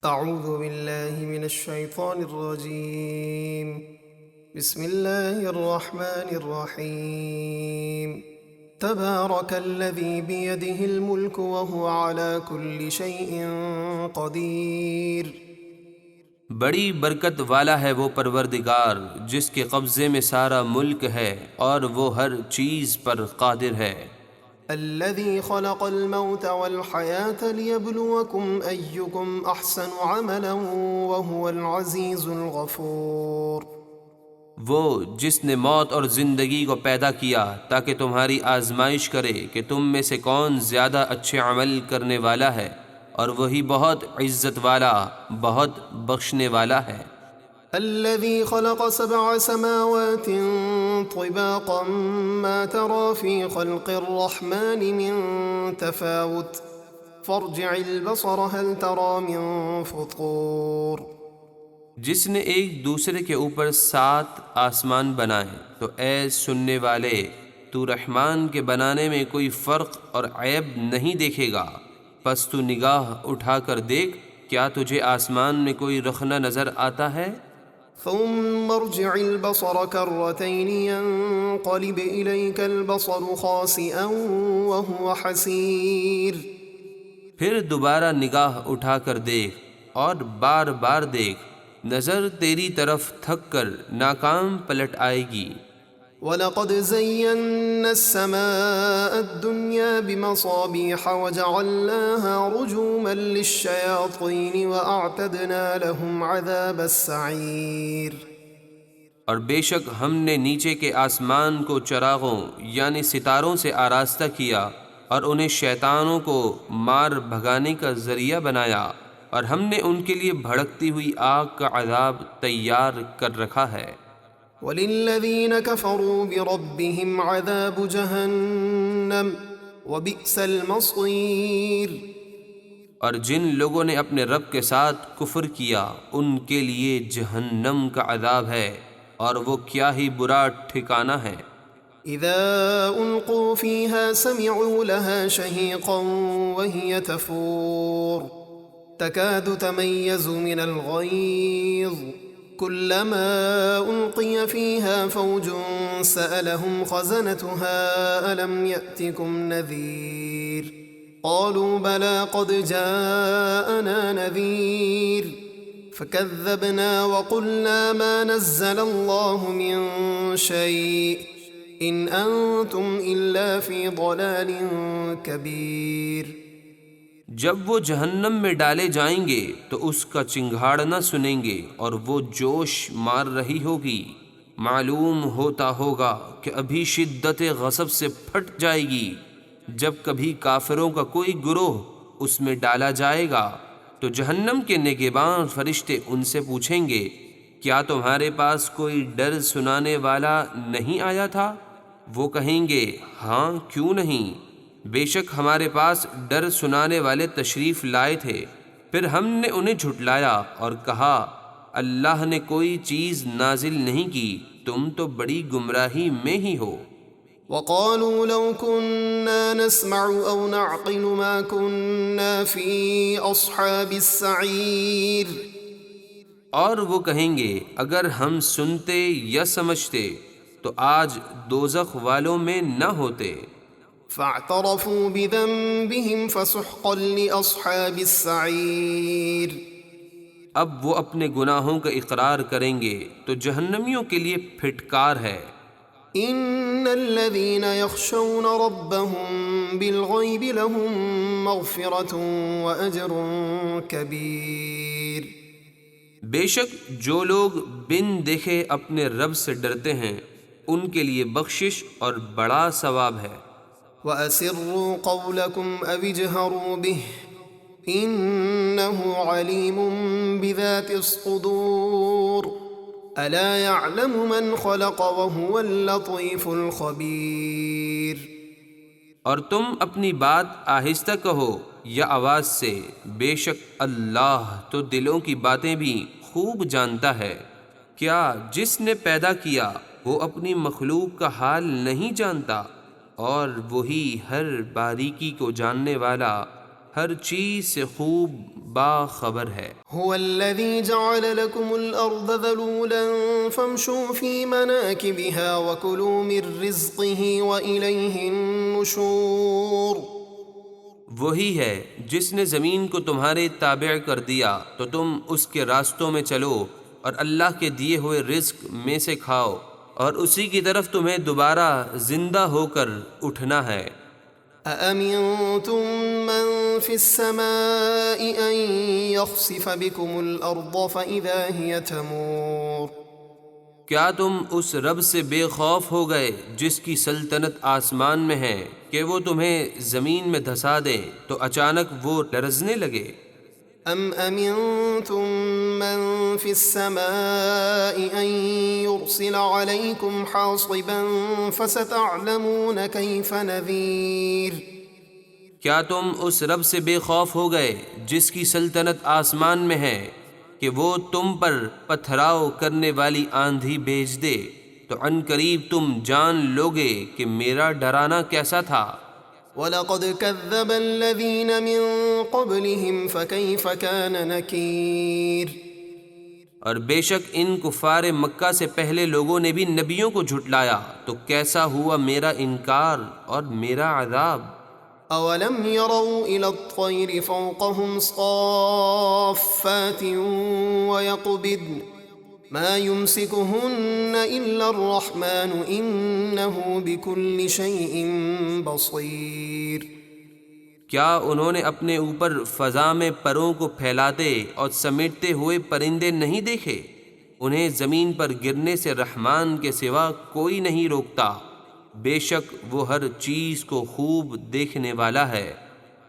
أعوذ بالله من الشيطان الرجيم. بسم الله الرحمن الرحيم. تبارك الذي بيده الملك وهو على كل شيء قدير. بڑی برکت والا ہے وہ پروردگار جس کے قبضے میں سارا ملک ہے اور وہ ہر چیز پر قادر ہے۔ الذي خلق الموت والحياة ليبلوكم أيكم أحسن عملا وهو العزيز الغفور. وہ جس نے موت اور زندگی کو پیدا کیا تاکہ تمہاری آزمائش کرے کہ تم میں سے کون زیادہ اچھے عمل کرنے والا ہے، اور وہی بہت عزت والا، بہت بخشنے والا ہے۔ الذي خلق 7 سماوات طباقا ما ترى في خلق الرحمن من تفاوت فارجع البصر هل ترى من فطور. جس نے ایک دوسرے کے اوپر 7 آسمان بنائے تو اے سننے والے، تو رحمان کے بنانے میں کوئی فرق اور عیب نہیں دیکھے گا، پس تو نگاہ اٹھا کر دیکھ، کیا تجھے آسمان میں کوئی رخنہ نظر آتا ہے؟ ثم ارجع البصر كرتين ينقلب إليك البصر خاسئا وهو حسير. پھر دوبارہ نگاہ اٹھا کر دیکھ اور بار بار دیکھ، نظر تیری طرف تھک کر ناکام پلٹ آئے گی۔ وَلَقَدْ زَيَّنَّا السَّمَاءَ الدُّنْيَا بِمَصَابِيحَ وَجَعَلْنَاهَا رُجُومًا لِلشَّيَاطِينِ وَأَعْتَدْنَا لَهُمْ عَذَابَ السَّعِيرِ. اور بے شک ہم نے نیچے کے آسمان کو چراغوں یعنی ستاروں سے آراستہ کیا اور انہیں شیطانوں کو مار بھگانے کا ذریعہ بنایا، اور ہم نے ان کے لیے بھڑکتی ہوئی آگ کا عذاب تیار کر رکھا ہے۔ وَلِلَّذِينَ كَفَرُوا بِرَبِّهِمْ عَذَابُ جَهَنَّمَ وَبِئْسَ الْمَصِيرُ. اور جن لوگوں نے اپنے رب کے ساتھ کفر کیا ان کے لیے جہنم کا عذاب ہے، اور وہ کیا ہی برا ٹھکانہ ہے۔ إِذَا أُلْقُوا فِيهَا سَمِعُوا لَهَا شَهِيقًا وَهِيَ تَفُورُ تَكَادُ تَمَيَّزُ مِنَ الْغَيْظِ كُلَّمَا أُلْقِيَ فِيهَا فَوْجٌ سَأَلَهُمْ خَزَنَتُهَا أَلَمْ يَأْتِكُمْ نَذِيرٌ قَالُوا بَلَى قَدْ جَاءَنَا نَذِيرٌ فَكَذَّبْنَا وَقُلْنَا مَا نَزَّلَ اللَّهُ مِن شَيْءٍ إِنْ أَنْتُمْ إِلَّا فِي ضَلَالٍ كَبِيرٍ. جب وہ جہنم میں ڈالے جائیں گے تو اس کا چنگھاڑنا سنیں گے اور وہ جوش مار رہی ہوگی، معلوم ہوتا ہوگا کہ ابھی شدت غضب سے پھٹ جائے گی۔ جب کبھی کافروں کا کوئی گروہ اس میں ڈالا جائے گا تو جہنم کے نگہبان فرشتے ان سے پوچھیں گے، کیا تمہارے پاس کوئی ڈر سنانے والا نہیں آیا تھا؟ وہ کہیں گے، ہاں کیوں نہیں، بے شک ہمارے پاس ڈر سنانے والے تشریف لائے تھے۔ پھر ہم نے انہیں جھٹلایا اور کہا، اللہ نے کوئی چیز نازل نہیں کی، تم تو بڑی گمراہی میں ہی ہو۔ وَقَالُوا لَوْ كُنَّا نَسْمَعُ أَوْ نَعْقِلُ مَا كُنَّا فِي أَصْحَابِ السَّعِيرِ. اور وہ کہیں گے، اگر ہم سنتے یا سمجھتے تو آج دوزخ والوں میں نہ ہوتے۔ فَاعْتَرَفُوا بِذَنبِهِمْ فَسُحْقًا لِأَصْحَابِ السَّعِيرِ. اب وہ اپنے گناہوں کا اقرار کریں گے تو جہنمیوں کے لیے پھٹکار ہے۔ إِنَّ الَّذِينَ يَخْشَوْنَ رَبَّهُمْ بِالْغَيْبِ لَهُمْ مَغْفِرَةٌ وَأَجْرٌ كَبِيرٌ. بے شک جو لوگ بن دیکھے اپنے رب سے ڈرتے ہیں ان کے لیے بخشش اور بڑا ثواب ہے۔ وَأَسِرُّوا قَوْلَكُمْ أَوِ اجْهَرُوا بِهِ إِنَّهُ عَلِيمٌ بِذَاتِ الصُّدُورِ. أَلَا يَعْلَمُ مَنْ خَلَقَ وَهُوَ اللَّطِيفُ الْخَبِيرُ. اور تم اپنی بات آہستہ کہو یا آواز سے، بے شک اللہ تو دلوں کی باتیں بھی خوب جانتا ہے۔ کیا جس نے پیدا کیا وہ اپنی مخلوق کا حال نہیں جانتا؟ اور وہی ہر باریکی کو جاننے والا، ہر چیز سے خوب باخبر ہے۔ هو الذي جعل لكم الأرض ذلولا فامشوا في مناكبها وكلوا من رزقه وإليه النشور۔ وہی ہے جس نے زمین کو تمہارے تابع کر دیا تو تم اس کے راستوں میں چلو اور اللہ کے دیے ہوئے رزق میں سے کھاؤ اور اسی کی طرف تمہیں دوبارہ زندہ ہو کر اٹھنا ہے۔ أأمنتم من في السماء أن يخسف بكم الأرض فإذا هي تمور۔ کیا تم اس رب سے بے خوف ہو گئے جس کی سلطنت آسمان میں ہے کہ وہ تمہیں زمین میں دھسا دے تو اچانک وہ لرزنے لگے؟ أم أمنتم من في السماء أن يرسل عليكم حاصبا فستعلمون كيف نذير۔ کیا تم اس رب سے بے خوف ہو گئے جس کی سلطنت آسمان میں ہے کہ وہ تم پر پتھراؤ کرنے والی آندھی بھیج دے تو عن قریب تم جان لوگے کہ میرا ڈرانا کیسا تھا۔ وَلَقَدْ كَذَّبَ الَّذِينَ مِن قَبْلِهِمْ فَكَيْفَ كَانَ نَكِيرٌ۔ اور بے شک ان کفار مکہ سے پہلے لوگوں نے بھی نبیوں کو جھٹلایا تو کیسا ہوا میرا انکار اور میرا عذاب۔ أَوَلَمْ يَرَوْا إِلَى الطَّيْرِ فَوْقَهُمْ صَافَّاتٍ وَيَقْبِضْنَ مَا يُمْسِكُهُنَّ إِلَّا الرَّحْمَنُ إِنَّهُ بِكُلِّ شَيْءٍ بَصِيرٌ۔ کیا انہوں نے اپنے اوپر فضا میں پروں کو پھیلاتے اور سمیٹتے ہوئے پرندے نہیں دیکھے؟ انہیں زمین پر گرنے سے رحمان کے سوا کوئی نہیں روکتا، بے شک وہ ہر چیز کو خوب دیکھنے والا ہے۔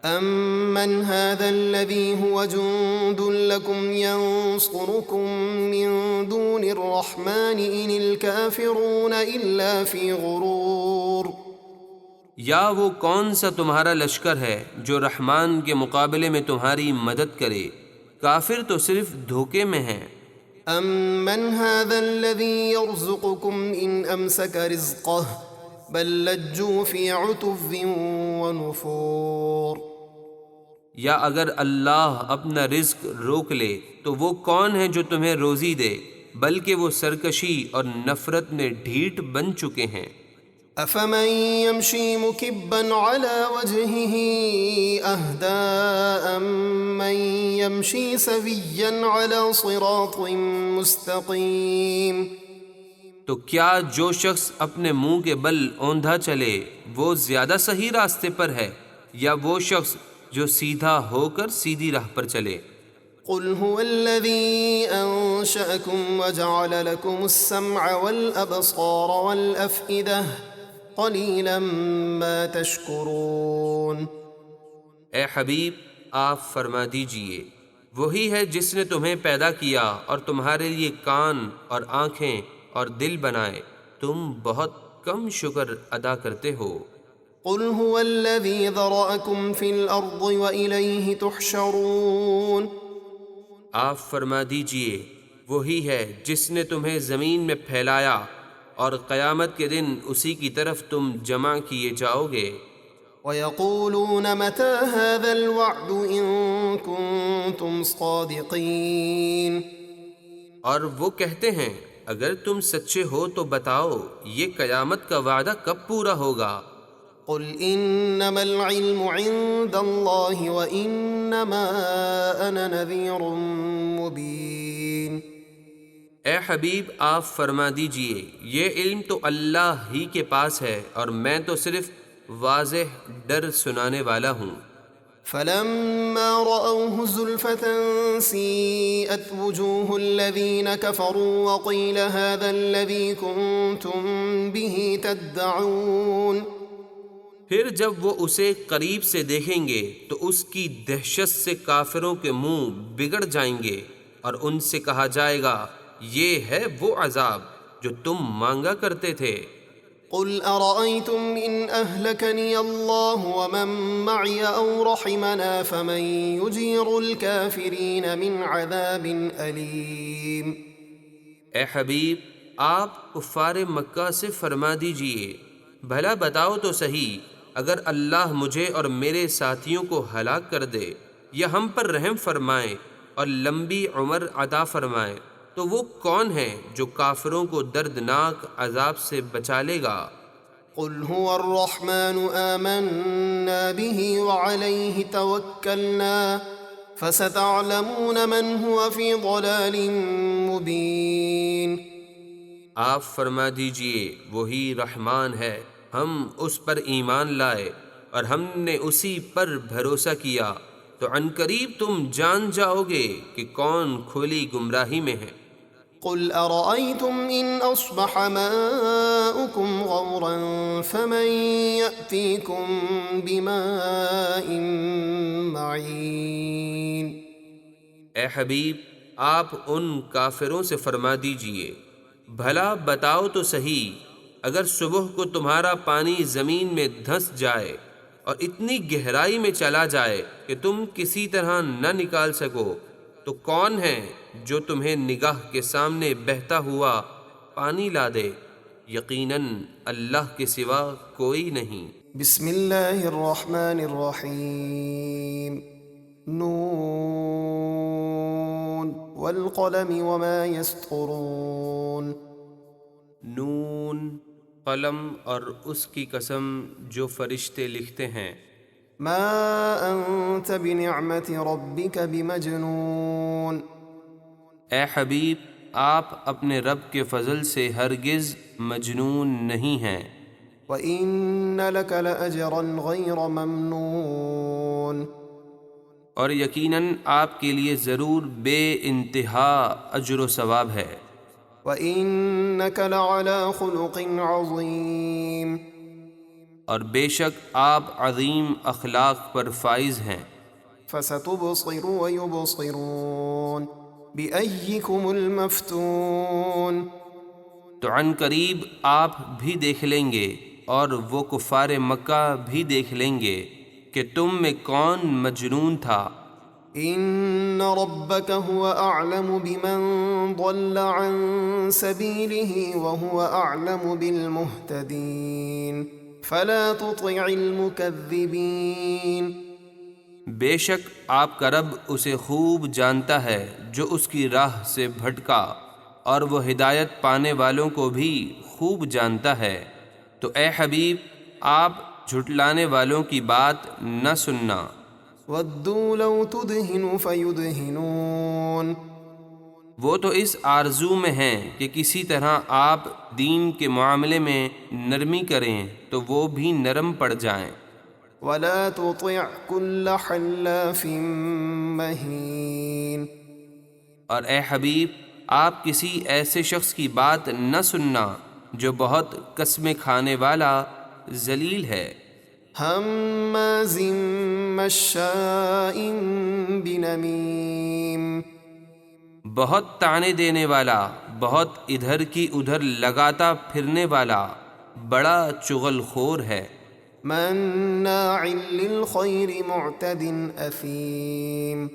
أَمَّنْ هَذَا الَّذِي هُوَ جُندٌ لَكُمْ يَنصُرُكُم مِّن دُونِ الرَّحْمَنِ إِنِ الْكَافِرُونَ إِلَّا فِي غُرُورٍ۔ یا وہ کون سا تمہارا لشکر ہے جو رحمان کے مقابلے میں تمہاری مدد کرے؟ کافر تو صرف دھوکے میں ہیں۔ أَمَّنْ هَذَا الَّذِي يَرْزُقُكُمْ إِنْ أَمْسَكَ رِزْقَهُ بَل لَجُّوا فِي عُتُوٍّ وَنُفُورٍ۔ یا اگر اللہ اپنا رزق روک لے تو وہ کون ہے جو تمہیں روزی دے، بلکہ وہ سرکشی اور نفرت میں ڈھیٹ بن چکے ہیں۔ أَفَمَن يَمْشِي مُكِبًّا عَلَى وَجْهِهِ أَهْدَىٰ أَمَّن يَمْشِي سَوِيًّا عَلَى صِرَاطٍ مُّسْتَقِيمٍ۔ تو کیا جو شخص اپنے منہ کے بل اوندھا چلے وہ زیادہ صحیح راستے پر ہے یا وہ شخص جو سیدھا ہو کر سیدھی راہ پر چلے؟ قُلْ هُوَ الَّذِي أَنشَأَكُمْ وَجَعَلَ لَكُمُ السَّمْعَ وَالْأَبْصَارَ وَالْأَفْئِدَةَ قَلِيلًا مَا تَشْكُرُونَ۔ اے حبیب آپ فرما دیجئے وہی ہے جس نے تمہیں پیدا کیا اور تمہارے لیے کان اور آنکھیں اور دل بنائے، تم بہت کم شکر ادا کرتے ہو۔ قُلْ هُوَ الَّذِي ذَرَأَكُمْ فِي الْأَرْضِ وَإِلَيْهِ تُحْشَرُونَ۔ آپ فرما دیجئے وہی ہے جس نے تمہیں زمین میں پھیلایا اور قیامت کے دن اسی کی طرف تم جمع کیے جاؤ گے۔ وَيَقُولُونَ مَتَىٰ هَٰذَا الْوَعْدُ إِن كُنتُمْ صَادِقِينَ۔ اور وہ کہتے ہیں اگر تم سچے ہو تو بتاؤ یہ قیامت کا وعدہ کب پورا ہوگا؟ قُلْ إِنَّمَا الْعِلْمُ عِندَ اللَّهِ وَإِنَّمَا أَنَا نَذِيرٌ مُّبِينٌ۔ اے حبیب آپ فرما دیجئے یہ علم تو اللہ ہی کے پاس ہے اور میں تو صرف واضح ڈر سنانے والا ہوں۔ فَلَمَّا رَأَوْهُ زُلْفَةً سِيئَتْ وُجُوهُ الَّذِينَ كَفَرُوا وَقِيلَ هَٰذَا الَّذِي كُنتُم بِهِ تَدَّعُونَ۔ پھر جب وہ اسے قریب سے دیکھیں گے تو اس کی دہشت سے کافروں کے منہ بگڑ جائیں گے اور ان سے کہا جائے گا یہ ہے وہ عذاب جو تم مانگا کرتے تھے۔ قُلْ أَرَأَيْتُمْ إِنْ أَهْلَكَنِيَ اللَّهُ وَمَن مَّعِيَ أَوْ رَحِمَنَا فَمَن يُجِيرُ الْكَافِرِينَ مِنْ عَذَابٍ أَلِيمٍ۔ اے حبیب آپ کفار مکہ سے فرما دیجئے بھلا بتاؤ تو صحیح اگر اللہ مجھے اور میرے ساتھیوں کو ہلاک کر دے یا ہم پر رحم فرمائے اور لمبی عمر عطا فرمائے تو وہ کون ہے جو کافروں کو دردناک عذاب سے بچا لے گا؟ قل هو الرحمن آمنا به وعليه توكلنا فستعلمون من هو في ضلال مبين۔ آپ فرما دیجئے وہی رحمان ہے، ہم اس پر ایمان لائے اور ہم نے اسی پر بھروسہ کیا، تو عنقریب تم جان جاؤ گے کہ کون کھلی گمراہی میں ہے۔ قل أرأيتم إن أصبح ماؤكم غورا فمن يأتيكم بماء معين۔ اے حبیب آپ ان کافروں سے فرما دیجئے بھلا بتاؤ تو صحیح، اگر صبح کو تمہارا پانی زمین میں دھنس جائے اور اتنی گہرائی میں چلا جائے کہ تم کسی طرح نہ نکال سکو، تو کون ہے جو تمہیں نگاہ کے سامنے بہتا ہوا پانی لا دے؟ یقیناً اللہ کے سوا کوئی نہیں۔ بسم اللہ الرحمن الرحیم۔ نون والقلم وما يسطرون۔ نون، قلم اور اس کی قسم جو فرشتے لکھتے ہیں۔ ما انت بنعمت ربک بمجنون۔ اے حبیب آپ اپنے رب کے فضل سے ہرگز مجنون نہیں ہیں۔ وَإِنَّ لَكَ لَأَجْرًا غَيْرَ مَمْنُونٍ۔ اور یقیناً آپ کے لیے ضرور بے انتہا اجر و ثواب ہے۔ وَإِنَّكَ لَعَلَى خُلُقٍ عَظِيمٍ۔ اور بے شک آپ عظیم اخلاق پر فائز ہیں۔ فَسَتُبْصِرُ وَيُبْصِرُونَ بِأَيِّكُمُ الْمَفْتُونُ۔ تو عنقریب آپ بھی دیکھ لیں گے اور وہ کفار مکہ بھی دیکھ لیں گے کہ تم میں کون مجنون تھا۔ ان ربك هو اعلم بمن ضل عن سبيله وهو اعلم بالمهتدين فلا تطع المكذبين۔ بے شک آپ کا رب اسے خوب جانتا ہے جو اس کی راہ سے بھٹکا، اور وہ ہدایت پانے والوں کو بھی خوب جانتا ہے، تو اے حبیب آپ جھٹلانے والوں کی بات نہ سننا۔ وَدُّوا لَوْ تُدْهِنُ فَيُدْهِنُونَ۔ وہ تو اس آرزو میں ہیں کہ کسی طرح آپ دین کے معاملے میں نرمی کریں تو وہ بھی نرم پڑ جائیں۔ وَلَا تُطِعْ كُلَّ حَلَّافٍ مَّهِينٍ۔ اور اے حبیب آپ کسی ایسے شخص کی بات نہ سننا جو بہت قسمیں کھانے والا ذلیل ہے۔ ہمازٍ مشاء بنمیم۔ بہت طعنے دینے والا، بہت ادھر کی ادھر لگاتا پھرنے والا، بڑا چغل خور ہے۔ مناع للخیر معتد اثیم۔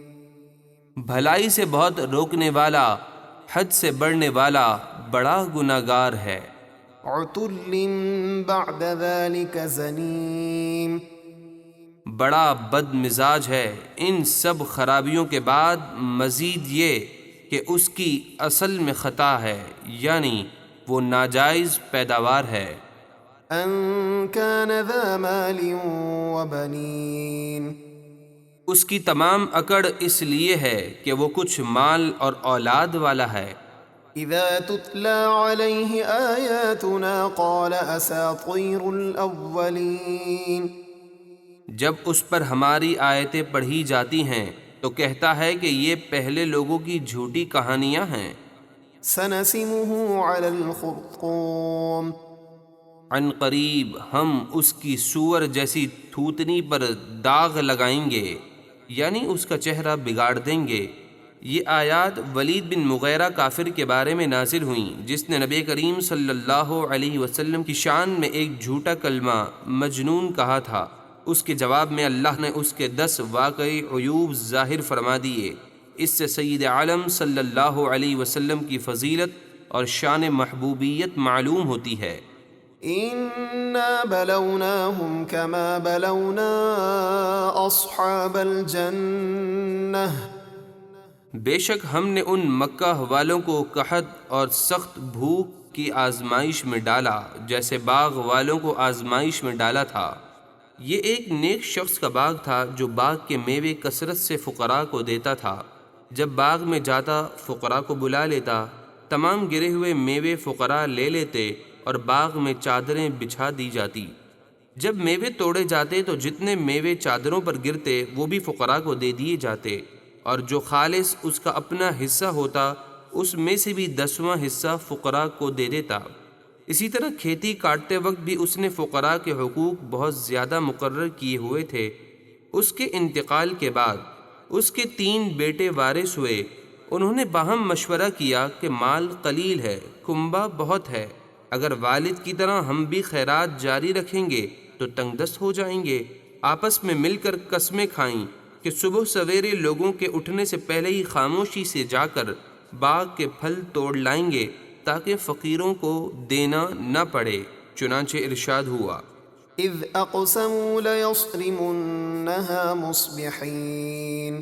بھلائی سے بہت روکنے والا، حد سے بڑھنے والا، بڑا گناہگار ہے۔ عتل بعد ذلك زنیم۔ بڑا بد مزاج ہے ان سب خرابیوں کے بعد مزید یہ کہ اس کی اصل میں خطا ہے، یعنی وہ ناجائز پیداوار ہے۔ ان كان ذا مال وبنین۔ اس کی تمام اکڑ اس لیے ہے کہ وہ کچھ مال اور اولاد والا ہے۔ اذا تتلى عليه آیاتنا قال اساطیر الاولین۔ جب اس پر ہماری آیتیں پڑھی جاتی ہیں تو کہتا ہے کہ یہ پہلے لوگوں کی جھوٹی کہانیاں ہیں۔ سنسمه على الخرطوم۔ عن قریب ہم اس کی سور جیسی تھوتنی پر داغ لگائیں گے، یعنی اس کا چہرہ بگاڑ دیں گے۔ یہ آیات ولید بن مغیرہ کافر کے بارے میں نازل ہوئیں جس نے نبی کریم صلی اللہ علیہ وسلم کی شان میں ایک جھوٹا کلمہ مجنون کہا تھا۔ اس کے جواب میں اللہ نے اس کے 10 واقعی عیوب ظاہر فرما دیے۔ اس سے سید عالم صلی اللہ علیہ وسلم کی فضیلت اور شان محبوبیت معلوم ہوتی ہے۔ إنا بلوناهم كما بلونا أصحاب الجنة بے شک ہم نے ان مکہ والوں کو قحط اور سخت بھوک کی آزمائش میں ڈالا جیسے باغ والوں کو آزمائش میں ڈالا تھا۔ یہ ایک نیک شخص کا باغ تھا جو باغ کے میوے کثرت سے فقراء کو دیتا تھا۔ جب باغ میں جاتا فقراء کو بلا لیتا، تمام گرے ہوئے میوے فقراء لے لیتے اور باغ میں چادریں بچھا دی جاتی۔ جب میوے توڑے جاتے تو جتنے میوے چادروں پر گرتے وہ بھی فقراء کو دے دیے جاتے، اور جو خالص اس کا اپنا حصہ ہوتا اس میں سے بھی 10واں حصہ فقراء کو دے دیتا۔ اسی طرح کھیتی کاٹتے وقت بھی اس نے فقراء کے حقوق بہت زیادہ مقرر کیے ہوئے تھے۔ اس کے انتقال کے بعد اس کے 3 بیٹے وارث ہوئے۔ انہوں نے باہم مشورہ کیا کہ مال قلیل ہے، کنبہ بہت ہے، اگر والد کی طرح ہم بھی خیرات جاری رکھیں گے تو تنگ دست ہو جائیں گے۔ آپس میں مل کر قسمیں کھائیں کہ صبح سویرے لوگوں کے اٹھنے سے پہلے ہی خاموشی سے جا کر باغ کے پھل توڑ لائیں گے تاکہ فقیروں کو دینا نہ پڑے۔ چنانچہ ارشاد ہوا، إذ أقسموا ليصرمنها مصبحين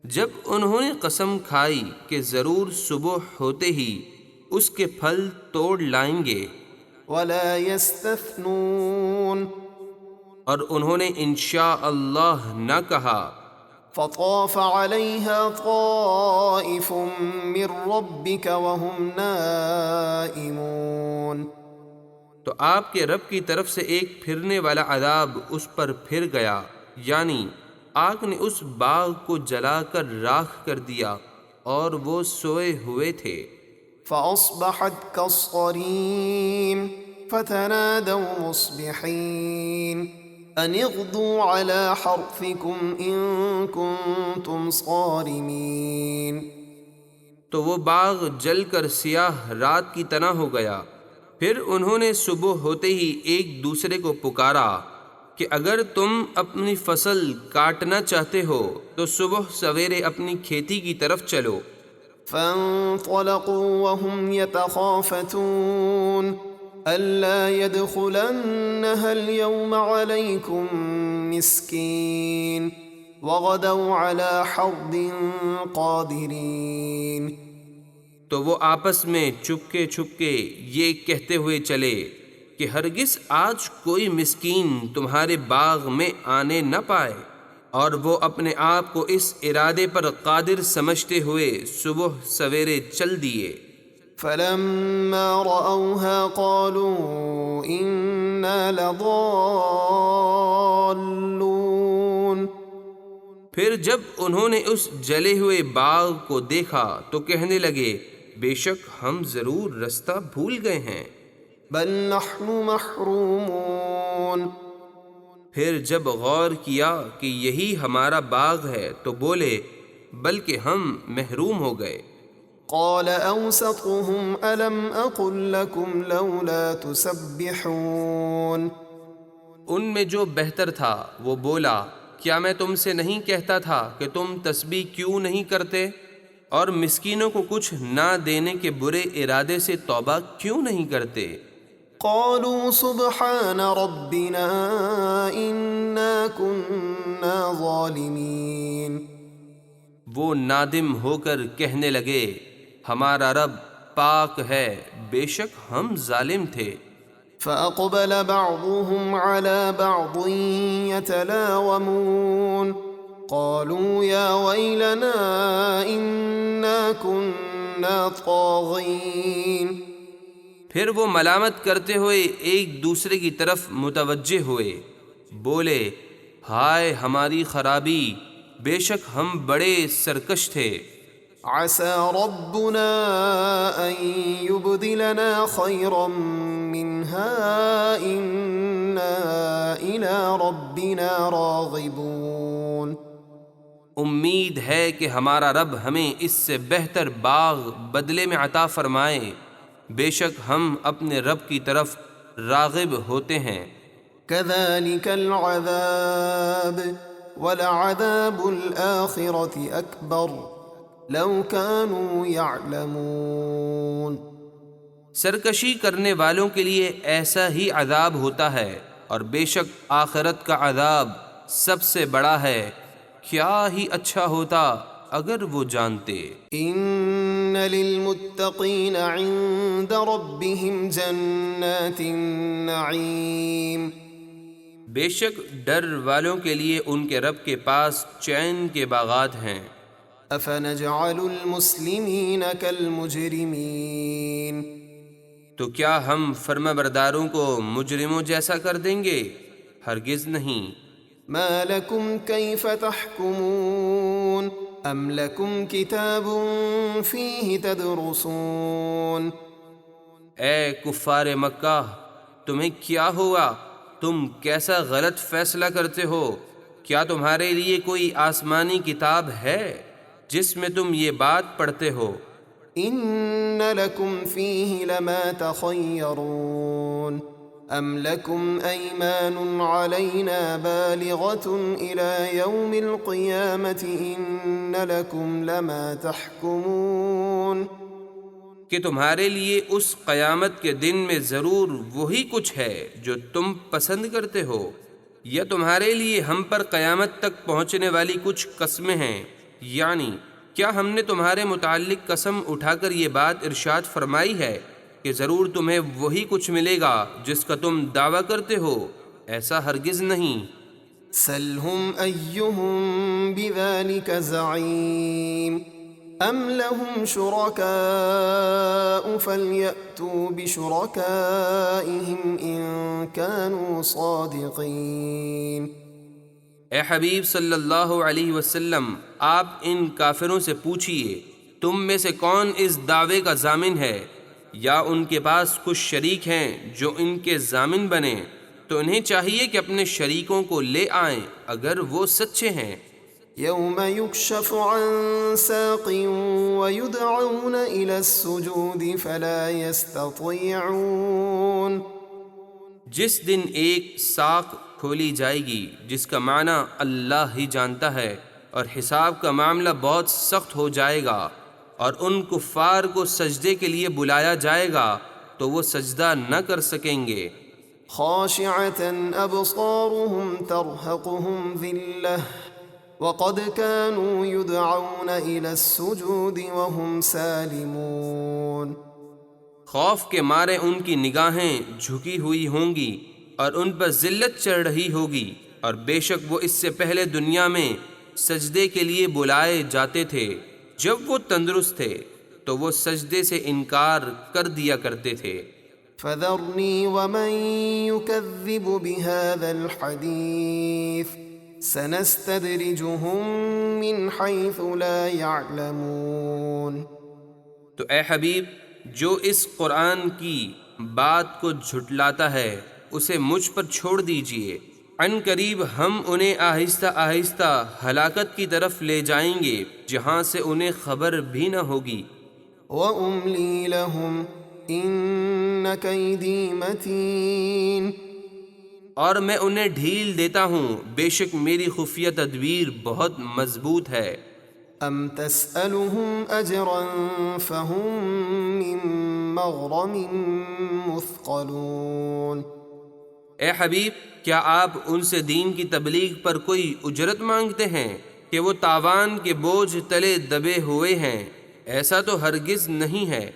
جب انہوں نے قسم کھائی کہ ضرور صبح ہوتے ہی اس کے پھل توڑ لائیں گے، ولا يستثنون اور انہوں نے انشاء اللہ نہ کہا۔ فطاف عليها طائف من ربك وهم نائمون تو آپ کے رب کی طرف سے ایک پھرنے والا عذاب اس پر پھر گیا، یعنی آگ نے اس باغ کو جلا کر راکھ کر دیا اور وہ سوئے ہوئے تھے۔ فأصبحت كالصريم فتنادوا مصبحين أن اغدوا على حرثكم إن كنتم صارمين تو وہ باغ جل کر سیاہ رات کی طرح ہو گیا۔ پھر انہوں نے صبح ہوتے ہی ایک دوسرے کو پکارا کہ اگر تم اپنی فصل کاٹنا چاہتے ہو تو صبح سویرے اپنی کھیتی کی طرف چلو۔ فانطلقوا وهم يتخافتون ألا يدخلنها اليوم عليكم مسكين وغدوا على حرد قادرين تو وہ آپس میں چپکے چھپکے یہ کہتے ہوئے چلے کہ ہرگز آج کوئی مسکین تمہارے باغ میں آنے نہ پائے، اور وہ اپنے آپ کو اس ارادے پر قادر سمجھتے ہوئے صبح سویرے چل دیے۔ فلما رأوها قالوا إنا لضالون پھر جب انہوں نے اس جلے ہوئے باغ کو دیکھا تو کہنے لگے بے شک ہم ضرور رستہ بھول گئے ہیں۔ بل نحن محرومون پھر جب غور کیا کہ یہی ہمارا باغ ہے تو بولے بلکہ ہم محروم ہو گئے۔ قال أوسطهم ألم أقل لكم لولا تسبحون ان میں جو بہتر تھا وہ بولا کیا میں تم سے نہیں کہتا تھا کہ تم تسبیح کیوں نہیں کرتے، اور مسکینوں کو کچھ نہ دینے کے برے ارادے سے توبہ کیوں نہیں کرتے؟ قالوا سبحان ربنا إنا كنا ظالمين وہ نادم ہو کر کہنے لگے ہمارا رب پاک ہے، بے شک ہم ظالم تھے۔ فأقبل بعضهم على بعض يتلاومون قالوا يا ويلنا إنا كنا طاغين پھر وہ ملامت کرتے ہوئے ایک دوسرے کی طرف متوجہ ہوئے، بولے ہائے ہماری خرابی، بے شک ہم بڑے سرکش تھے۔ عسى ربنا أن يبدلنا خيرا منها إنا إلى ربنا راغبون امید ہے کہ ہمارا رب ہمیں اس سے بہتر باغ بدلے میں عطا فرمائے، بے شک ہم اپنے رب کی طرف راغب ہوتے ہیں۔ كذلك العذاب ولعذاب الآخرة أكبر لو كانوا يعلمون سرکشی کرنے والوں کے لیے ایسا ہی عذاب ہوتا ہے، اور بے شک آخرت کا عذاب سب سے بڑا ہے۔ کیا ہی اچھا ہوتا اگر وہ جانتے۔ ان للمتقین عند ربهم جنات النعیم، بے شک ڈر والوں کے لیے ان کے رب کے پاس چین کے باغات ہیں۔ افنجعل المسلمین کالمجرمین، تو کیا ہم فرما برداروں کو مجرموں جیسا کر دیں گے؟ ہرگز نہیں۔ ما لکم کیف تحکمون ام لکم کتاب فیہ تدرسون، اے کفار مکہ، تمہیں کیا ہوا؟ تم کیسا غلط فیصلہ کرتے ہو؟ کیا تمہارے لیے کوئی آسمانی کتاب ہے جس میں تم یہ بات پڑھتے ہو؟ ان لکم فیہ لما تخیرون ام لکم ایمان علینا بالغۃ الی یوم القیامۃ ان لکم لما تحکمون، کہ تمہارے لیے اس قیامت کے دن میں ضرور وہی کچھ ہے جو تم پسند کرتے ہو، یا تمہارے لیے ہم پر قیامت تک پہنچنے والی کچھ قسمیں ہیں؟ یعنی کیا ہم نے تمہارے متعلق قسم اٹھا کر یہ بات ارشاد فرمائی ہے کہ ضرور تمہیں وہی کچھ ملے گا جس کا تم دعویٰ کرتے ہو؟ ایسا ہرگز نہیں۔ سلہم ایہم بذلک زعیم ام لهم شرکاء فلیأتوا بشرکائہم ان کانوا صادقین۔ اے حبیب صلی اللہ علیہ وسلم، آپ ان کافروں سے پوچھئے تم میں سے کون اس دعوے کا ضامن ہے، یا ان کے پاس کچھ شریک ہیں جو ان کے ضامن بنیں، تو انہیں چاہیے کہ اپنے شریکوں کو لے آئیں اگر وہ سچے ہیں۔ یوم یکشف عن ساق ویدعون الی السجود فلا یستطیعون، جس دن ایک ساق کھولی جائے گی جس کا معنی اللہ ہی جانتا ہے، اور حساب کا معاملہ بہت سخت ہو جائے گا، اور ان کفار کو سجدے کے لیے بلایا جائے گا تو وہ سجدہ نہ کر سکیں گے۔ خاشعة ابصارهم ترهقهم ذلة وقد كانوا يدعون الى السجود وهم سالمون، خوف کے مارے ان کی نگاہیں جھکی ہوئی ہوں گی اور ان پر ذلت چڑھ رہی ہوگی، اور بے شک وہ اس سے پہلے دنیا میں سجدے کے لیے بلائے جاتے تھے، جب وہ تندرست تھے تو وہ سجدے سے انکار کر دیا کرتے تھے۔ فذرني ومن يكذب بهذا الحديث سنستدرجهم من حيث لا يعلمون، تو اے حبیب، جو اس قرآن کی بات کو جھٹلاتا ہے اسے مجھ پر چھوڑ دیجئے، عن قریب ہم انہیں آہستہ آہستہ ہلاکت کی طرف لے جائیں گے جہاں سے انہیں خبر بھی نہ ہوگی۔ وَأُمْلِي لَهُمْ إِنَّ كَيْدِي مَتِينٌ، اور میں انہیں ڈھیل دیتا ہوں، بے شک میری خفیہ تدبیر بہت مضبوط ہے۔ أَمْ تَسْأَلُهُمْ أَجْرًا فَهُمْ مِنْ مَغْرَمٍ مُثْقَلُونَ، اے حبیب، کیا آپ ان سے دین کی تبلیغ پر کوئی اجرت مانگتے ہیں کہ وہ تاوان کے بوجھ تلے دبے ہوئے ہیں؟ ایسا تو ہرگز نہیں ہے۔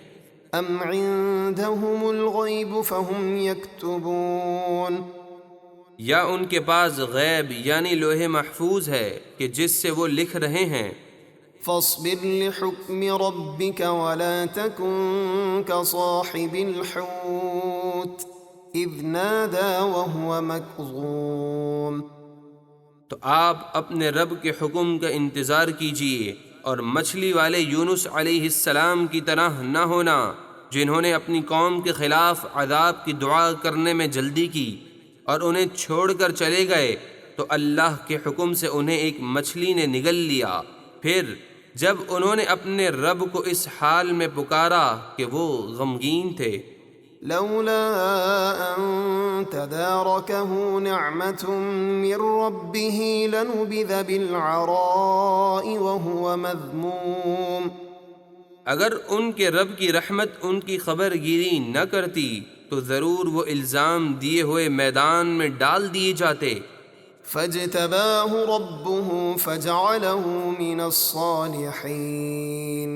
أَمْ عِندَهُمُ الْغَيْبُ فَهُمْ يَكْتُبُونَ، یا ان کے پاس غیب یعنی لوح محفوظ ہے کہ جس سے وہ لکھ رہے ہیں۔ فاصبر لحكم ربك ولا تكن كصاحب الحوت إذ نادى وهو مكظوم، تو آپ اپنے رب کے حکم کا انتظار کیجئے اور مچھلی والے یونس علیہ السلام کی طرح نہ ہونا جنہوں نے اپنی قوم کے خلاف عذاب کی دعا کرنے میں جلدی کی اور انہیں چھوڑ کر چلے گئے تو اللہ کے حکم سے انہیں ایک مچھلی نے نگل لیا۔ پھر جب انہوں نے اپنے رب کو اس حال میں پکارا کہ وہ غمگین تھے، لولا أن تداركه نعمة من ربه لنبذ بالعراء وهو مذموم، اگر ان کے رب کی رحمت ان کی خبر گیری نہ کرتی تو ضرور وہ الزام دیے ہوئے میدان میں ڈال دیے جاتے۔ فاجتباه ربه فجعله من الصالحين،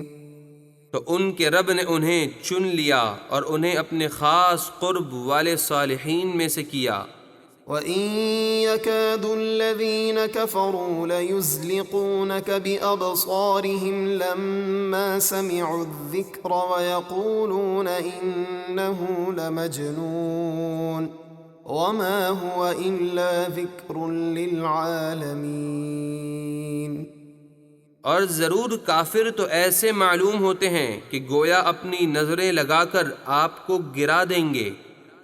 تو ان کے رب نے انہیں چن لیا اور انہیں اپنے خاص قرب والے صالحین میں سے کیا۔ وَإِن يَكَادُ الَّذِينَ كَفَرُوا لَيُزْلِقُونَكَ بِأَبْصَارِهِمْ لَمَّا سَمِعُوا الذِّكْرَ وَيَقُولُونَ إِنَّهُ لَمَجْنُونٌ وَمَا هُوَ إِلَّا ذِكْرٌ لِلْعَالَمِينَ۔ اور ضرور کافر تو ایسے معلوم ہوتے ہیں کہ گویا اپنی نظریں لگا کر آپ کو گرا دیں گے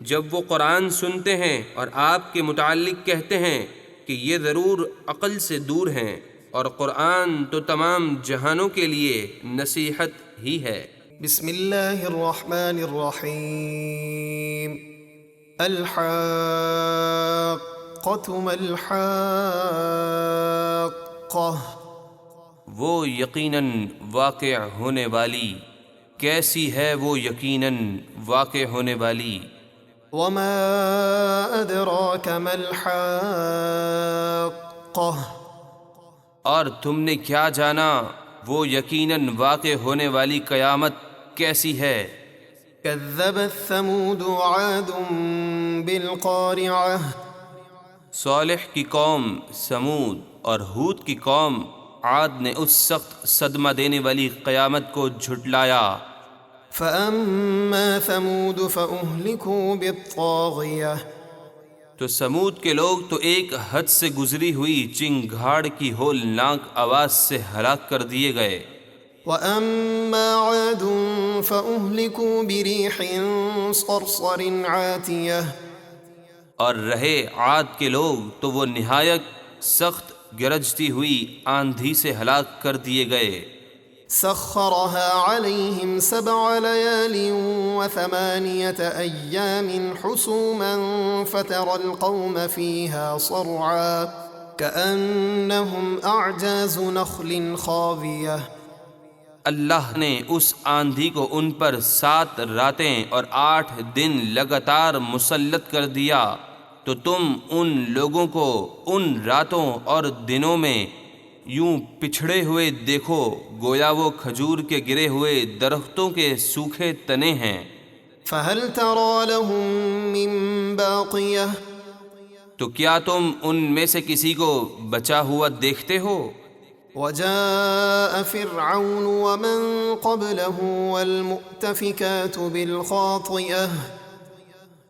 جب وہ قرآن سنتے ہیں اور آپ کے متعلق کہتے ہیں کہ یہ ضرور عقل سے دور ہیں، اور قرآن تو تمام جہانوں کے لیے نصیحت ہی ہے۔ بسم اللہ الرحمن الرحیم۔ الحاقۃ ما الحاقۃ، وہ یقیناً واقع ہونے والی، کیسی ہے وہ یقیناً واقع ہونے والی۔ وما ادراک ما الحاقۃ، اور تم نے کیا جانا وہ یقیناً واقع ہونے والی قیامت کیسی ہے؟ کذبت ثمود وعاد بالقارعہ، صالح کی قوم سمود اور ہود کی قوم عاد نے اس سخت صدمہ دینے والی قیامت کو جھٹلایا۔ فأما ثمود فأهلكوا بالطاغیہ، تو سمود کے لوگ تو ایک حد سے گزری ہوئی چنگھاڑ کی ہولناک آواز سے ہلاک کر دیے گئے۔ وأما عاد فأهلكوا بريح صرصر عاتیہ، اور رہے عاد کے لوگ تو وہ نہایت سخت گرجتی ہوئی آندھی سے ہلاک کر دیے گئے۔ سخرها عليهم 7 ليال و8 أيام حسوما فترى القوم فيها صرعا كأنهم أعجاز نخل خاوية۔ اللہ نے اس آندھی کو ان پر 7 راتیں اور 8 دن لگاتار مسلط کر دیا، تو تم ان لوگوں کو ان راتوں اور دنوں میں یوں پچھڑے ہوئے دیکھو گویا وہ کھجور کے گرے ہوئے درختوں کے سوکھے تنے ہیں۔ فهل ترى لهم من باقية، تو کیا تم ان میں سے کسی کو بچا ہوا دیکھتے ہو؟ وجاء فرعون ومن قبله والمؤتفكات بالخاطئة،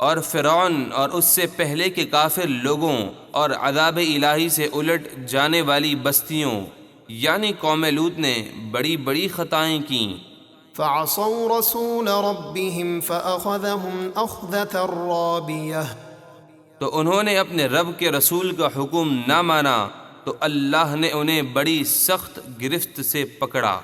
اور فرعون اور اس سے پہلے کے کافر لوگوں اور عذاب الہی سے الٹ جانے والی بستیوں یعنی قوم لوط نے بڑی بڑی خطائیں کیں۔ فعصوا رسول ربهم فأخذهم أخذة رابية، تو انہوں نے اپنے رب کے رسول کا حکم نہ مانا تو اللہ نے انہیں بڑی سخت گرفت سے پکڑا۔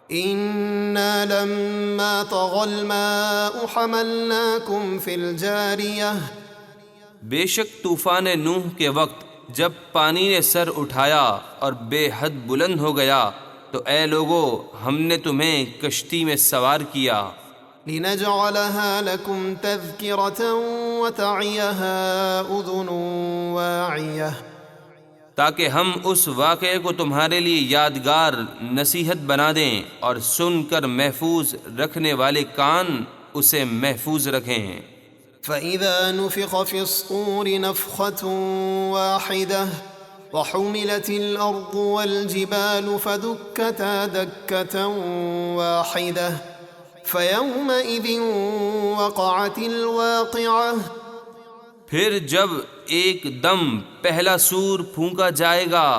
إنا لما طغى الماء حملناكم في الجارية، بے شک طوفان نوح کے وقت جب پانی نے سر اٹھایا اور بے حد بلند ہو گیا تو اے لوگو ہم نے تمہیں کشتی میں سوار کیا، لنجعلها لكم تذكرة وتعيها أذن واعية، تاکہ ہم اس واقعے کو تمہارے لیے یادگار نصیحت بنا دیں اور سن کر محفوظ رکھنے والے کان اسے محفوظ رکھیں۔ فإذا نفخ في الصور نفخة واحدة وحملت الأرض والجبال فدكتا دكة واحدة فيومئذ وقعت الواقعة، پھر جب ایک دم پہلا سور پھونکا جائے گا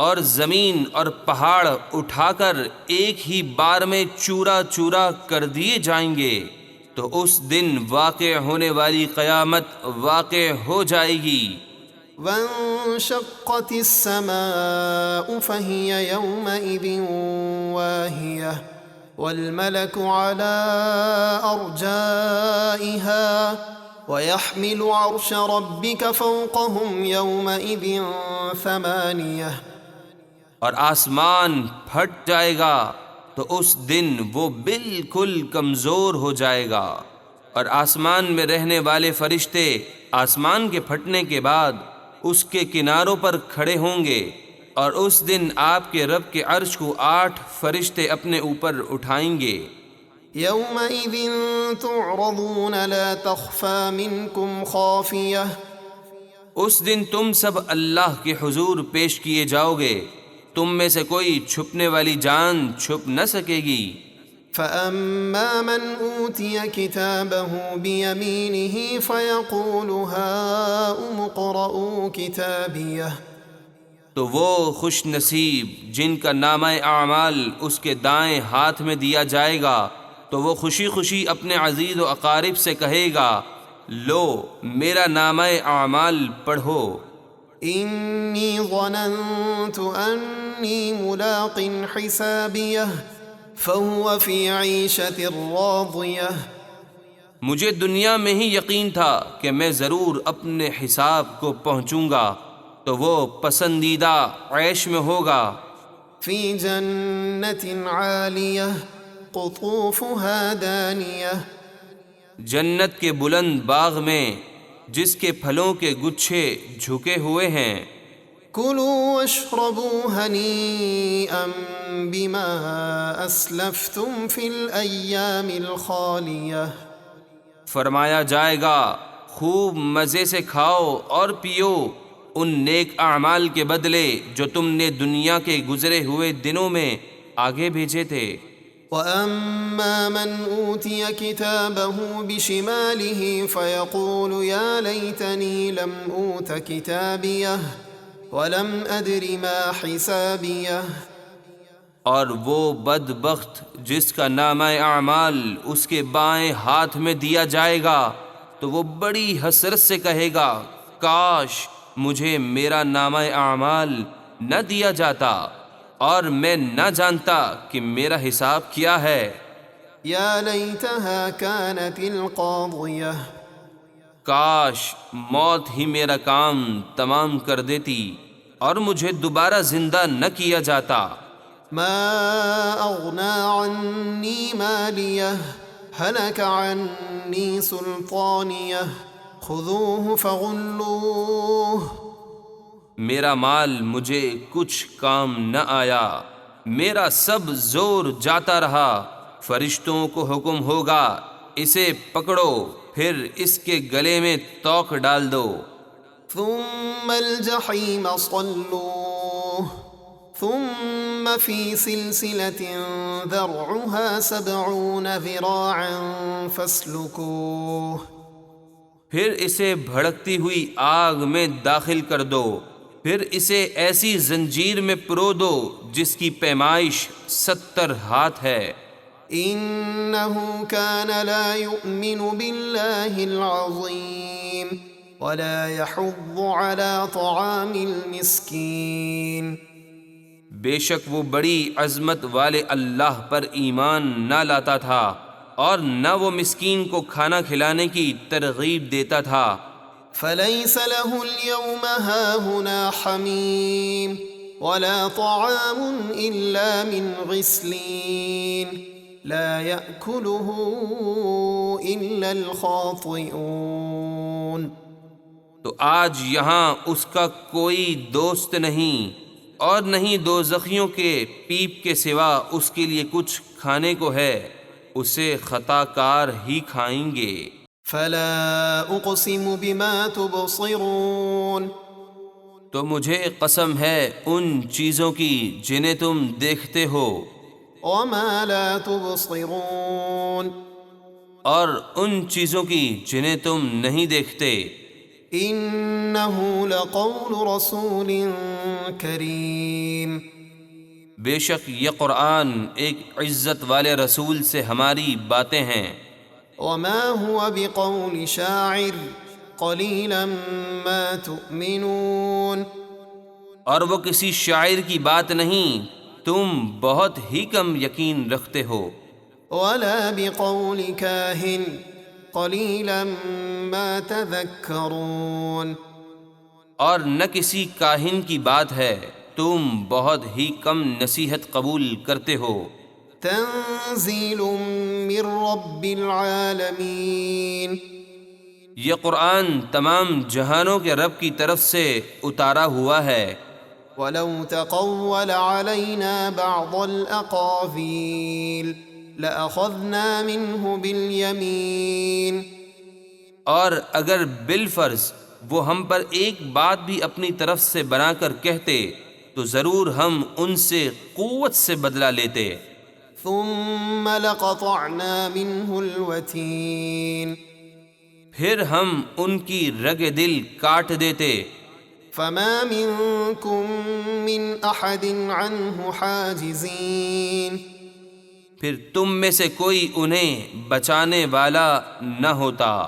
اور زمین اور پہاڑ اٹھا کر ایک ہی بار میں چورا چورا کر دیے جائیں گے تو اس دن واقع ہونے والی قیامت واقع ہو جائے گی۔ وانشقت السماء فهي يومئذ واهية والملك على أرجائها ويحمل عرش ربك فوقهم يومئذ 8۔ اور آسمان پھٹ جائے گا تو اس دن وہ بالکل کمزور ہو جائے گا، اور آسمان میں رہنے والے فرشتے آسمان کے پھٹنے کے بعد اس کے کناروں پر کھڑے ہوں گے، اور اس دن آپ کے رب کے عرش کو 8 فرشتے اپنے اوپر اٹھائیں گے۔ يومئذ تعرضون لا تخفى منكم خافية اس دن تم سب اللہ کے حضور پیش کیے جاؤ گے، تم میں سے کوئی چھپنے والی جان چھپ نہ سکے گی۔ فأما من أوتي كتابه بيمينه فيقول هاؤم اقرءوا كتابيه تو وہ خوش نصیب جن کا نامہ اعمال اس کے دائیں ہاتھ میں دیا جائے گا، تو وہ خوشی خوشی اپنے عزیز و اقارب سے کہے گا، لو میرا نامہ اعمال پڑھو۔ إني ظننت أني ملاق حسابيه فهو في عيشة راضية مجھے دنیا میں ہی یقین تھا کہ میں ضرور اپنے حساب کو پہنچوں گا، تو وہ پسندیدہ عیش میں ہوگا۔ في جنة عالية قطوفها دانية جنت کے بلند باغ میں جس کے پھلوں کے گچھے جھکے ہوئے ہیں۔ كلوا واشربوا هنيئا بما أسلفتم في الأيام الخالية فرمایا جائے گا، خوب مزے سے کھاؤ اور پیو ان نیک اعمال کے بدلے جو تم نے دنیا کے گزرے ہوئے دنوں میں آگے بھیجے تھے۔ وأما من أوتي كتابه بشماله فيقول يا ليتني لم أوت كتابيه ولم أدر ما حسابيه اور وہ بدبخت جس کا نامہ اعمال اس کے بائیں ہاتھ میں دیا جائے گا، تو وہ بڑی حسرت سے کہے گا، کاش مجھے میرا نامہ اعمال نہ دیا جاتا اور میں نہ جانتا کہ میرا حساب کیا ہے۔ يا ليتها كانت القاضية کاش موت ہی میرا کام تمام کر دیتی اور مجھے دوبارہ زندہ نہ کیا جاتا۔ ما أغنى عني ماليه هلك عني سلطانيه خذوه فغلوه میرا مال مجھے کچھ کام نہ آیا، میرا سب زور جاتا رہا، فرشتوں کو حکم ہوگا اسے پکڑو، پھر اس کے گلے میں توق ڈال دو۔ ثم الجحيم صلوه ثم في سلسلة ذرعها 70 ذراعا فاسلكوه پھر اسے بھڑکتی ہوئی آگ میں داخل کر دو، پھر اسے ایسی زنجیر میں پرو دو جس کی پیمائش 70 ہاتھ ہے۔ إنه كان لا يؤمن بالله العظيم ولا يحض على طعام المسكين بے شک وہ بڑی عظمت والے اللہ پر ایمان نہ لاتا تھا اور نہ وہ مسکین کو کھانا کھلانے کی ترغیب دیتا تھا۔ فليس له اليوم هاهنا حميم ولا طعام إلا من غسلين لا يأكله إلا الخاطئون تو آج یہاں اس کا کوئی دوست نہیں اور نہیں دوزخیوں کے پیپ کے سوا اس کے لیے کچھ کھانے کو ہے، اسے خطا کار ہی کھائیں گے۔ فلا أقسم بما تبصرون تو مجھے قسم ہے ان چیزوں کی جنہیں تم دیکھتے ہو، وما لا تبصرون اور ان چیزوں کی جنہیں تم نہیں دیکھتے۔ إنه لقول رسول کریم بے شک یہ قرآن ایک عزت والے رسول سے ہماری باتیں ہیں۔ وما هو بقول شاعر قليلا ما تؤمنون اور وہ کسی شاعر کی بات نہیں، تم بہت ہی کم یقین رکھتے ہو۔ ولا بقول كاهن قليلا ما تذكرون اور نہ کسی کاہن کی بات ہے، تم بہت ہی کم نصیحت قبول کرتے ہو۔ تنزيل من رب العالمين۔ یہ قرآن تمام جہانوں کے رب کی طرف سے اتارا ہوا ہے۔ وَلَوْ تَقَوَّلَ عَلَيْنَا بَعْضَ الْأَقَاوِيلِ لَأَخَذْنَا مِنْهُ بِالْيَمِينِ۔ اور اگر بالفرض وہ ہم پر ایک بات بھی اپنی طرف سے بنا کر کہتے تو ضرور ہم ان سے قوت سے بدلہ لیتے۔ ثُمَّ لَقَطَعْنَا مِنْهُ الْوَتِينَ۔ پھر ہم ان کی رگ دل کاٹ دیتے۔ فَمَا مِنْكُمْ مِنْ أَحَدٍ عَنْهُ حَاجِزِينَ۔ پھر تم میں سے کوئی انہیں بچانے والا نہ ہوتا۔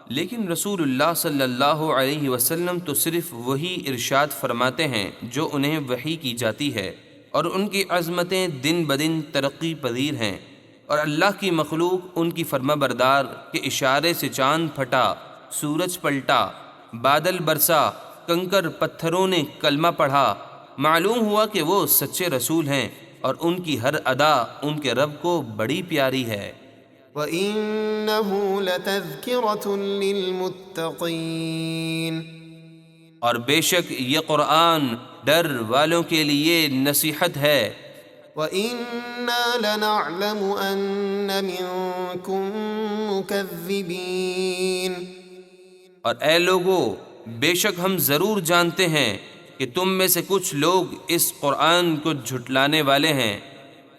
لیکن رسول اللہ صلی اللہ علیہ وسلم تو صرف وہی ارشاد فرماتے ہیں جو انہیں وحی کی جاتی ہے، اور ان کی عظمتیں دن بدن ترقی پذیر ہیں، اور اللہ کی مخلوق ان کی فرما بردار کے اشارے سے چاند پھٹا، سورج پلٹا، بادل برسا، کنکر پتھروں نے کلمہ پڑھا، معلوم ہوا کہ وہ سچے رسول ہیں، اور ان کی ہر ادا ان کے رب کو بڑی پیاری ہے۔ وَإِنَّهُ لَتَذْكِرَةٌ لِّلْمُتَّقِينَ۔ اور بے شک یہ قرآن ڈر والوں کے لیے نصیحت ہے۔ وَإِنَّا لَنَعْلَمُ أَنَّ مِنكُم مُّكَذِّبِينَ۔ اور اے لوگو، بے شک ہم ضرور جانتے ہیں کہ تم میں سے کچھ لوگ اس قرآن کو جھٹلانے والے ہیں۔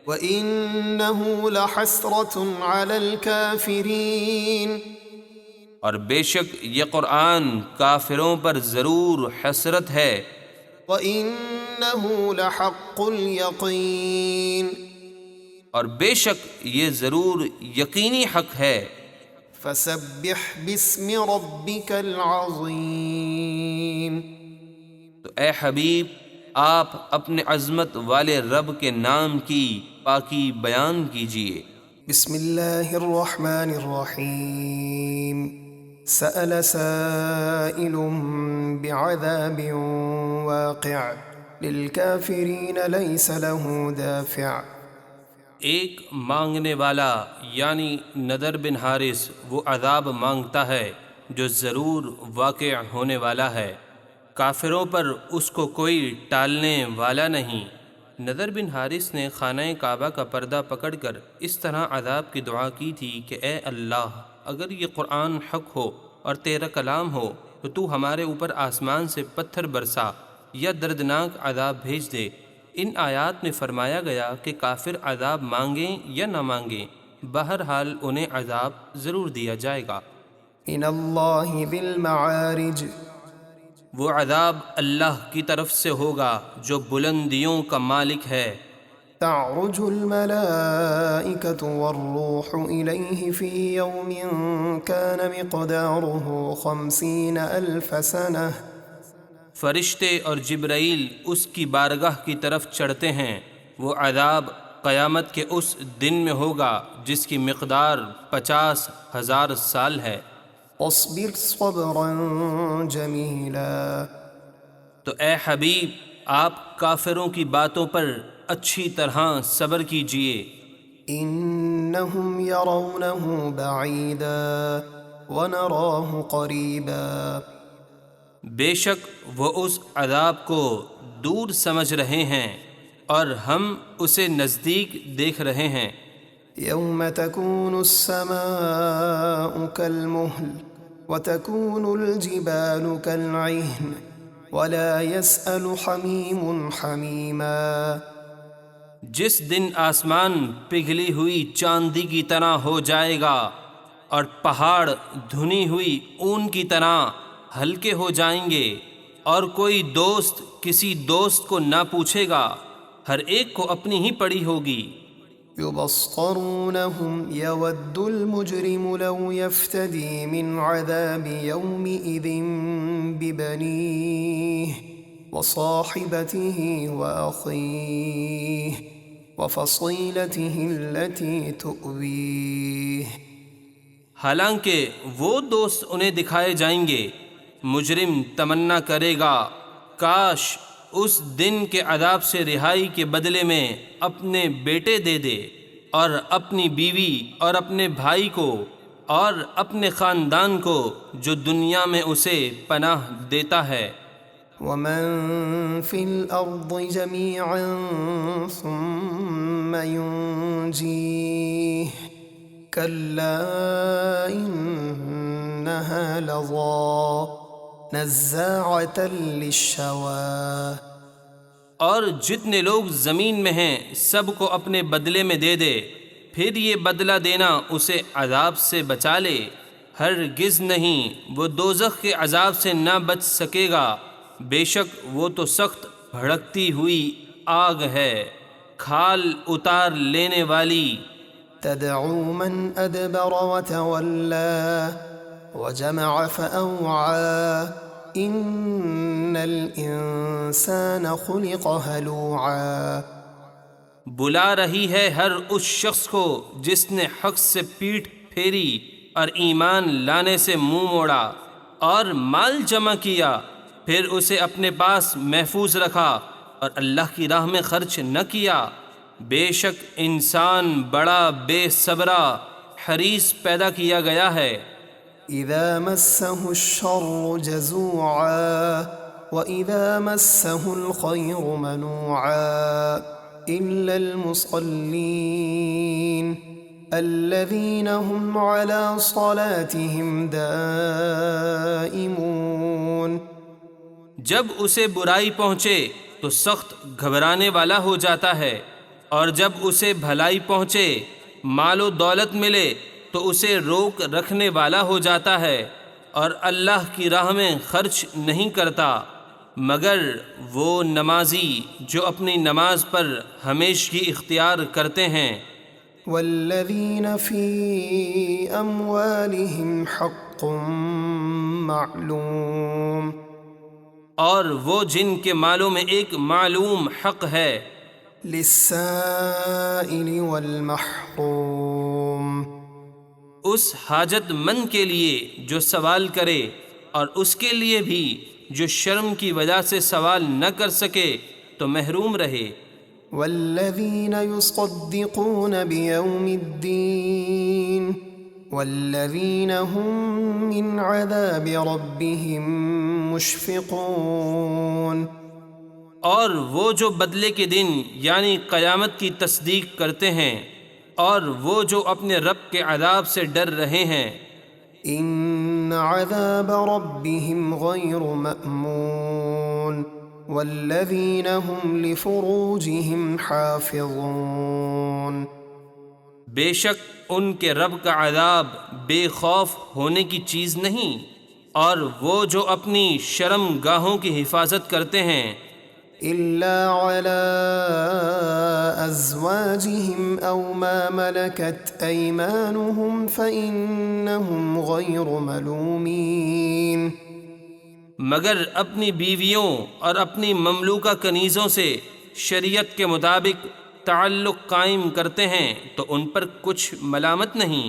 وَإِنَّهُ لَحَسْرَةٌ عَلَى الْكَافِرِينَ۔ اور بے شک یہ قرآن کافروں پر ضرور حسرت ہے۔ وَإِنَّهُ لَحَقُّ الْيَقِينِ۔ اور بے شک یہ ضرور یقینی حق ہے۔ فَسَبِّحْ بِاسْمِ رَبِّكَ الْعَظِيمِ۔ تو اے حبیب، آپ اپنے عظمت والے رب کے نام کی پاکی بیان کیجئے۔ بسم اللہ الرحمن الرحیم۔ سأل سائل بعذاب واقع للكافرین لیس له دافع۔ ایک مانگنے والا یعنی نذر بن حارث وہ عذاب مانگتا ہے جو ضرور واقع ہونے والا ہے، کافروں پر اس کو کوئی ٹالنے والا نہیں۔ نذر بن حارث نے خانہ کعبہ کا پردہ پکڑ کر اس طرح عذاب کی دعا کی تھی کہ اے اللہ، اگر یہ قرآن حق ہو اور تیرا کلام ہو تو تو ہمارے اوپر آسمان سے پتھر برسا یا دردناک عذاب بھیج دے۔ ان آیات میں فرمایا گیا کہ کافر عذاب مانگیں یا نہ مانگیں، بہرحال انہیں عذاب ضرور دیا جائے گا۔ من اللہ ذی المعارج۔ وہ عذاب اللہ کی طرف سے ہوگا جو بلندیوں کا مالک ہے۔ تعرج الملائکة والروح الیہ فی یوم کان مقدارہ 50,000 سنہ۔ فرشتے اور جبرائیل اس کی بارگاہ کی طرف چڑھتے ہیں۔ وہ عذاب قیامت کے اس دن میں ہوگا جس کی مقدار 50,000 سال ہے۔ اصبر صبرا جمیلا۔ تو اے حبیب، آپ کافروں کی باتوں پر اچھی طرح صبر کیجئے۔ انہم یرونہ بعیدا ونراہ قریبا۔ بے شک وہ اس عذاب کو دور سمجھ رہے ہیں اور ہم اسے نزدیک دیکھ رہے ہیں۔ یوم تکون السماء کالمہل وتکون الجبال کالعہن ولا يسأل حمیم حمیما۔ جس دن آسمان پگھلی ہوئی چاندی کی طرح ہو جائے گا اور پہاڑ دھنی ہوئی اون کی طرح ہلکے ہو جائیں گے، اور کوئی دوست کسی دوست کو نہ پوچھے گا، ہر ایک کو اپنی ہی پڑی ہوگی۔ یبصرونہم یود المجرم لو یفتدی من عذاب یومئذ ببنیہ وصاحبته وأخيه وفصيلته التي تؤويه۔ حالانکہ وہ دوست انہیں دکھائے جائیں گے، مجرم تمنا کرے گا کاش اس دن کے عذاب سے رہائی کے بدلے میں اپنے بیٹے دے دے اور اپنی بیوی اور اپنے بھائی کو اور اپنے خاندان کو جو دنیا میں اسے پناہ دیتا ہے. ومن في الأرض جميعا ثم ينجيه كلا إنها لظى نزاعة للشوى. اور جتنے لوگ زمین میں ہیں سب کو اپنے بدلے میں دے دے، پھر یہ بدلہ دینا اسے عذاب سے بچا لے. ہرگز نہیں، وہ دوزخ کے عذاب سے نہ بچ سکے گا، بے شک وہ تو سخت بھڑکتی ہوئی آگ ہے، کھال اتار لینے والی. تدعو من أدبر وتولى وجمع فأوعى إن الإنسان خلق هلوعا. بلا رہی ہے ہر اس شخص کو جس نے حق سے پیٹھ پھیری اور ایمان لانے سے منہ موڑا اور مال جمع کیا، پھر اسے اپنے پاس محفوظ رکھا اور اللہ کی راہ میں خرچ نہ کیا. بے شک انسان بڑا بے صبرا حریص پیدا کیا گیا ہے. إذا مسه الشر جزوعا وإذا مسه الخير منوعا إلا المصلين الذين هم على صلاتهم دائمون. جب اسے برائی پہنچے تو سخت گھبرانے والا ہو جاتا ہے، اور جب اسے بھلائی پہنچے، مال و دولت ملے، تو اسے روک رکھنے والا ہو جاتا ہے اور اللہ کی راہ میں خرچ نہیں کرتا. مگر وہ نمازی جو اپنی نماز پر ہمیشگی اختیار کرتے ہیں. والذين في أموالهم حق معلوم. اور وہ جن کے مالوں میں ایک معلوم حق ہے، للسائل والمحروم. اس حاجت مند کے لیے جو سوال کرے اور اس کے لیے بھی جو شرم کی وجہ سے سوال نہ کر سکے تو محروم رہے. والذين يصدقون بيوم الدين والذين هم من عذاب ربهم مشفقون. اور وہ جو بدلے کے دن یعنی قیامت کی تصدیق کرتے ہیں اور وہ جو اپنے رب کے عذاب سے ڈر رہے ہیں. ان عذاب ربهم غير مأمون والذين هم لفروجهم حافظون. بے شک ان کے رب کا عذاب بے خوف ہونے کی چیز نہیں، اور وہ جو اپنی شرم گاہوں کی حفاظت کرتے ہیں. إلا على أزواجهم أو ما ملكت أيمانهم فإنهم غير ملومين. مگر اپنی بیویوں اور اپنی مملوکہ کنیزوں سے شریعت کے مطابق تعلق قائم کرتے ہیں تو ان پر کچھ ملامت نہیں.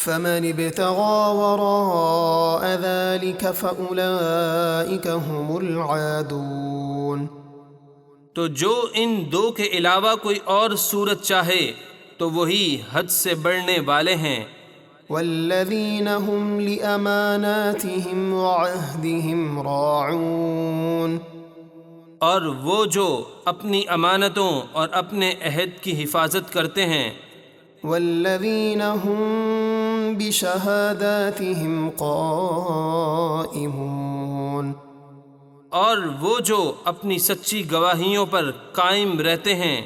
فمن ابتغى وراء ذلك فأولئك هم العادون. تو جو ان دو کے علاوہ کوئی اور صورت چاہے تو وہی حد سے بڑھنے والے ہیں. والذين هم لأماناتهم وعهدهم راعون. اور وہ جو اپنی امانتوں اور اپنے عہد کی حفاظت کرتے ہیں. والذين هم بشهاداتهم قائمون. اور وہ جو اپنی سچی گواہیوں پر قائم رہتے ہیں.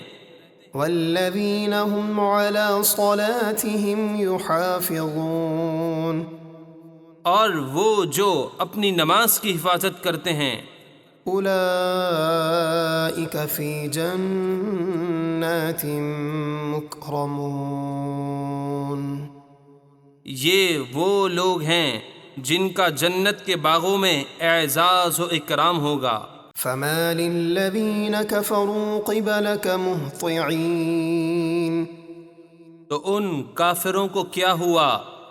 والذين هم على صلاتهم يحافظون. اور وہ جو اپنی نماز کی حفاظت کرتے ہیں. أولئك في جنات مكرمون. یہ وہ لوگ ہیں جن کا جنت کے باغوں میں اعزاز و اکرام ہوگا. فما للذين كفروا قبلك مهطعين. تو ان کافروں کو کیا ہوا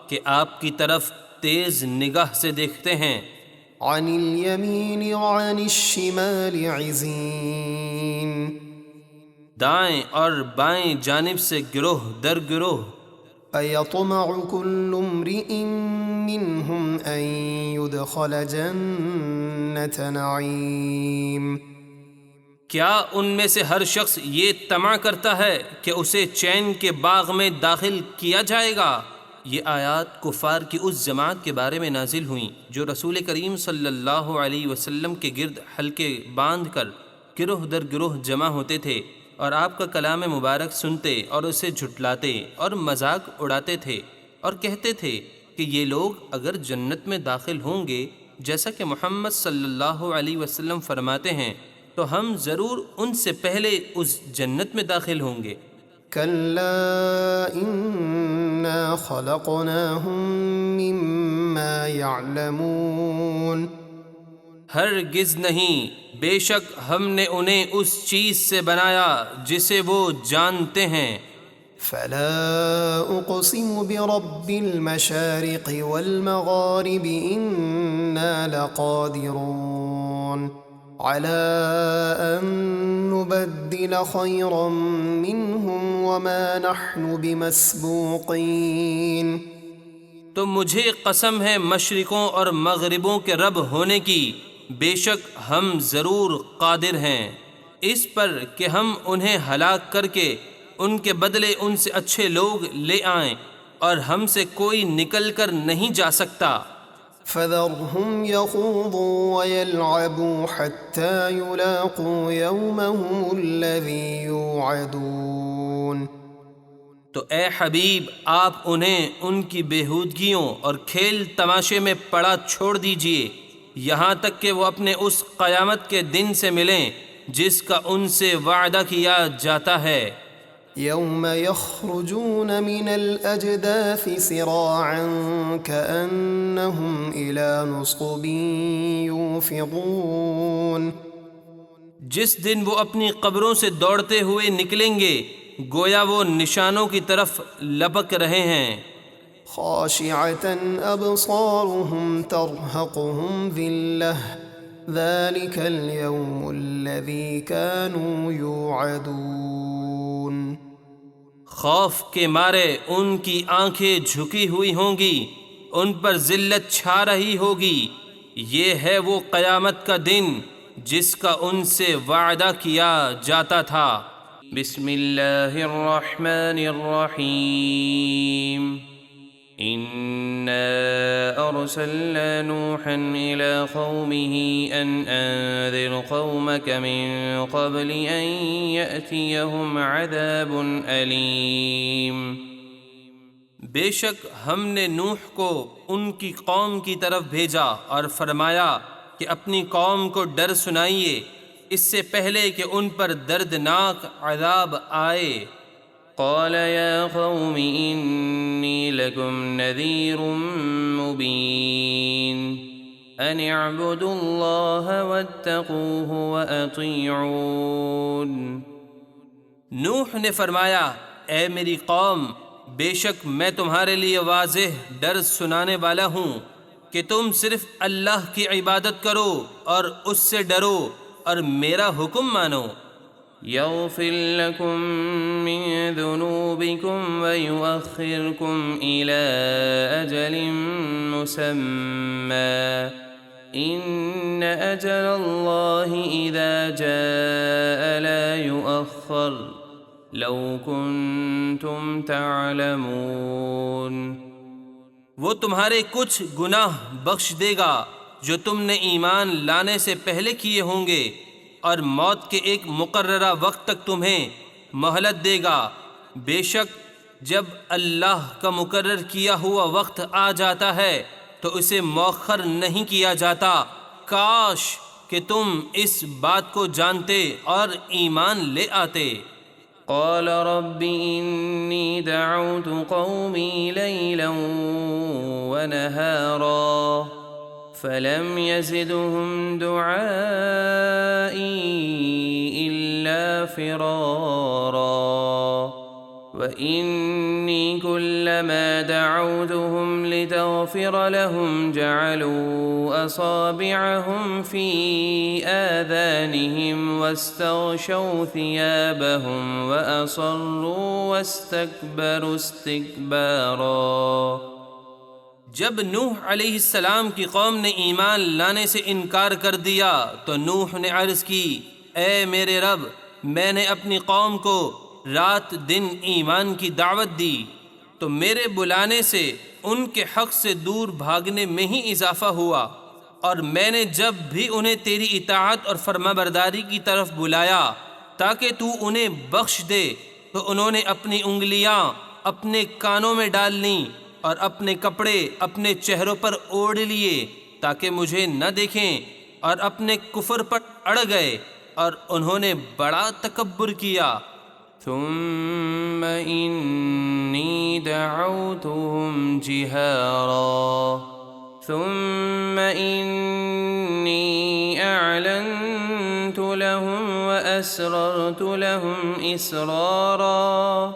کہ آپ کی طرف تیز نگاہ سے دیکھتے ہیں. عن اليمين وعن الشمال عزين. دائیں اور بائیں جانب سے گروہ در گروہ۔ أيطمع كل امرئ منهم أن يدخل جنة نعيم کیا ان میں سے ہر شخص یہ طمع کرتا ہے کہ اسے چین کے باغ میں داخل کیا جائے گا؟ یہ آیات کفار کی اس جماعت کے بارے میں نازل ہوئیں جو رسول کریم صلی اللہ علیہ وسلم کے گرد حلقے باندھ کر گروہ در گروہ جمع ہوتے تھے اور آپ کا کلام مبارک سنتے اور اسے جھٹلاتے اور مذاق اڑاتے تھے اور کہتے تھے کہ یہ لوگ اگر جنت میں داخل ہوں گے جیسا کہ محمد صلی اللہ علیہ وسلم فرماتے ہیں تو ہم ضرور ان سے پہلے اس جنت میں داخل ہوں گے۔ كلا إنا خلقناهم مما يعلمون ہرگز نہیں، بے شک ہم نے انہیں اس چیز سے بنایا جسے وہ جانتے ہیں۔ فلا أقسم برب المشارق والمغارب إنا لقادرون على أن نبدل خيرا منهم وما نحن بمسبوقين۔ تو مجھے قسم ہے مشرقوں اور مغربوں کے رب ہونے کی، بے شک ہم ضرور قادر ہیں اس پر کہ ہم انہیں ہلاک کر کے ان کے بدلے ان سے اچھے لوگ لے آئیں، اور ہم سے کوئی نکل کر نہیں جا سکتا۔ فذرهم يخوضوا ويلعبوا حتى يلاقوا يومهم الذي يوعدون۔ تو اے حبیب آپ انہیں ان کی بےہودگیوں اور کھیل تماشے میں پڑا چھوڑ دیجئے یہاں تک کہ وہ اپنے اس قیامت کے دن سے ملیں جس کا ان سے وعدہ کیا جاتا ہے۔ يوم يخرجون من الأجداث سراعا كأنهم إلى نصب يوفضون۔ جس دن وہ اپنی قبروں سے دوڑتے ہوئے نکلیں گے گویا وہ نشانوں کی طرف لپک رہے ہیں۔ خاشعة أبصارهم ترهقهم ذلة ذلك اليوم الذي كانوا يوعدون۔ خوف کے مارے ان کی آنکھیں جھکی ہوئی ہوں گی، ان پر ذلت چھا رہی ہوگی، یہ ہے وہ قیامت کا دن جس کا ان سے وعدہ کیا جاتا تھا۔ بسم اللہ الرحمن الرحیم۔ إنا أرسلنا نوحا إلى قومه أن أنذر قومك من قبل أن يأتيهم عذاب أليم۔ بے شک ہم نے نوح کو ان کی قوم کی طرف بھیجا اور فرمایا کہ اپنی قوم کو ڈر سنائیے اس سے پہلے کہ ان پر دردناک عذاب آئے۔ قال يا قوم إني لكم نذير مبين أن اعبدوا الله واتقوه وأطيعون۔ نوح نے فرمایا اے میری قوم بے شک میں تمہارے لیے واضح ڈر سنانے والا ہوں کہ تم صرف اللہ کی عبادت کرو اور اس سے ڈرو اور میرا حکم مانو۔ يغفر لكم من ذنوبكم ويؤخركم إلى أجل مسمى إن أجل الله إذا جاء لا يؤخر لو كنتم تعلمون۔ وہ تمہارے کچھ گناہ بخش دے گا جو تم نے ایمان لانے سے پہلے کیے ہوں گے، اور موت کے ایک مقررہ وقت تک تمہیں مہلت دے گا۔ بے شک جب اللہ کا مقرر کیا ہوا وقت آ جاتا ہے تو اسے مؤخر نہیں کیا جاتا۔ کاش کہ تم اس بات کو جانتے اور ایمان لے آتے۔ قال رب إني دعوت قومي ليلا ونهارا فلم يزدهم دعائي إلا فرارا وإني كلما دعوتهم لتغفر لهم جعلوا أصابعهم في آذانهم واستغشوا ثيابهم وأصروا واستكبروا استكبارا۔ جب نوح علیہ السلام کی قوم نے ایمان لانے سے انکار کر دیا تو نوح نے عرض کی، اے میرے رب، میں نے اپنی قوم کو رات دن ایمان کی دعوت دی تو میرے بلانے سے ان کے حق سے دور بھاگنے میں ہی اضافہ ہوا، اور میں نے جب بھی انہیں تیری اطاعت اور فرما برداری کی طرف بلایا تاکہ تو انہیں بخش دے تو انہوں نے اپنی انگلیاں اپنے کانوں میں ڈال لیں اور اپنے کپڑے اپنے چہروں پر اوڑھ لیے تاکہ مجھے نہ دیکھیں، اور اپنے کفر پر اڑ گئے اور انہوں نے بڑا تکبر کیا۔ ثم إني دعوتهم جهارا ثم إني أعلنت لهم وأسررت لهم إسرارا۔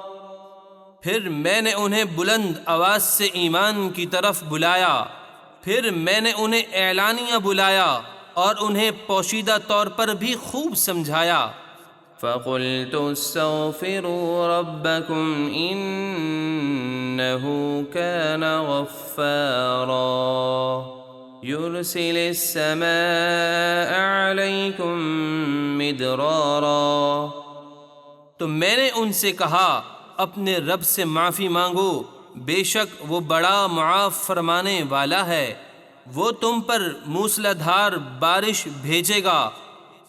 پھر میں نے انہیں بلند آواز سے ایمان کی طرف بلایا، پھر میں نے انہیں اعلانیہ بلایا اور انہیں پوشیدہ طور پر بھی خوب سمجھایا۔ فقلت استغفروا ربكم إنه كان غفارا يرسل السماء عليكم مدرارا۔ تو میں نے ان سے کہا، اپنے رب سے معافی مانگو، بے شک وہ بڑا معاف فرمانے والا ہے، وہ تم پر موسلادھار بارش بھیجے گا۔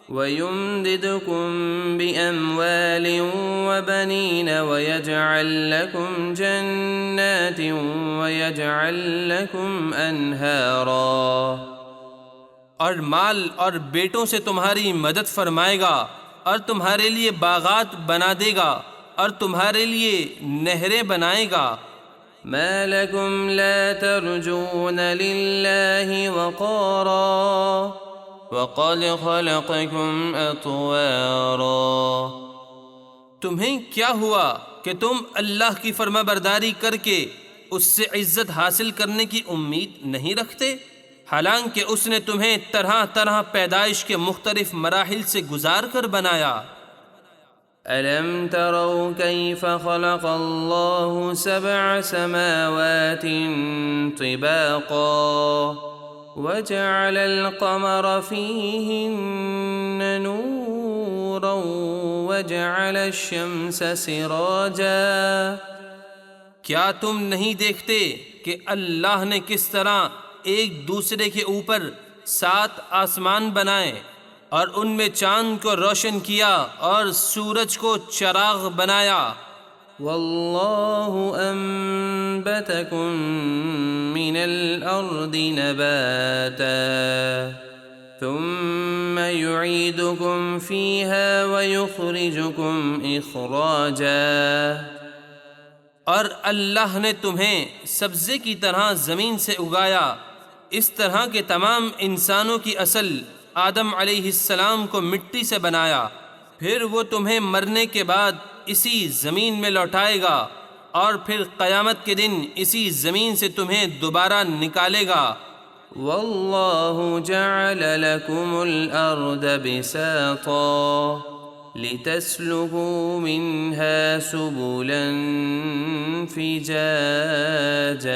وَيُمْدِدْكُمْ بِأَمْوَالٍ وَبَنِينَ وَيَجْعَلْ لَكُمْ جَنَّاتٍ وَيَجْعَلْ لَكُمْ أَنْهَارًا۔ اور مال اور بیٹوں سے تمہاری مدد فرمائے گا اور تمہارے لیے باغات بنا دے گا اور تمہارے لیے نہریں بنائے گا۔ مَا لَكُمْ لَا تَرْجُونَ لِلَّهِ وَقَارًا وَقَدْ خَلَقَكُمْ أَطْوَارًا۔ تمہیں کیا ہوا کہ تم اللہ کی فرما برداری کر کے اس سے عزت حاصل کرنے کی امید نہیں رکھتے، حالانکہ اس نے تمہیں طرح طرح پیدائش کے مختلف مراحل سے گزار کر بنایا۔ أَلَمْ تَرَوْا كَيْفَ خَلَقَ اللَّهُ سَبْعَ سَمَاوَاتٍ طِبَاقًا وَجَعَلَ الْقَمَرَ فِيهِنَّ نُورًا وَجَعَلَ الشَّمْسَ سِرَاجًا۔ کیا تم نہیں دیکھتے کہ اللہ نے کس طرح ایک دوسرے کے اوپر 7 آسمان بنائے اور ان میں چاند کو روشن کیا اور سورج کو چراغ بنایا۔ وَاللَّهُ أَنبَتَكُم مِّنَ الْأَرْضِ نَبَاتًا ثُمَّ يُعِيدُكُمْ فِيهَا وَيُخْرِجُكُمْ إِخْرَاجًا۔ اور اللہ نے تمہیں سبزے کی طرح زمین سے اگایا، اس طرح کہ تمام انسانوں کی اصل آدم علیہ السلام کو مٹی سے بنایا، پھر وہ تمہیں مرنے کے بعد اسی زمین میں لوٹائے گا اور پھر قیامت کے دن اسی زمین سے تمہیں دوبارہ نکالے گا۔ وَاللَّهُ جَعَلَ لَكُمُ الْأَرْضَ بِسَاطًا لِتَسْلُكُوا مِنْهَا سُبُلًا فِجَاجًا۔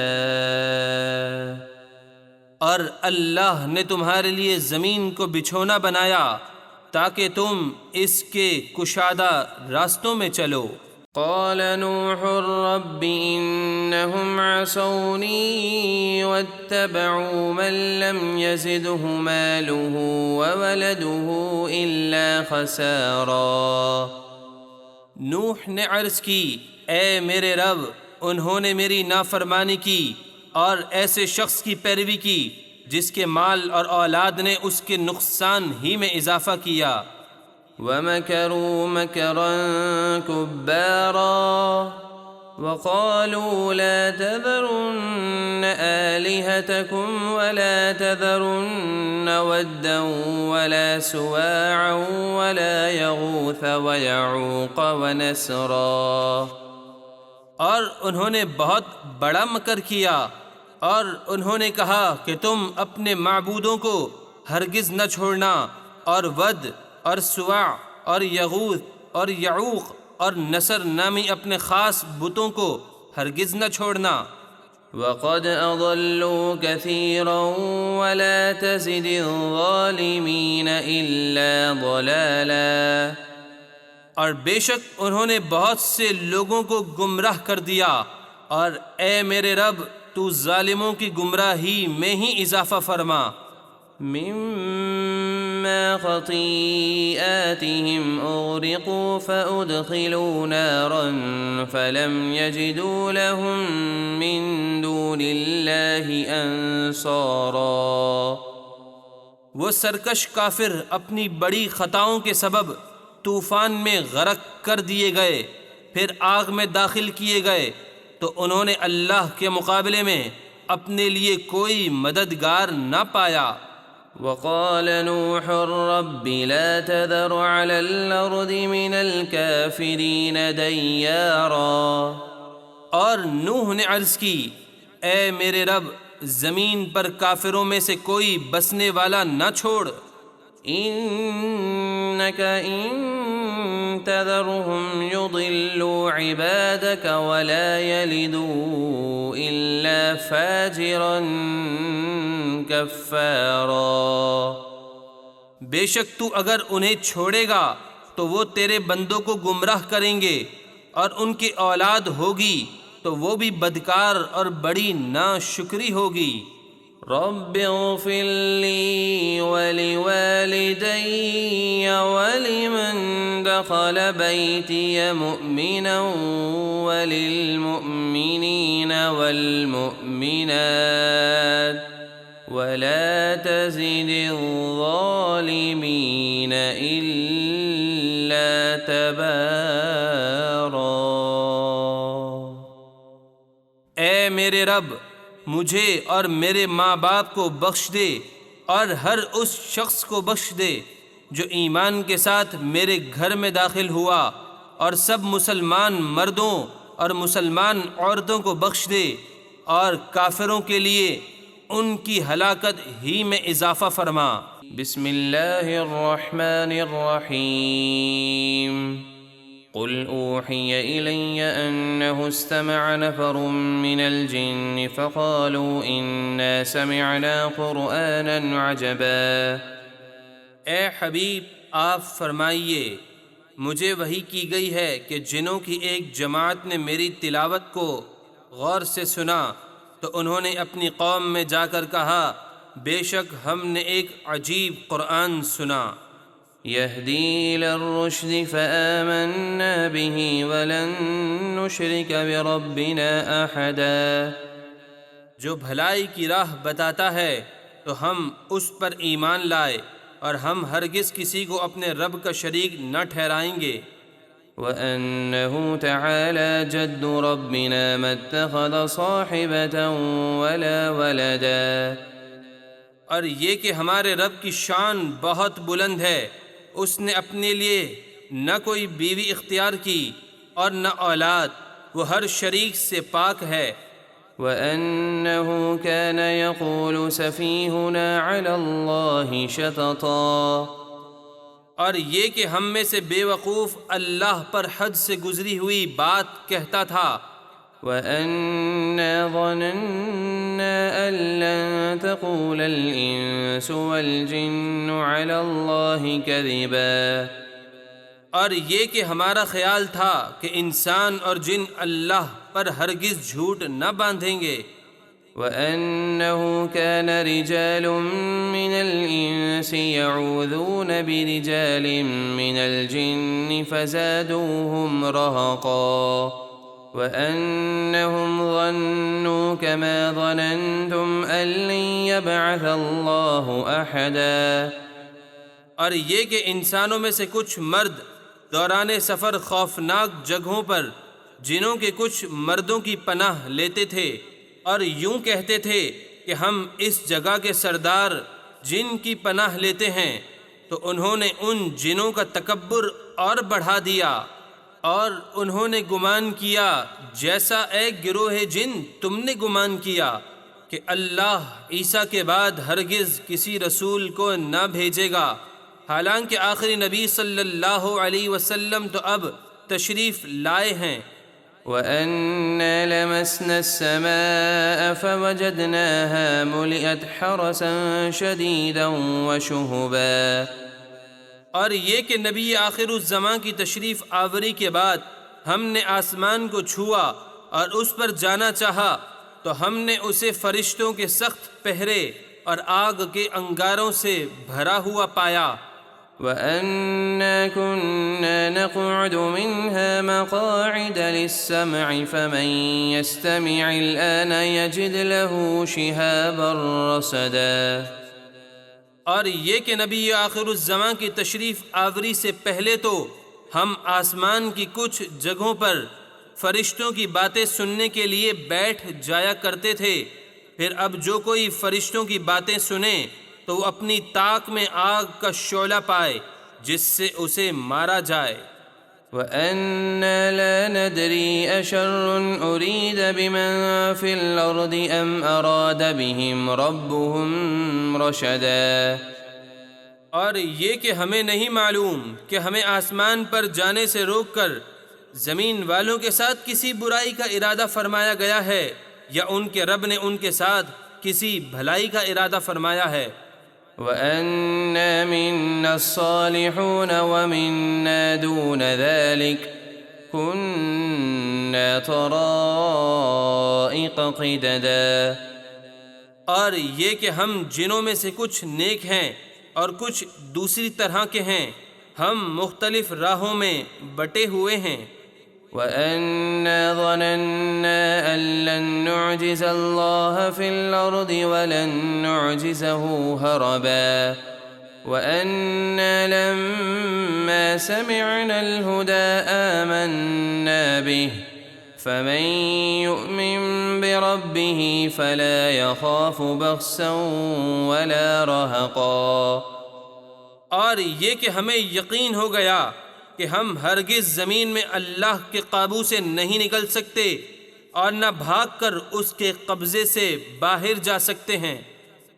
اور اللہ نے تمہارے لیے زمین کو بچھونا بنایا تاکہ تم اس کے کشادہ راستوں میں چلو۔ قال نوح رب إنهم عصوني واتبعوا من لم يزده ماله وولده إلا خسارا۔ نوح نے عرض کی، اے میرے رب، انہوں نے میری نافرمانی کی اور ایسے شخص کی پیروی کی جس کے مال اور اولاد نے اس کے نقصان ہی میں اضافہ کیا۔ وَمَكَرُوا مَكْرًا كُبَّارًا وَقَالُوا لَا تَذَرُنَّ آلِهَتَكُمْ وَلَا تَذَرُنَّ وَدًّا وَلَا سُوَاعًا وَلَا يَغُوثَ وَيَعُوقَ وَنَسْرًا۔ اور انہوں نے بہت بڑا مکر کیا، اور انہوں نے کہا کہ تم اپنے معبودوں کو ہرگز نہ چھوڑنا، اور ود اور سواع اور یغوث اور یعوق اور نصر نامی اپنے خاص بتوں کو ہرگز نہ چھوڑنا۔ وقد أضلوا كثيرا ولا تزد الظالمين إلا ضلالا۔ اور بے شک انہوں نے بہت سے لوگوں کو گمراہ کر دیا، اور اے میرے رب تو ظالموں کی گمراہی میں ہی اضافہ فرما۔ مما خطيئاتهم أغرقوا فأدخلوا نارا فلم يجدوا لهم من دون الله أنصارا۔ وہ سرکش کافر اپنی بڑی خطاؤں کے سبب طوفان میں غرق کر دیے گئے، پھر آگ میں داخل کیے گئے، تو انہوں نے اللہ کے مقابلے میں اپنے لیے کوئی مددگار نہ پایا۔ وقال نوح رب لا تذر على الأرض من الكافرين ديارا۔ اور نوح نے عرض کی، اے میرے رب زمین پر کافروں میں سے کوئی بسنے والا نہ چھوڑ۔ إنك إن تذرهم يضلوا عبادك ولا يلدوا إلا فاجرا كفارا۔ بے شک تو اگر انہیں چھوڑے گا تو وہ تیرے بندوں کو گمراہ کریں گے، اور ان کی اولاد ہوگی تو وہ بھی بدکار اور بڑی ناشکری ہوگی۔ رب اغفر لي ولوالدي ولمن دخل بيتي مؤمنا وللمؤمنين والمؤمنات ولا تزد الظالمين إلا تبارا۔ اے میرے رب مجھے اور میرے ماں باپ کو بخش دے، اور ہر اس شخص کو بخش دے جو ایمان کے ساتھ میرے گھر میں داخل ہوا، اور سب مسلمان مردوں اور مسلمان عورتوں کو بخش دے، اور کافروں کے لیے ان کی ہلاکت ہی میں اضافہ فرما۔ بسم اللہ الرحمن الرحیم۔ قل اوحی الی انہ استمع نفر من الجن فقالوا انا سمعنا قرآنا عجبا۔ اے حبیب آپ فرمائیے، مجھے وحی کی گئی ہے کہ جنوں کی ایک جماعت نے میری تلاوت کو غور سے سنا، تو انہوں نے اپنی قوم میں جا کر کہا، بے شک ہم نے ایک عجیب قرآن سنا۔ يهدي إلى الرشد فآمنا به ولن نشرك بربنا أحدا۔ جو بھلائی کی راہ بتاتا ہے تو ہم اس پر ایمان لائے، اور ہم ہرگز کسی کو اپنے رب کا شریک نہ ٹھہرائیں گے۔ وأنه تعالى جد ربنا ما اتخذ صاحبة ولا ولدا۔ اور یہ کہ ہمارے رب کی شان بہت بلند ہے، اس نے اپنے لیے نہ کوئی بیوی اختیار کی اور نہ اولاد، وہ ہر شریک سے پاک ہے۔ وأنه كان يقول سفيهنا على الله شططا۔ اور یہ کہ ہم میں سے بے وقوف اللہ پر حد سے گزری ہوئی بات کہتا تھا۔ وَأَنَّا ظَنَنَّا أَن لَّن تَقُولَ الْإِنسُ وَالْجِنُّ عَلَى اللَّهِ كَذِبًا۔ اور یہ کہ ہمارا خیال تھا کہ انسان اور جن اللہ پر ہرگز جھوٹ نہ باندھیں گے۔ وَأَنَّهُ كَانَ رِجَالٌ مِّنَ الْإِنسِ يَعُوذُونَ بِرِجَالٍ مِّنَ الْجِنِّ فَزَادُوهُمْ رَهَقًا۔ وَأَنَّهُمْ ظَنُّوا كَمَا ظَنَنْتُمْ أَن لَّن يَبْعَثَ اللَّهُ أَحَدًا۔ اور یہ کہ انسانوں میں سے کچھ مرد دوران سفر خوفناک جگہوں پر جنوں کے کچھ مردوں کی پناہ لیتے تھے، اور یوں کہتے تھے کہ ہم اس جگہ کے سردار جن کی پناہ لیتے ہیں، تو انہوں نے ان جنوں کا تکبر اور بڑھا دیا۔ اور انہوں نے گمان کیا جیسا اے گروہ جن تم نے گمان کیا کہ اللہ عیسیٰ کے بعد ہرگز کسی رسول کو نہ بھیجے گا، حالانکہ آخری نبی صلی اللہ علیہ وسلم تو اب تشریف لائے ہیں۔ وَأَنَّا لَمَسْنَا السَّمَاءَ فَوَجَدْنَاهَا مُلِئَتْ حَرَسًا شَدِيدًا وَشُهُبًا۔ اور یہ کہ نبی آخر الزماں کی تشریف آوری کے بعد ہم نے آسمان کو چھوا اور اس پر جانا چاہا تو ہم نے اسے فرشتوں کے سخت پہرے اور آگ کے انگاروں سے بھرا ہوا پایا۔ وَأَنَّا كُنَّا نَقْعُدُ مِنْهَا مَقَاعِدَ لِلسَّمْعِ فَمَنْ يَسْتَمِعِ الْآنَ يَجِدْ لَهُ شِهَابًا رَصَدًا۔ اور یہ کہ نبی آخر الزماں کی تشریف آوری سے پہلے تو ہم آسمان کی کچھ جگہوں پر فرشتوں کی باتیں سننے کے لیے بیٹھ جایا کرتے تھے، پھر اب جو کوئی فرشتوں کی باتیں سنے تو وہ اپنی طاق میں آگ کا شعلہ پائے جس سے اسے مارا جائے۔ وَأَنَّا لَا نَدْرِي أَشَرٌّ أُرِيدَ بِمَن فِي الْأَرْضِ أَمْ أَرَادَ بِهِمْ رَبُّهُمْ رَشَدًا۔ اور یہ کہ ہمیں نہیں معلوم کہ ہمیں آسمان پر جانے سے روک کر زمین والوں کے ساتھ کسی برائی کا ارادہ فرمایا گیا ہے یا ان کے رب نے ان کے ساتھ کسی بھلائی کا ارادہ فرمایا ہے۔ وَأَنَّا مِنَّا الصَّالِحُونَ وَمِنَّا دُونَ ذَلِكَ كُنَّا طَرَائِقَ قِدَدًا۔ اور یہ کہ ہم جنوں میں سے کچھ نیک ہیں اور کچھ دوسری طرح کے ہیں، ہم مختلف راہوں میں بٹے ہوئے ہیں۔ وَأَنَّا ظَنَنَّا أَن لَّن نُّعْجِزَ اللَّهَ فِي الْأَرْضِ وَلَن نُّعْجِزَهُ هَرَبًا وَأَنَّا لَمَّا سَمِعْنَا الْهُدَىٰ آمَنَّا بِهِ فَمَن يُؤْمِن بِرَبِّهِ فَلَا يَخَافُ بَخْسًا وَلَا رَهَقًا۔ اور یہ کہ ہمیں یقین ہو گیا کہ ہم ہرگز زمین میں اللہ کے قابو سے نہیں نکل سکتے اور نہ بھاگ کر اس کے قبضے سے باہر جا سکتے ہیں۔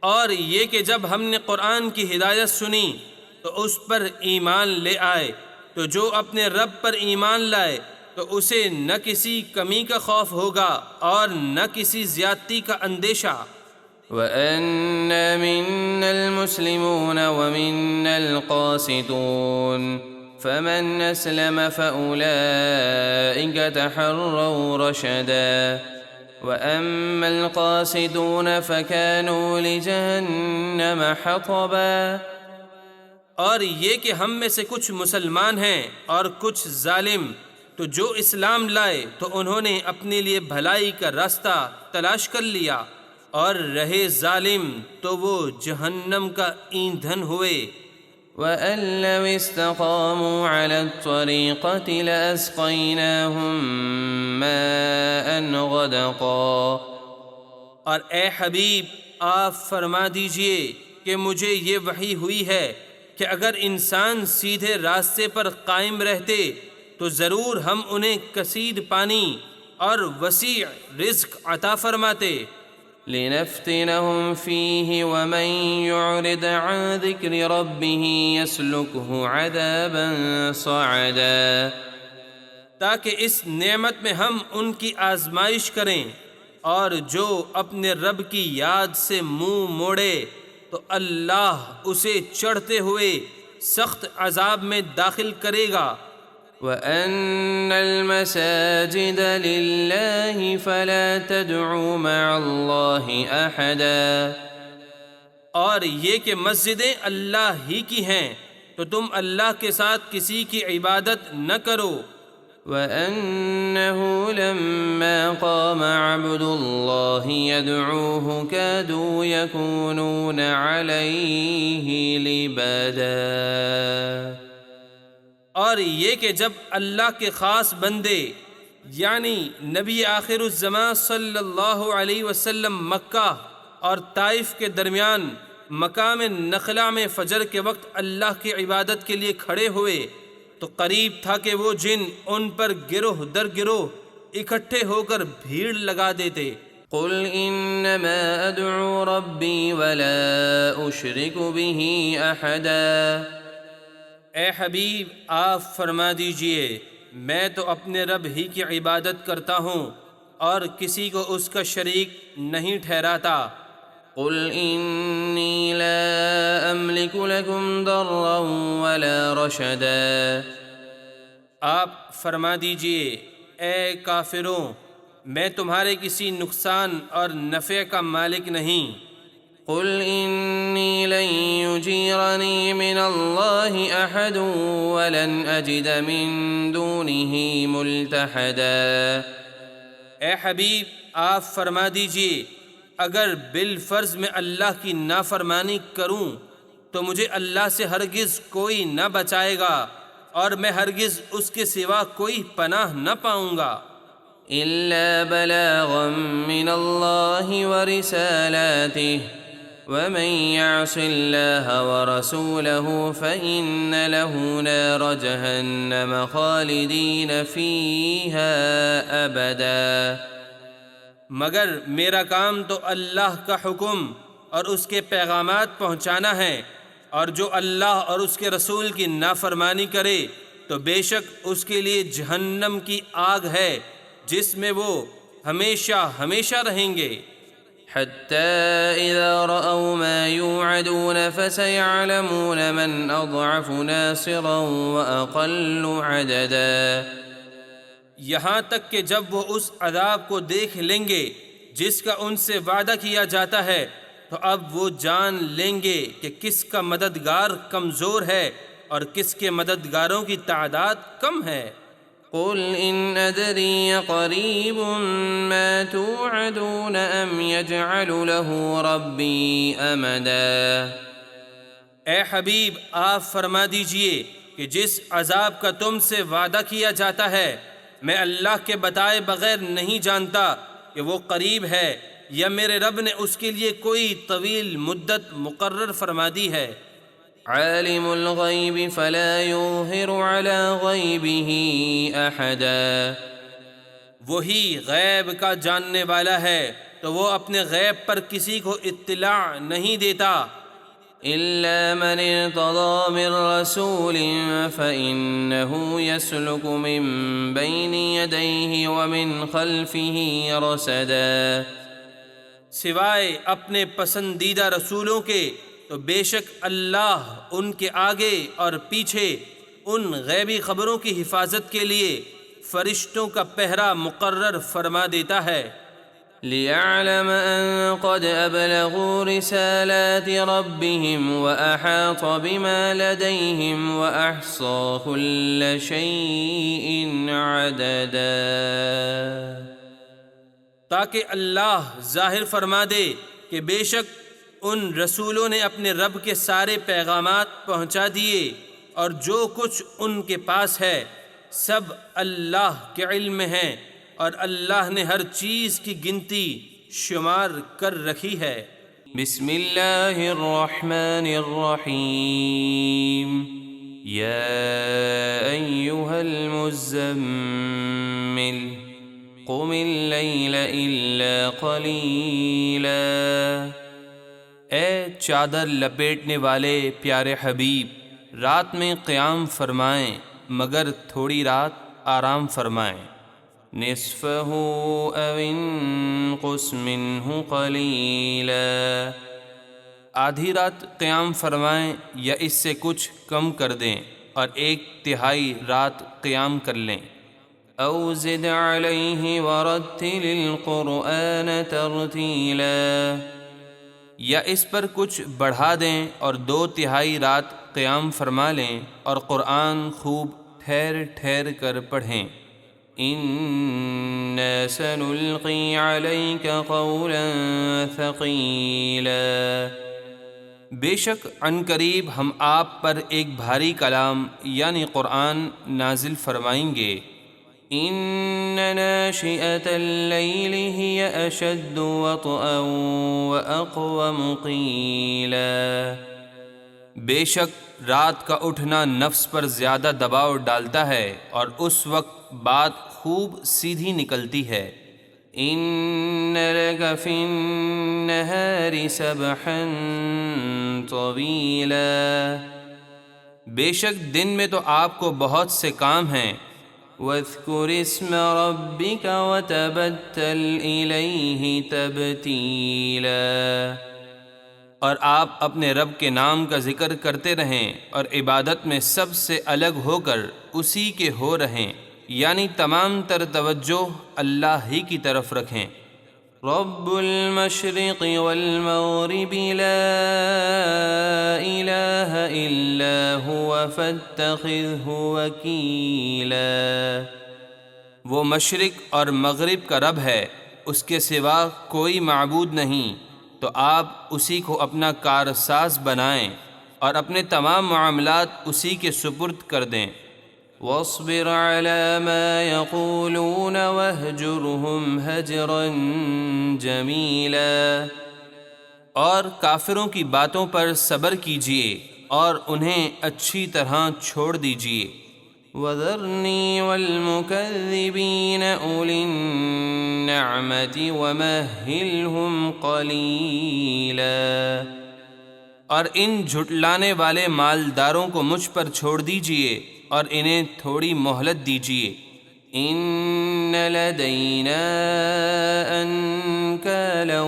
اور یہ کہ جب ہم نے قرآن کی ہدایت سنی تو اس پر ایمان لے آئے، تو جو اپنے رب پر ایمان لائے تو اسے نہ کسی کمی کا خوف ہوگا اور نہ کسی زیادتی کا اندیشہ۔ وَأَنَّا مِنَّا الْمُسْلِمُونَ وَمِنَّا الْقَاسِطُونَ فَمَنْ أَسْلَمَ فَأُولَئِكَ تَحَرَّوْا رَشَدًا وَأَمَّا الْقَاسِطُونَ فَكَانُوا لِجَهَنَّمَ حَطَبًا۔ اور یہ کہ ہم میں سے کچھ مسلمان ہیں اور کچھ ظالم، تو جو اسلام لائے تو انہوں نے اپنے لیے بھلائی کا راستہ تلاش کر لیا، اور رہے ظالم تو وہ جہنم کا ایندھن ہوئے۔ وَأَن لَّوِ اسْتَقَامُوا عَلَى الطَّرِيقَةِ لَأَسْقَيْنَاهُم مَّاءً غَدَقًا۔ اور اے حبیب آپ فرما دیجئے کہ مجھے یہ وحی ہوئی ہے کہ اگر انسان سیدھے راستے پر قائم رہتے تو ضرور ہم انہیں کثیر پانی اور وسیع رزق عطا فرماتے۔ لِنَفْتِنَهُمْ فِيهِ وَمَن يُعْرِضْ عَن ذِكْرِ رَبِّهِ يَسْلُكْهُ عَذَابًا صَعَدًا۔ تاکہ اس نعمت میں ہم ان کی آزمائش کریں، اور جو اپنے رب کی یاد سے منہ موڑے تو اللہ اسے چڑھتے ہوئے سخت عذاب میں داخل کرے گا۔ وَأَنَّ الْمَسَاجِدَ لِلَّهِ فَلَا تَدْعُوا مَعَ اللَّهِ أَحَدًا۔ اور یہ کہ مسجدیں اللہ ہی کی ہیں تو تم اللہ کے ساتھ کسی کی عبادت نہ کرو۔ وَأَنَّهُ لَمَّا قَامَ عَبْدُ اللَّهِ يَدْعُوهُ كَادُوا يَكُونُونَ عَلَيْهِ لِبَدًا۔ اور یہ کہ جب اللہ کے خاص بندے یعنی نبی آخر الزماں صلی اللہ علیہ وسلم مکہ اور طائف کے درمیان مقام نخلا میں فجر کے وقت اللہ کی عبادت کے لیے کھڑے ہوئے تو قریب تھا کہ وہ جن ان پر گروہ در گروہ اکٹھے ہو کر بھیڑ لگا دیتے۔ قل انما ادعو ربی ولا اشرک به احدا، اے حبیب آپ فرما دیجئے میں تو اپنے رب ہی کی عبادت کرتا ہوں اور کسی کو اس کا شریک نہیں ٹھہراتا۔ قل انی لا املک لکم ضرا ولا رشدا، آپ فرما دیجئے اے کافروں میں تمہارے کسی نقصان اور نفع کا مالک نہیں۔ قل انی لن یجیرنی من اللہ احد ولن اجد من دونہ ملتحدا، اے حبیب آپ فرما دیجئے اگر بالفرض میں اللہ کی نافرمانی کروں تو مجھے اللہ سے ہرگز کوئی نہ بچائے گا اور میں ہرگز اس کے سوا کوئی پناہ نہ پاؤں گا۔ الا بلاغا من اللہ ورسالاتہ ومن يعص الله ورسوله فإن له نار جهنم خالدين فيها أبدا، مگر میرا کام تو اللہ کا حکم اور اس کے پیغامات پہنچانا ہے، اور جو اللہ اور اس کے رسول کی نافرمانی کرے تو بے شک اس کے لیے جہنم کی آگ ہے جس میں وہ ہمیشہ ہمیشہ رہیں گے۔ حتى إذا رأوا ما يوعدون فسيعلمون من أضعف ناصرا وأقل عددا، یہاں تک کہ جب وہ اس عذاب کو دیکھ لیں گے جس کا ان سے وعدہ کیا جاتا ہے تو اب وہ جان لیں گے کہ کس کا مددگار کمزور ہے اور کس کے مددگاروں کی تعداد کم ہے۔ قل إن أدري قريب ما توعدون أم يجعل له ربي أمدا، اے حبیب آپ فرما دیجئے کہ جس عذاب کا تم سے وعدہ کیا جاتا ہے میں اللہ کے بتائے بغیر نہیں جانتا کہ وہ قریب ہے یا میرے رب نے اس کے لیے کوئی طویل مدت مقرر فرما دی ہے۔ عالم الغیب فلا یظہر علی غیبہ احدا، وہی غیب کا جاننے والا ہے تو وہ اپنے غیب پر کسی کو اطلاع نہیں دیتا۔ الا من ارتضى من رسول فإنه يسلك من بين يديه ومن خلفه رصدا، سوائے اپنے پسندیدہ رسولوں کے تو بے شک اللہ ان کے آگے اور پیچھے ان غیبی خبروں کی حفاظت کے لیے فرشتوں کا پہرا مقرر فرما دیتا ہے۔ ليعلم أن قد أبلغوا رسالات ربهم وأحاط بما لديهم وأحصى كل شيء عددا، تاکہ اللہ ظاہر فرما دے کہ بے شک ان رسولوں نے اپنے رب کے سارے پیغامات پہنچا دیے اور جو کچھ ان کے پاس ہے سب اللہ کے علم میں ہیں، اور اللہ نے ہر چیز کی گنتی شمار کر رکھی ہے۔ بسم اللہ الرحمن الرحیم، یا ایہا المزمل قم اللیل الا قلیلا، اے چادر لپیٹنے والے پیارے حبیب رات میں قیام فرمائیں مگر تھوڑی رات آرام فرمائیں۔ نصفه او انقص منه قلیلا، آدھی رات قیام فرمائیں یا اس سے کچھ کم کر دیں اور 1/3 رات قیام کر لیں۔ او زد علیہ ورتل القرآن ترتیلا، یا اس پر کچھ بڑھا دیں اور 2/3 رات قیام فرما لیں اور قرآن خوب ٹھہر ٹھہر کر پڑھیں۔ انا سنلقی علیک قولا ثقیلا، بے شک عن قریب ہم آپ پر ایک بھاری کلام یعنی قرآن نازل فرمائیں گے۔ ان ناشئة اللیل ہی اشد وطئا واقوم قیلا، بے شک رات کا اٹھنا نفس پر زیادہ دباؤ ڈالتا ہے اور اس وقت بات خوب سیدھی نکلتی ہے۔ إن لك في النهار سبحا طويلا بے شک دن میں تو آپ کو بہت سے کام ہیں۔ واذكر اسم ربك وتبتل إليه تبتيلا اور آپ اپنے رب کے نام کا ذکر کرتے رہیں اور عبادت میں سب سے الگ ہو کر اسی کے ہو رہیں، یعنی تمام تر توجہ اللہ ہی کی طرف رکھیں۔ رب المشرق والمغرب لا إله إلا هو فاتخذه وكيلا وہ مشرق اور مغرب کا رب ہے، اس کے سوا کوئی معبود نہیں، تو آپ اسی کو اپنا کارساز بنائیں اور اپنے تمام معاملات اسی کے سپرد کر دیں۔ واصبر على ما يقولون واهجرهم هجرا جميلا اور کافروں کی باتوں پر صبر کیجیے اور انہیں اچھی طرح چھوڑ دیجیے۔ وذرني والمكذبين أولي النعمة ومهلهم قليلا اور ان جھٹلانے والے مالداروں کو مجھ پر چھوڑ دیجیے اور انہیں تھوڑی مہلت دیجیے۔ إن لدينا أنكالا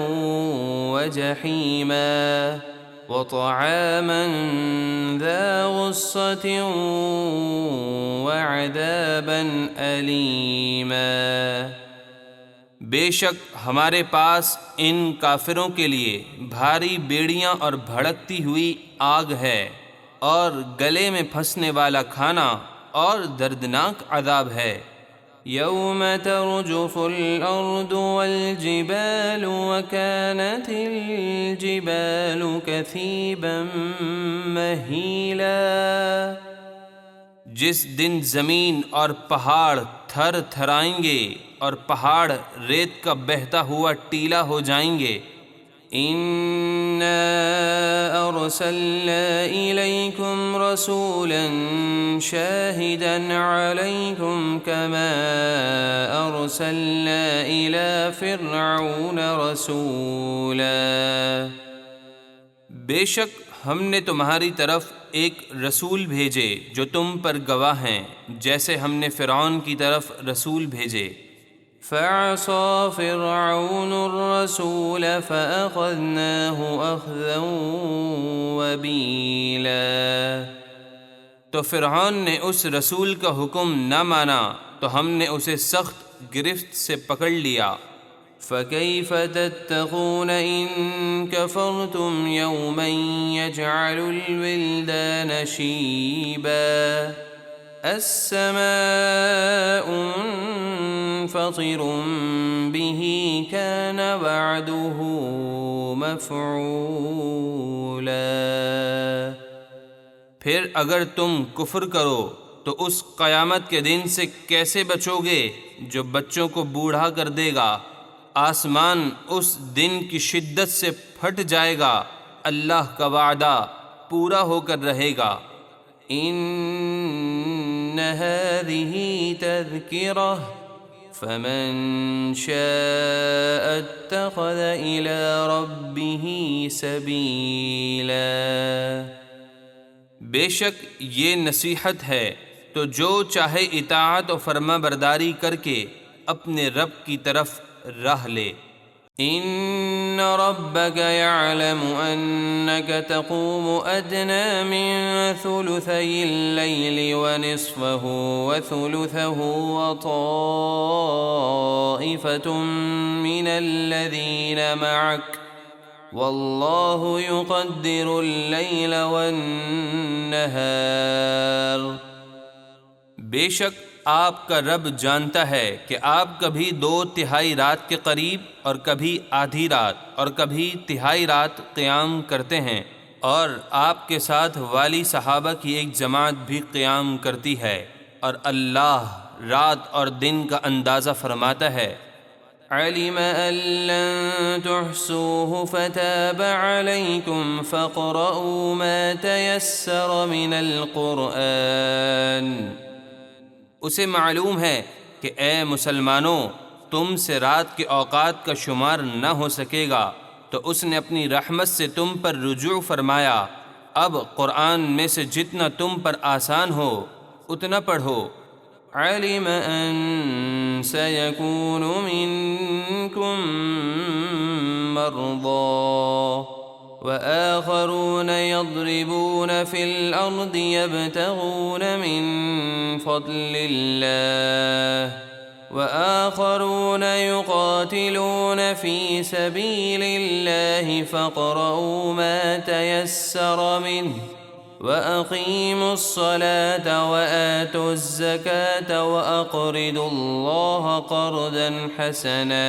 وجحيما وطعاما ذا غصة وعذابا أليما بے شک ہمارے پاس ان کافروں کے لیے بھاری بیڑیاں اور بھڑکتی ہوئی آگ ہے اور گلے میں پھنسنے والا کھانا اور دردناک عذاب ہے۔ يوم ترجف الأرض والجبال وكانت الجبال كثيبا مهيلا جس دن زمین اور پہاڑ تھر تھرائیں گے اور پہاڑ ریت کا بہتا ہوا ٹیلا ہو جائیں گے۔ إنا أرسلنا إليكم رسولا شاهدا عليكم كما أرسلنا إلى فرعون رسولا بے شک ہم نے تمہاری طرف ایک رسول بھیجے جو تم پر گواہ ہیں، جیسے ہم نے فرعون کی طرف رسول بھیجے۔ فعصى فرعون الرسول فأخذناه أخذا وبيلا تو فرعون نے اس رسول کا حکم نہ مانا تو ہم نے اسے سخت گرفت سے پکڑ لیا۔ فكيف تتقون إن كفرتم يوما يجعل الولدان شيبا السماء منفطر به كان وعده مفعولا پھر اگر تم کفر کرو تو اس قیامت کے دن سے کیسے بچو گے جو بچوں کو بوڑھا کر دے گا؟ آسمان اس دن کی شدت سے پھٹ جائے گا، اللہ کا وعدہ پورا ہو کر رہے گا۔ إن هذه تذكرة فمن شاء اتخذ إلى ربه سبيلا بے شک یہ نصیحت ہے، تو جو چاہے اطاعت و فرما برداری کر کے اپنے رب کی طرف راہ لے۔ إن ربك يعلم أنك تقوم أدنى من ثلثي الليل ونصفه وثلثه وطائفة من الذين معك والله يقدر الليل والنهار بے شک آپ کا رب جانتا ہے کہ آپ کبھی 2/3 رات کے قریب اور کبھی آدھی رات اور کبھی تہائی رات قیام کرتے ہیں، اور آپ کے ساتھ والی صحابہ کی ایک جماعت بھی قیام کرتی ہے، اور اللہ رات اور دن کا اندازہ فرماتا ہے۔ علم أن لن تحصوه فتاب عليكم فاقرؤوا ما تيسر من القرآن۔ اسے معلوم ہے کہ اے مسلمانوں تم سے رات کے اوقات کا شمار نہ ہو سکے گا، تو اس نے اپنی رحمت سے تم پر رجوع فرمایا، اب قرآن میں سے جتنا تم پر آسان ہو اتنا پڑھو۔ علم أن سيكون منكم مرضى وآخرون يضربون في الأرض يبتغون من فضل الله وآخرون يقاتلون في سبيل الله فاقرؤوا ما تيسر منه وأقيموا الصلاة وآتوا الزكاة وأقرضوا الله قرضا حسنا۔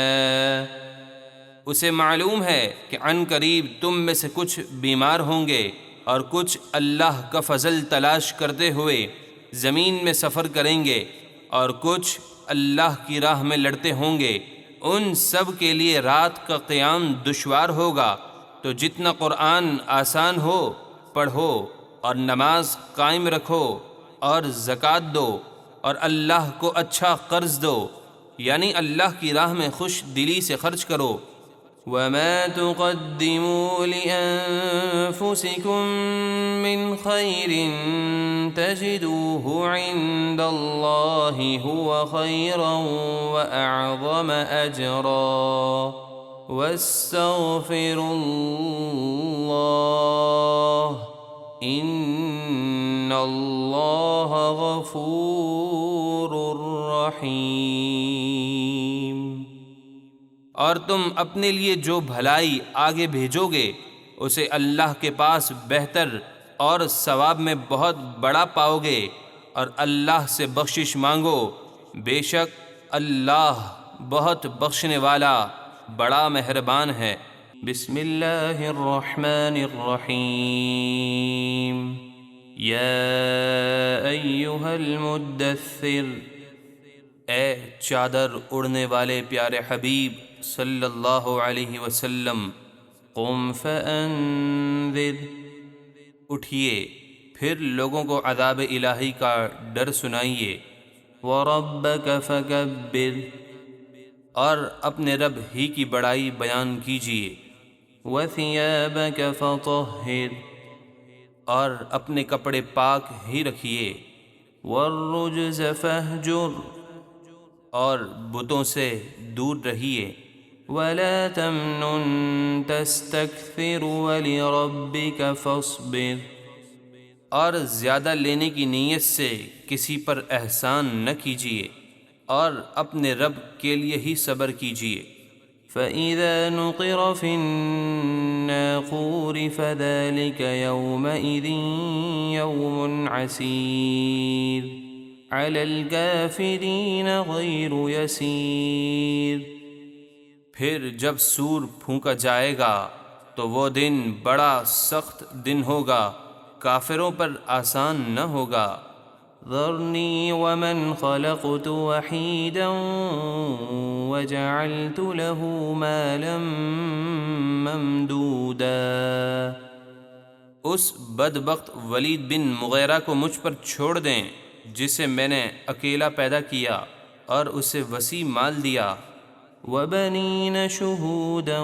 اسے معلوم ہے کہ عن قریب تم میں سے کچھ بیمار ہوں گے اور کچھ اللہ کا فضل تلاش کرتے ہوئے زمین میں سفر کریں گے اور کچھ اللہ کی راہ میں لڑتے ہوں گے، ان سب کے لیے رات کا قیام دشوار ہوگا، تو جتنا قرآن آسان ہو پڑھو اور نماز قائم رکھو اور زکوٰۃ دو اور اللہ کو اچھا قرض دو، یعنی اللہ کی راہ میں خوش دلی سے خرچ کرو۔ وما تقدموا لأنفسكم من خير تجدوه عند الله هو خيرا وأعظم أجرا واستغفروا الله إن الله غفور رحيم۔ اور تم اپنے لیے جو بھلائی آگے بھیجو گے اسے اللہ کے پاس بہتر اور ثواب میں بہت بڑا پاؤ گے، اور اللہ سے بخشش مانگو، بے شک اللہ بہت بخشنے والا بڑا مہربان ہے۔ بسم اللہ الرحمن الرحیم۔ یا ایہا المدثر، اے چادر اڑنے والے پیارے حبیب صلی اللہ علیہ وسلم، قم فانذر، اٹھیے پھر لوگوں کو عذاب الہی کا ڈر سنائیے، وربک فکبر، اور اپنے رب ہی کی بڑائی بیان کیجیے، وثیابک فطہر، اور اپنے کپڑے پاک ہی رکھیے، والرجز فہجر، اور بتوں سے دور رہیے، ولا تمنن تستکثر ولربک فاصبر، اور زیادہ لینے کی نیت سے کسی پر احسان نہ کیجیے، اور اپنے رب کے لیے ہی صبر کیجیے۔ فَإِذَا نُقِرَ فِي النَّاقُورِ فَذَلِكَ يَوْمَئِذٍ يَوْمٌ عَسِيرٌ عَلَى الْكَافِرِينَ غَيْرُ يَسِيرٌ۔ پھر جب سور پھونکا جائے گا تو وہ دن بڑا سخت دن ہوگا، کافروں پر آسان نہ ہوگا۔ ذرنی ومن خلقت وحیدا وجعلت له مالا ممدودا۔ اس بدبخت ولید بن مغیرہ کو مجھ پر چھوڑ دیں جسے میں نے اکیلا پیدا کیا اور اسے وسیع مال دیا۔ وبنین شہودا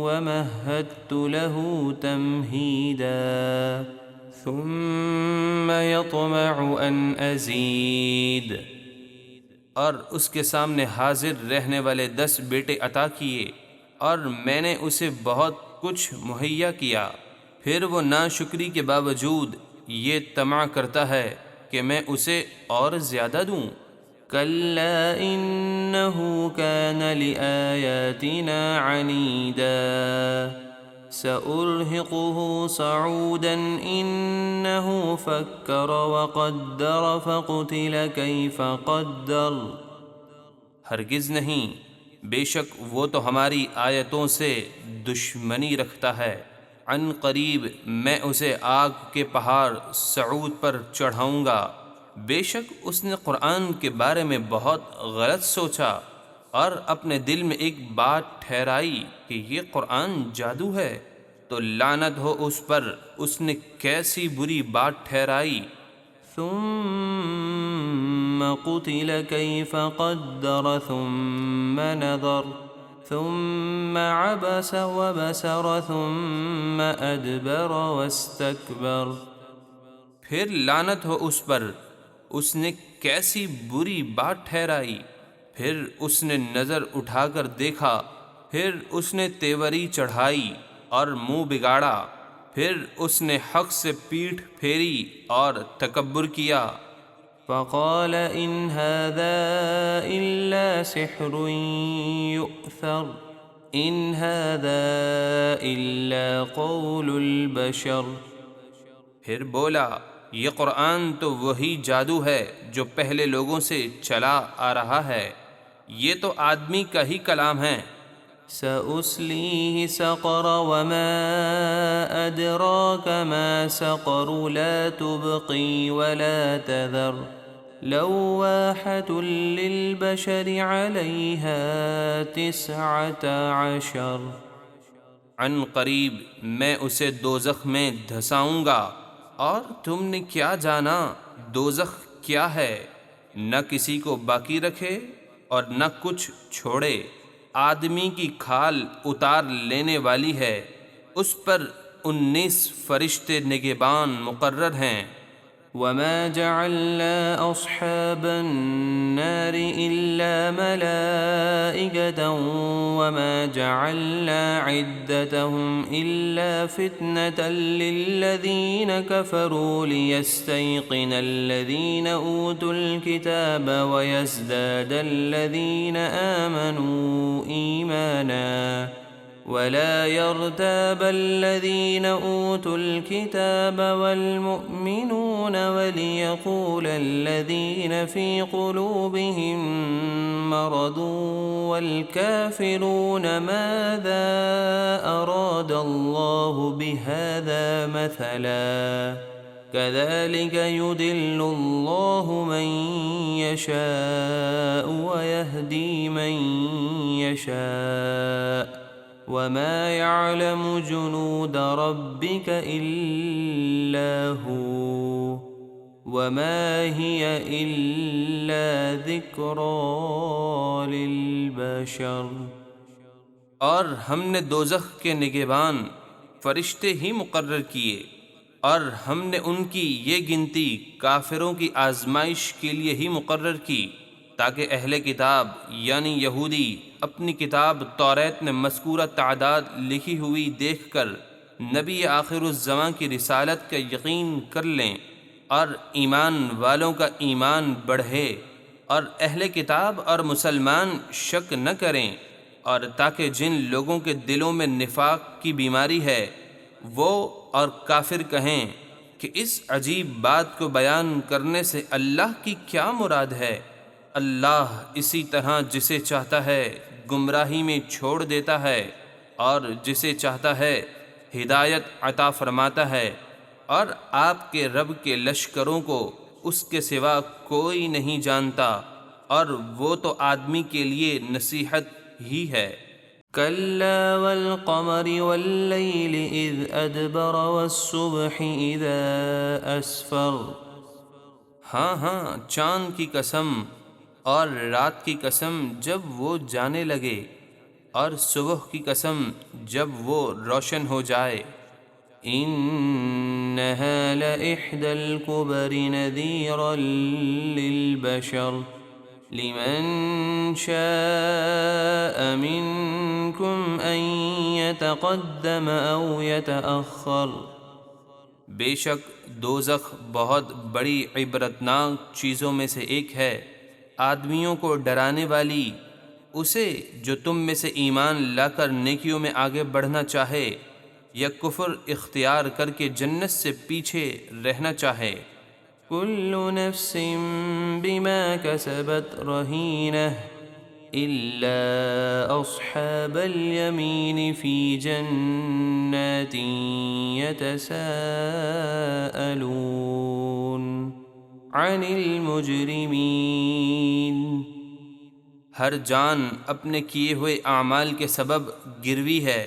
ومہدت له تمہیدا ثم يطمع ان ازید۔ اور اس کے سامنے حاضر رہنے والے 10 بیٹے عطا کیے اور میں نے اسے بہت کچھ مہیا کیا، پھر وہ ناشکری کے باوجود یہ طمع کرتا ہے کہ میں اسے اور زیادہ دوں۔ کلا انہ کان لآیاتنا عنیدا سأرہقہ صعودا انہ فکر وقدر فقتل کیف قدر۔ ہرگز نہیں، بے شک وہ تو ہماری آیتوں سے دشمنی رکھتا ہے، عن قریب میں اسے آگ کے پہاڑ صعود پر چڑھاؤں گا۔ بے شک اس نے قرآن کے بارے میں بہت غلط سوچا اور اپنے دل میں ایک بات ٹھہرائی کہ یہ قرآن جادو ہے، تو لعنت ہو اس پر، اس نے کیسی بری بات ٹھہرائی۔ ثم قتل كيف قدر ثم نظر ثم عبس وبسر ثم أدبر واستكبر۔ پھر لعنت ہو اس پر، اس نے کیسی بری بات ٹھہرائی۔ پھر اس نے نظر اٹھا کر دیکھا، پھر اس نے تیوری چڑھائی اور منہ بگاڑا، پھر اس نے حق سے پیٹھ پھیری اور تکبر کیا۔ فقال إن هذا إلا سحر يؤثر إن هذا إلا قول البشر۔ پھر بولا، یہ قرآن تو وہی جادو ہے جو پہلے لوگوں سے چلا آ رہا ہے، یہ تو آدمی کا ہی کلام ہے۔ سأصليه سقر وما أدراك ما سقر لا تبقي ولا تذر لواحة للبشر عليها 19۔ عن قریب میں اسے دوزخ میں دھساؤں گا، اور تم نے کیا جانا دوزخ کیا ہے، نہ کسی کو باقی رکھے اور نہ کچھ چھوڑے، آدمی کی کھال اتار لینے والی ہے، اس پر 19 فرشتے نگہبان مقرر ہیں۔ وما جعلنا أصحاب النار إلا ملائكة وما جعلنا عدتهم إلا فتنة للذين كفروا ليستيقن الذين أوتوا الكتاب ويزداد الذين آمنوا إيمانا ولا يرتاب الذين أوتوا الكتاب والمؤمنون وليقول الذين في قلوبهم مرض والكافرون ماذا أراد الله بهذا مثلا كذلك يضل الله من يشاء ويهدي من يشاء وما يعلم جنود ربك إلا هو وما هي إلا ذكرى للبشر۔ اور ہم نے دوزخ کے نگہبان فرشتے ہی مقرر کیے، اور ہم نے ان کی یہ گنتی کافروں کی آزمائش کے لیے ہی مقرر کی، تاکہ اہل کتاب یعنی یہودی اپنی کتاب توریت میں مذکورہ تعداد لکھی ہوئی دیکھ کر نبی آخر الزماں کی رسالت کا یقین کر لیں، اور ایمان والوں کا ایمان بڑھے، اور اہل کتاب اور مسلمان شک نہ کریں، اور تاکہ جن لوگوں کے دلوں میں نفاق کی بیماری ہے وہ اور کافر کہیں کہ اس عجیب بات کو بیان کرنے سے اللہ کی کیا مراد ہے۔ اللہ اسی طرح جسے چاہتا ہے گمراہی میں چھوڑ دیتا ہے، اور جسے چاہتا ہے ہدایت عطا فرماتا ہے، اور آپ کے رب کے لشکروں کو اس کے سوا کوئی نہیں جانتا، اور وہ تو آدمی کے لیے نصیحت ہی ہے۔ كلا والقمر والليل إذ أدبر والصبح إذا أسفر۔ ہاں ہاں، چاند کی قسم اور رات کی قسم جب وہ جانے لگے، اور صبح کی قسم جب وہ روشن ہو جائے۔ إنها لإحدى الكبر نذيرا للبشر لمن شاء منكم أن يتقدم أو يتأخر۔ بے شک دوزخ بہت بڑی عبرتناک چیزوں میں سے ایک ہے، آدمیوں کو ڈرانے والی، اسے جو تم میں سے ایمان لا کر نیکیوں میں آگے بڑھنا چاہے یا کفر اختیار کر کے جنت سے پیچھے رہنا چاہے۔ كل نفس بما كسبت رهينة إلا أصحاب اليمين في جنات يتساءلون عن المجرمين۔ ہر جان اپنے کیے ہوئے اعمال کے سبب گروی ہے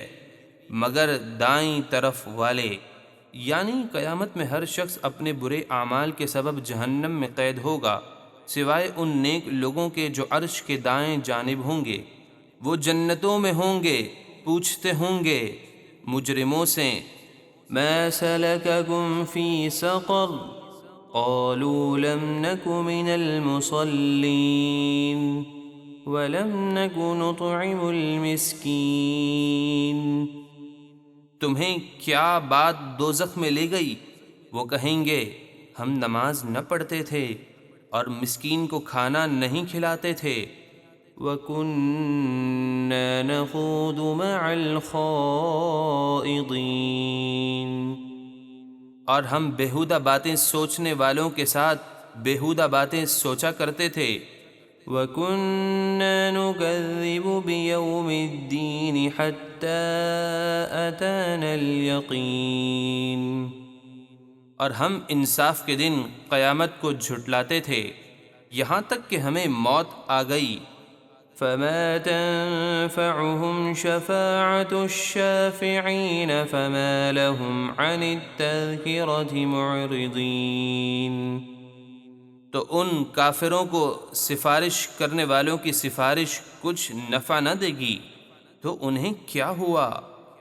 مگر دائیں طرف والے، یعنی قیامت میں ہر شخص اپنے برے اعمال کے سبب جہنم میں قید ہوگا سوائے ان نیک لوگوں کے جو عرش کے دائیں جانب ہوں گے، وہ جنتوں میں ہوں گے، پوچھتے ہوں گے مجرموں سے ما سلككم في سقر قالوا لم نك من المصلين ولم نك نطعم المسكين۔ تمہیں کیا بات دوزخ میں لے گئی؟ وہ کہیں گے ہم نماز نہ پڑھتے تھے اور مسکین کو کھانا نہیں کھلاتے تھے۔ وَكُنَّا نَخُوضُ مَعَ الْخَائِضِينَ، اور ہم بیہودہ باتیں سوچنے والوں کے ساتھ بیہودہ باتیں سوچا کرتے تھے۔ وَكُنَّا نُكَذِّبُ بِيَوْمِ الدِّينِ حَتَّى أَتَانَا الْيَقِينُ، اور ہم انصاف کے دن قیامت کو جھٹلاتے تھے یہاں تک کہ ہمیں موت آ گئی۔ فَمَا تَنفَعُهُمْ شَفَاعَةُ الشَّافِعِينَ فَمَا لَهُمْ عَنِ التَّذْكِرَةِ مُعْرِضِينَ، تو ان کافروں کو سفارش کرنے والوں کی سفارش کچھ نفع نہ دے گی، تو انہیں کیا ہوا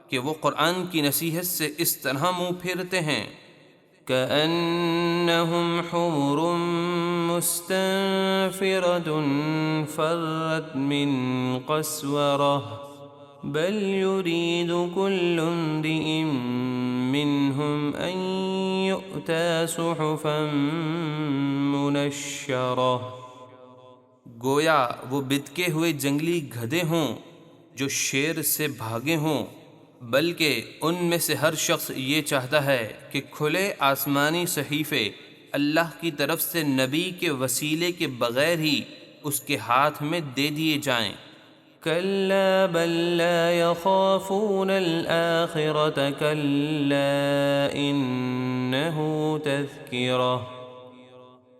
کہ وہ قرآن کی نصیحت سے اس طرح منہ پھیرتے ہیں۔ كأنهم حمر مستنفرة فرت من قسورة بل يريد كل امرئ منهم أن يؤتى صحفا منشرة، گویا وہ بتکے ہوئے جنگلی گدھے ہوں جو شیر سے بھاگے ہوں، بلکہ ان میں سے ہر شخص یہ چاہتا ہے کہ کھلے آسمانی صحیفے اللہ کی طرف سے نبی کے وسیلے کے بغیر ہی اس کے ہاتھ میں دے دیے جائیں۔ كلا بل لا يخافون الآخرة كلا إنه تذكرة،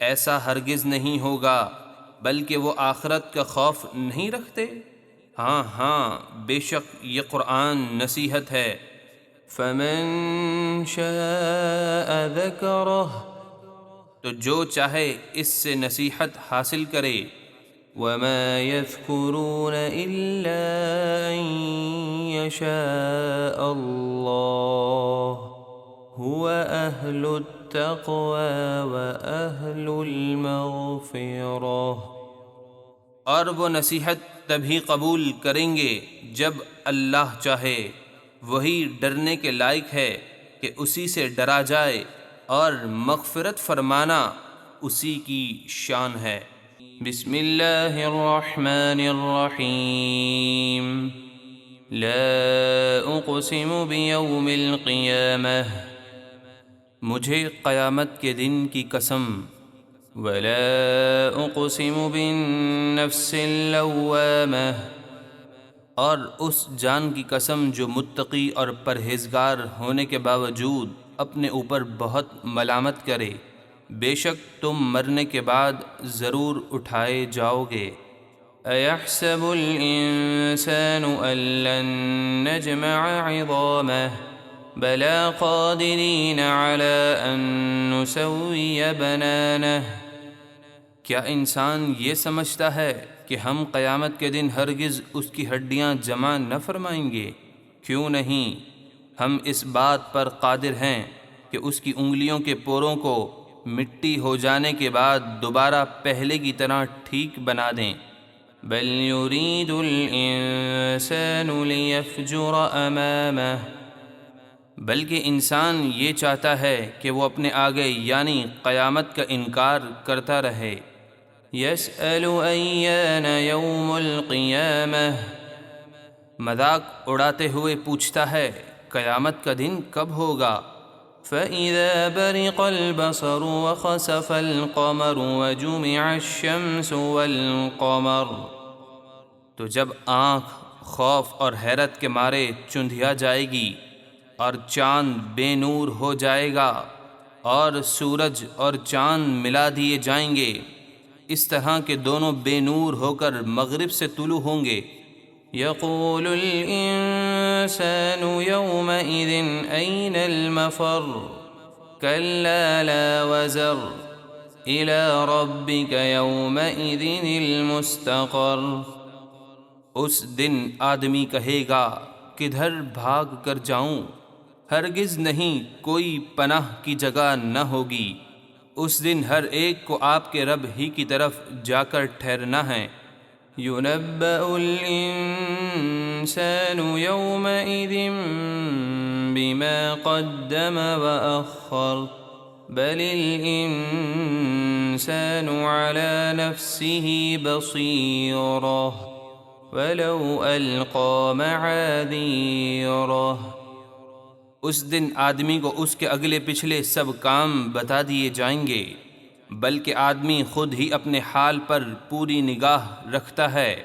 ایسا ہرگز نہیں ہوگا بلکہ وہ آخرت کا خوف نہیں رکھتے۔ ہاں ہاں بے شک یہ قرآن نصیحت ہے۔ فمن شاء ذكره، تو جو چاہے اس سے نصیحت حاصل کرے۔ وما يذكرون إلا أن يشاء الله هو أهل التقوى وأهل المغفرة، اور وہ نصیحت تبھی قبول کریں گے جب اللہ چاہے، وہی ڈرنے کے لائق ہے کہ اسی سے ڈرا جائے، اور مغفرت فرمانا اسی کی شان ہے۔ بسم اللہ الرحمن الرحیم، لا اقسم بیوم القیامہ، مجھے قیامت کے دن کی قسم، ولا اقسم بالنفس اللوامہ، اور اس جان کی قسم جو متقی اور پرہیزگار ہونے کے باوجود اپنے اوپر بہت ملامت کرے، بے شک تم مرنے کے بعد ضرور اٹھائے جاؤ گے۔ ایحسب الانسان ان لن نجمع عظامہ بلا قادرین علی ان نسوی بنانہ، کیا انسان یہ سمجھتا ہے کہ ہم قیامت کے دن ہرگز اس کی ہڈیاں جمع نہ فرمائیں گے؟ کیوں نہیں، ہم اس بات پر قادر ہیں کہ اس کی انگلیوں کے پوروں کو مٹی ہو جانے کے بعد دوبارہ پہلے کی طرح ٹھیک بنا دیں۔ بل یرید الانسان لیفجر امامہ، بلکہ انسان یہ چاہتا ہے کہ وہ اپنے آگے یعنی قیامت کا انکار کرتا رہے۔ یسأل ایان یوم القیامہ، مذاق اڑاتے ہوئے پوچھتا ہے قیامت کا دن کب ہوگا؟ فَإِذَا بَرِقَ الْبَصَرُ وَخَسَفَ الْقَمَرُ وَجُمِعَ الشَّمْسُ وَالْقَمَرُ، تو جب آنکھ خوف اور حیرت کے مارے چندھیا جائے گی اور چاند بے نور ہو جائے گا اور سورج اور چاند ملا دیے جائیں گے۔ اس طرح کے دونوں بے نور ہو کر مغرب سے طلوع ہوں گے۔ يقول الإنسان يومئذ أين المفر كلا لا وزر إلى ربك يومئذ المستقر۔ اس دن آدمی کہے گا کدھر بھاگ کر جاؤں، ہرگز نہیں، کوئی پناہ کی جگہ نہ ہوگی۔ اس دن ہر ایک کو آپ کے رب ہی کی طرف جا کر ٹھہرنا ہے۔ ينبأ الإنسان يومئذ بما قدم وأخر بل الإنسان على نفسه بصيرة ولو ألقى معاذيره۔ اس دن آدمی کو اس کے اگلے پچھلے سب کام بتا دیے جائیں گے، بلکہ آدمی خود ہی اپنے حال پر پوری نگاہ رکھتا ہے،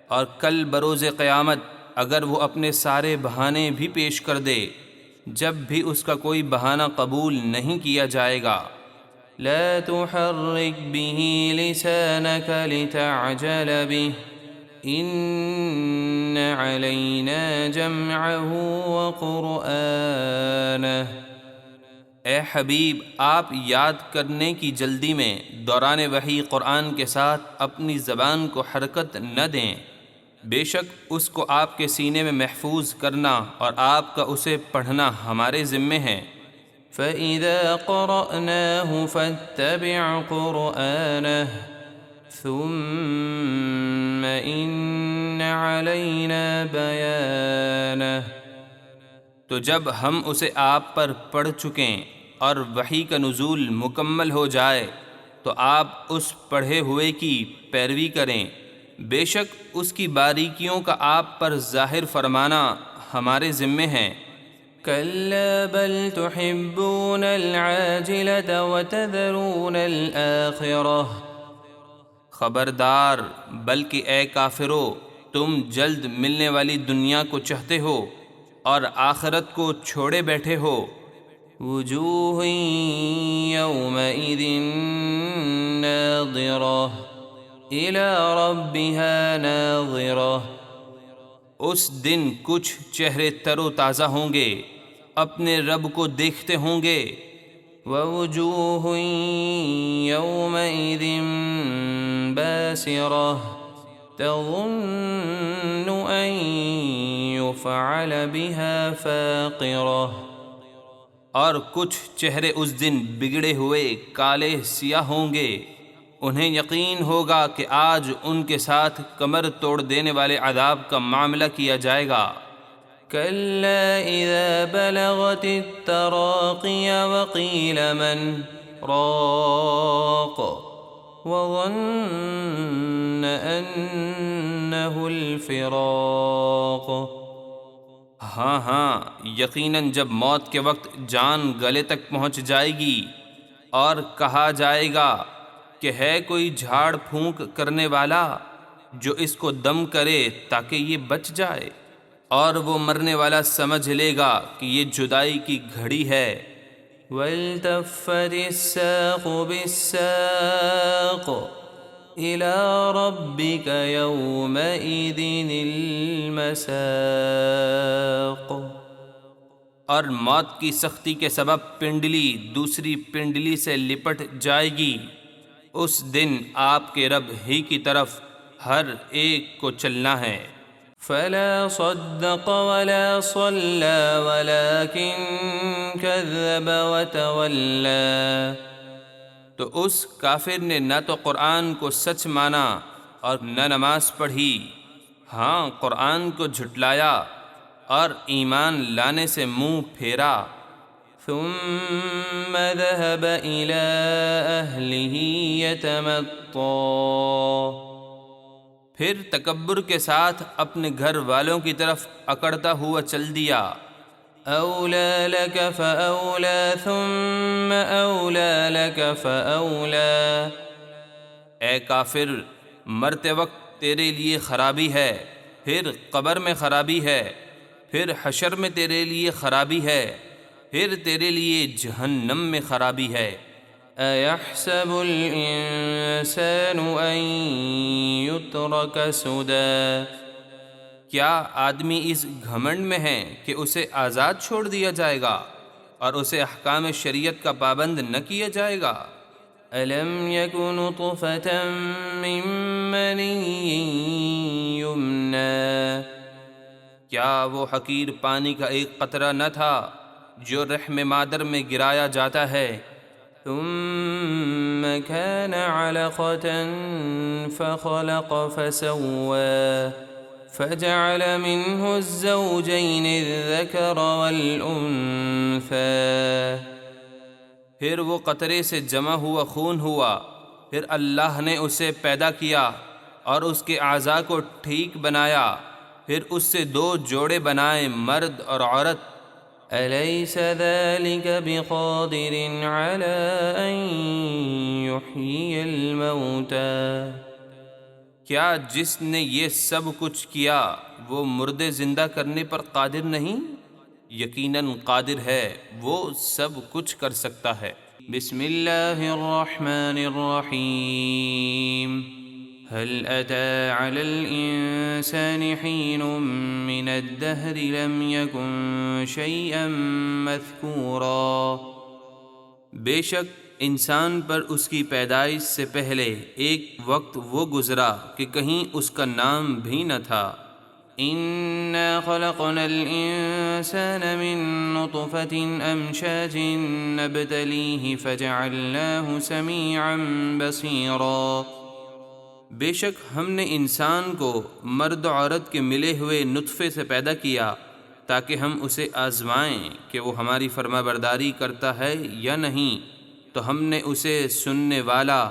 اور کل بروز قیامت اگر وہ اپنے سارے بہانے بھی پیش کر دے، جب بھی اس کا کوئی بہانہ قبول نہیں کیا جائے گا۔ لا تحرك به لسانك لتعجل به إن علينا جمعه وقرآنه۔ اے حبیب، آپ یاد کرنے کی جلدی میں دوران وحی قرآن کے ساتھ اپنی زبان کو حرکت نہ دیں، بے شک اس کو آپ کے سینے میں محفوظ کرنا اور آپ کا اسے پڑھنا ہمارے ذمے ہے۔ فإذا قرأناه فاتبع قرآنه ثم إن علينا بيانه۔ تو جب ہم اسے آپ پر پڑھ چکیں اور وحی کا نزول مکمل ہو جائے تو آپ اس پڑھے ہوئے کی پیروی کریں، بے شک اس کی باریکیوں کا آپ پر ظاہر فرمانا ہمارے ذمے ہے۔ كلا بل تحبون العاجلة وتذرون الآخرة۔ خبردار، بلکہ اے کافرو، تم جلد ملنے والی دنیا کو چاہتے ہو اور آخرت کو چھوڑے بیٹھے ہو۔ وجوه يومئذ ناظرة إلى ربها ناظرة۔ اس دن کچھ چہرے تر و تازہ ہوں گے، اپنے رب کو دیکھتے ہوں گے۔ ووجوه يومئذ باسرة تظن أن يفعل بها فاقرة۔ اور کچھ چہرے اس دن بگڑے ہوئے کالے سیاہ ہوں گے، انہیں یقین ہوگا کہ آج ان کے ساتھ کمر توڑ دینے والے عذاب کا معاملہ کیا جائے گا۔ كلا إذا بلغت التراقي وقيل من راق وظن أنه الفراق۔ ہاں ہاں، یقیناً جب موت کے وقت جان گلے تک پہنچ جائے گی اور کہا جائے گا کہ ہے کوئی جھاڑ پھونک کرنے والا جو اس کو دم کرے تاکہ یہ بچ جائے، اور وہ مرنے والا سمجھ لے گا کہ یہ جدائی کی گھڑی ہے۔ والتفت الساق بالساق إلى ربك يومئذ المساق۔ اور موت کی سختی کے سبب پنڈلی دوسری پنڈلی سے لپٹ جائے گی۔ اس دن آپ کے رب ہی کی طرف ہر ایک کو چلنا ہے۔ فلا صدق ولا صلى ولكن كذب وتولى۔ تو اس کافر نے نہ تو قرآن کو سچ مانا اور نہ نماز پڑھی، ہاں قرآن کو جھٹلایا اور ایمان لانے سے منہ پھیرا۔ ثم ذهب إلى أهله يتمطى۔ پھر تکبر کے ساتھ اپنے گھر والوں کی طرف اکڑتا ہوا چل دیا۔ أولى لك فأولى ثم أولى لك فأولى۔ اے کافر، مرتے وقت تیرے لیے خرابی ہے، پھر قبر میں خرابی ہے، پھر حشر میں تیرے لیے خرابی ہے، پھر تیرے لیے جہنم میں خرابی ہے۔ أَيَحْسَبُ الْإِنسَانُ أَن يُتْرَكَ سُدًى؟ کیا آدمی اس گھمنڈ میں ہے کہ اسے آزاد چھوڑ دیا جائے گا اور اسے احکام شریعت کا پابند نہ کیا جائے گا؟ أَلَمْ يَكُ نُطْفَةً مِّن مَّنِيٍّ يُمْنَىٰ؟ کیا وہ حقیر پانی کا ایک قطرہ نہ تھا جو رحم مادر میں گرایا جاتا ہے؟ ثم كان علقة فخلق فسوى فجعل منه الزوجين الذكر والأنثى۔ پھر وہ قطرے سے جمع ہوا خون ہوا، پھر اللہ نے اسے پیدا کیا اور اس کے اعضاء کو ٹھیک بنایا، پھر اس سے دو جوڑے بنائے، مرد اور عورت۔ أَلَيْسَ ذَلِكَ بِقَادِرٍ عَلَىٰ أَن يُحْيِيَ الْمَوْتَىٰ؟ کیا جس نے یہ سب کچھ کیا وہ مردے زندہ کرنے پر قادر نہیں؟ یقیناً قادر ہے، وہ سب کچھ کر سکتا ہے۔ بسم اللہ الرحمن الرحیم۔ هل أتى على الإنسان حين من الدهر لم يكن شيئا مذكورا؟ بے شک انسان پر اس کی پیدائش سے پہلے ایک وقت وہ گزرا کہ کہیں اس کا نام بھی نہ تھا۔ إنا خلقنا الإنسان من نطفة أمشاج نبتليه فجعلناه سميعا بصيرا۔ بے شک ہم نے انسان کو مرد و عورت کے ملے ہوئے نطفے سے پیدا کیا تاکہ ہم اسے آزمائیں کہ وہ ہماری فرما برداری کرتا ہے یا نہیں، تو ہم نے اسے سننے والا،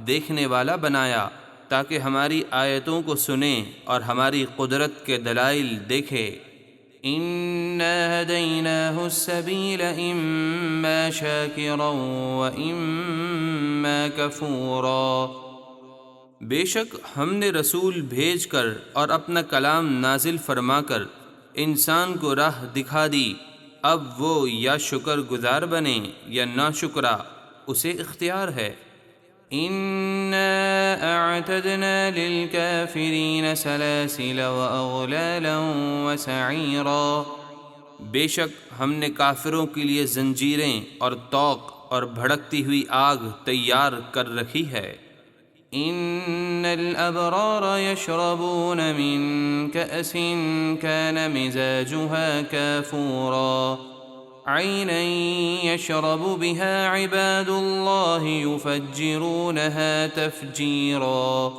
دیکھنے والا بنایا تاکہ ہماری آیتوں کو سنے اور ہماری قدرت کے دلائل دیکھے۔ إنا هديناه السبيل إما شاكرا وإما كفورا۔ بے شک ہم نے رسول بھیج کر اور اپنا کلام نازل فرما کر انسان کو راہ دکھا دی، اب وہ یا شکر گزار بنے یا ناشکرا، اسے اختیار ہے۔ إنا أعتدنا للكافرين سلاسل وأغلالا وسعيرا۔ بے شک ہم نے کافروں کے لیے زنجیریں اور طوق اور بھڑکتی ہوئی آگ تیار کر رکھی ہے۔ إن الأبرار يشربون من كأس كان مزاجها كافورا عينا يشرب بها عباد الله يفجرونها تفجيرا۔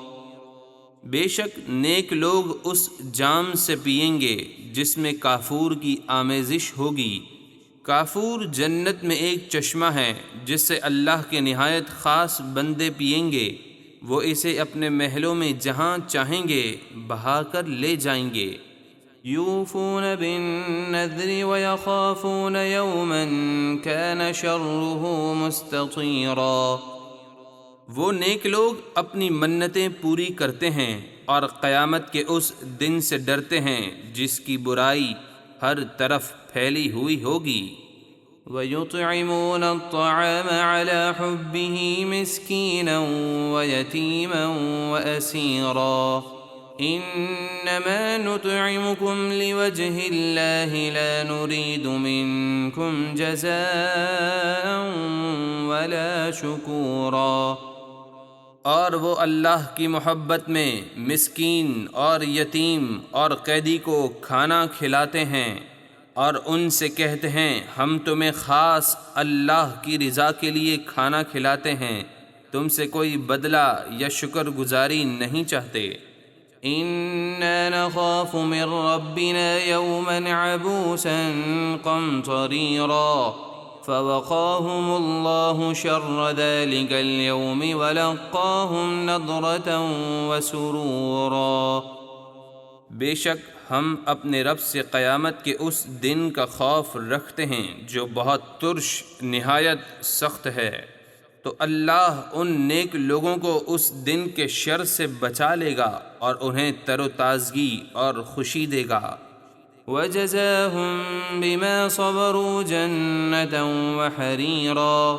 بے شک نیک لوگ اس جام سے پئیں گے جس میں کافور کی آمیزش ہوگی۔ کافور جنت میں ایک چشمہ ہے جس سے اللہ کے نہایت خاص بندے پئیں گے، وہ اسے اپنے محلوں میں جہاں چاہیں گے بہا کر لے جائیں گے۔ يوفون بالنذر ويخافون يوما كان شره مستطيرا۔ وہ نیک لوگ اپنی منتیں پوری کرتے ہیں اور قیامت کے اس دن سے ڈرتے ہیں جس کی برائی ہر طرف پھیلی ہوئی ہوگی۔ ويطعمون الطعام على حبه مسكينا ويتيما وأسيرا إنما نطعمكم لوجه الله لا نريد منكم جزاء ولا شكورا۔ اور وہ اللہ کی محبت میں مسکین اور یتیم اور قیدی کو کھانا کھلاتے ہیں اور ان سے کہتے ہیں ہم تمہیں خاص اللہ کی رضا کے لیے کھانا کھلاتے ہیں، تم سے کوئی بدلہ یا شکر گزاری نہیں چاہتے۔ إنا نخاف من ربنا يوما عبوسا قمطريرا فوقاهم الله شر ذلك اليوم ولقاهم نضرة وسرورا۔ بے شک ہم اپنے رب سے قیامت کے اس دن کا خوف رکھتے ہیں جو بہت ترش نہایت سخت ہے، تو اللہ ان نیک لوگوں کو اس دن کے شر سے بچا لے گا اور انہیں تر و تازگی اور خوشی دے گا۔ وجزاهم بما صبروا جنة وحريرا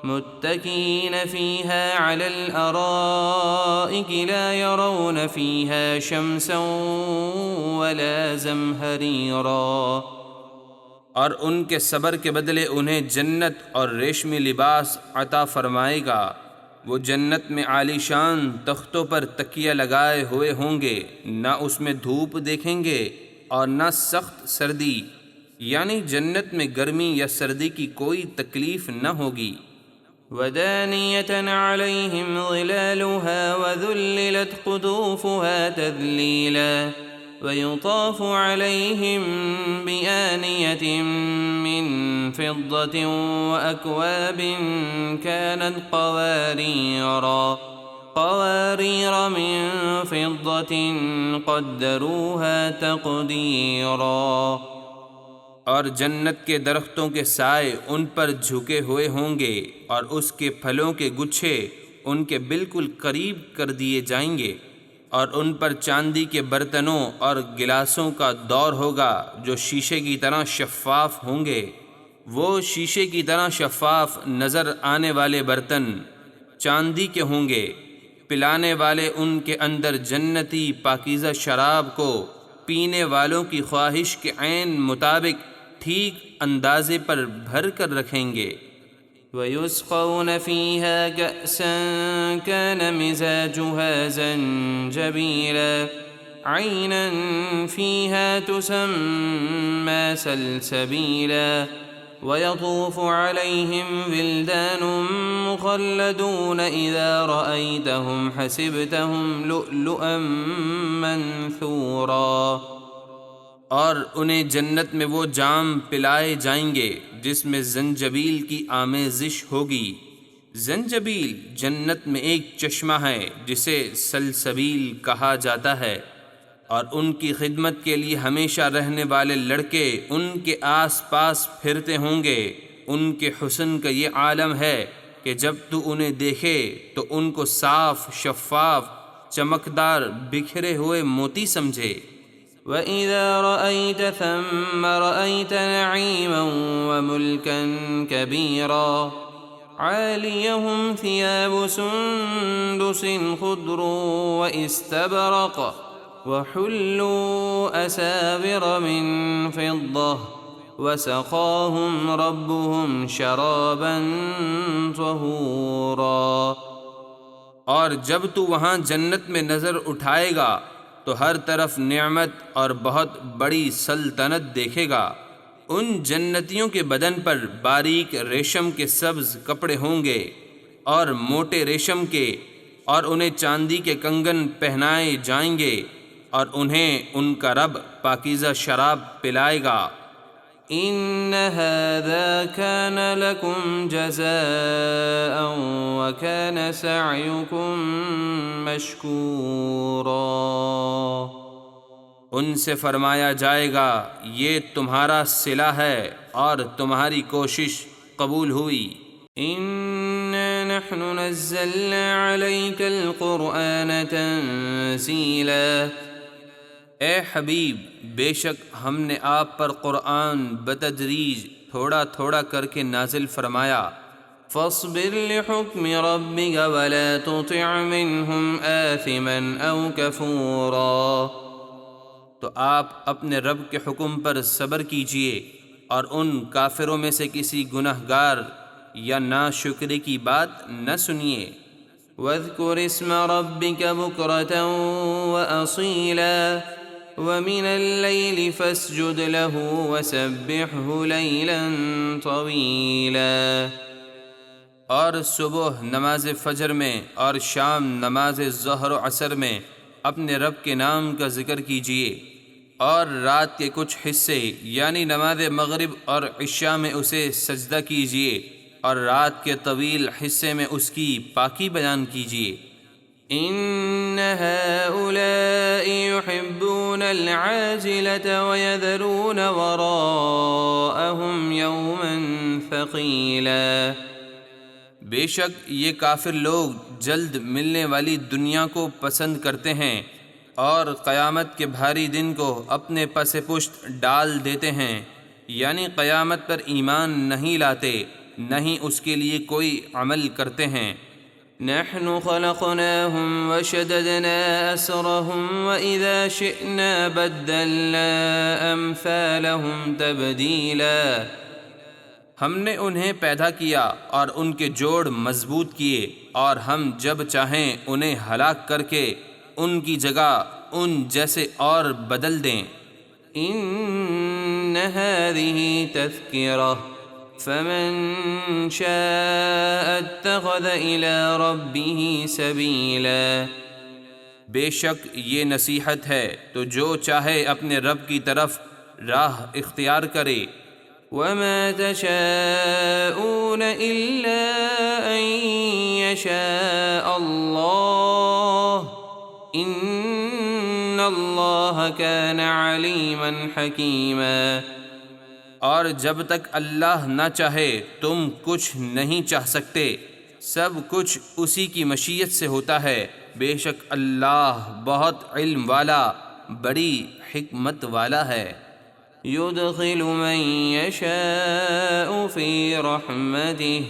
متكئين فيها على الأرائك لا يرون فيها شمسا ولا زمهريرا۔ اور ان کے صبر کے بدلے انہیں جنت اور ریشمی لباس عطا فرمائے گا۔ وہ جنت میں عالی شان تختوں پر تکیہ لگائے ہوئے ہوں گے، نہ اس میں دھوپ دیکھیں گے اور نہ سخت سردی، یعنی جنت میں گرمی یا سردی کی کوئی تکلیف نہ ہوگی۔ ودانية عليهم ظلالها وذللت قطوفها تذليلا ويطاف عليهم بآنية من فضة وأكواب كانت قوارير من فضة قدروها تقديرا۔ اور جنت کے درختوں کے سائے ان پر جھکے ہوئے ہوں گے اور اس کے پھلوں کے گچھے ان کے بالکل قریب کر دیے جائیں گے، اور ان پر چاندی کے برتنوں اور گلاسوں کا دور ہوگا جو شیشے کی طرح شفاف ہوں گے۔ وہ شیشے کی طرح شفاف نظر آنے والے برتن چاندی کے ہوں گے، پلانے والے ان کے اندر جنتی پاکیزہ شراب کو پینے والوں کی خواہش کے عین مطابق ٹھیک اندازے پر بھر کر رکھیں گے۔ ويسقون فيها كأسا كان مزاجها زنجبيلا عينا فيها تسمى سلسبيلا ويطوف عليهم ولدان مخلدون إذا رأيتهم حسبتهم لؤلؤا منثورا۔ اور انہیں جنت میں وہ جام پلائے جائیں گے جس میں زنجبیل کی آمیزش ہوگی۔ زنجبیل جنت میں ایک چشمہ ہے جسے سلسبیل کہا جاتا ہے، اور ان کی خدمت کے لیے ہمیشہ رہنے والے لڑکے ان کے آس پاس پھرتے ہوں گے۔ ان کے حسن کا یہ عالم ہے کہ جب تو انہیں دیکھے تو ان کو صاف، شفاف، چمکدار، بکھرے ہوئے موتی سمجھے۔ وَإِذَا رَأَيْتَ ثَمَّ رَأَيْتَ نَعِيمًا وَمُلْكًا كَبِيرًا عَالِيَهُمْ ثِيَابُ سُندُسٍ خُضْرٌ وَإِسْتَبْرَقٍ وَحُلُّوا أَسَاوِرَ مِن فِضَّةٍ وَسَقَاهُمْ رَبُّهُمْ شَرَابًا طَهُورًا۔ اور جب تو وہاں جنت میں نظر اٹھائے گا تو ہر طرف نعمت اور بہت بڑی سلطنت دیکھے گا۔ ان جنتیوں کے بدن پر باریک ریشم کے سبز کپڑے ہوں گے اور موٹے ریشم کے، اور انہیں چاندی کے کنگن پہنائے جائیں گے، اور انہیں ان کا رب پاکیزہ شراب پلائے گا۔ إن هذا كان لكم جزاء وكان سعيكم مشكورا۔ ان سے فرمایا جائے گا یہ تمہارا صلہ ہے اور تمہاری کوشش قبول ہوئی۔ إنا نحن نزلنا عليك القرآن تنزيلا۔ اے حبیب، بے شک ہم نے آپ پر قرآن بتدریج تھوڑا تھوڑا کر کے نازل فرمایا۔ فاصبر لحكم ربك ولا تطع منهم آثما أو كفورا۔ تو آپ اپنے رب کے حکم پر صبر کیجئے اور ان کافروں میں سے کسی گنہگار یا ناشکری کی بات نہ سنیے۔ واذكر اسم ربك بكرة وأصيلا ومن الليل فاسجد له وسبحه ليلا طويلا۔ اور صبح نماز فجر میں اور شام نماز ظہر و عصر میں اپنے رب کے نام کا ذکر کیجیے، اور رات کے کچھ حصے یعنی نماز مغرب اور عشاء میں اسے سجدہ کیجیے، اور رات کے طویل حصے میں اس کی پاکی بیان کیجیے۔ إن هؤلاء يحبون العاجلة ويذرون وراءهم يوما ثقيلا۔ بے شک یہ کافر لوگ جلد ملنے والی دنیا کو پسند کرتے ہیں اور قیامت کے بھاری دن کو اپنے پس پشت ڈال دیتے ہیں، یعنی قیامت پر ایمان نہیں لاتے، نہ ہی اس کے لیے کوئی عمل کرتے ہیں۔ نحن خلقناهم وشددنا أسرهم وإذا شئنا بدلنا أمثالهم تبديلا۔ ہم نے انہیں پیدا کیا اور ان کے جوڑ مضبوط کیے، اور ہم جب چاہیں انہیں ہلاک کر کے ان کی جگہ ان جیسے اور بدل دیں۔ إن هذه تذكرة فمن شاء اتخذ إلى ربه سبيلا۔ بے شک یہ نصیحت ہے تو جو چاہے اپنے رب کی طرف راہ اختیار کرے۔ وما تشاءون إلا أن يشاء الله إن الله كان عليما حكيما۔ اور جب تک اللہ نہ چاہے تم کچھ نہیں چاہ سکتے، سب کچھ اسی کی مشیت سے ہوتا ہے، بے شک اللہ بہت علم والا بڑی حکمت والا ہے۔ يدخل من يشاء في رحمته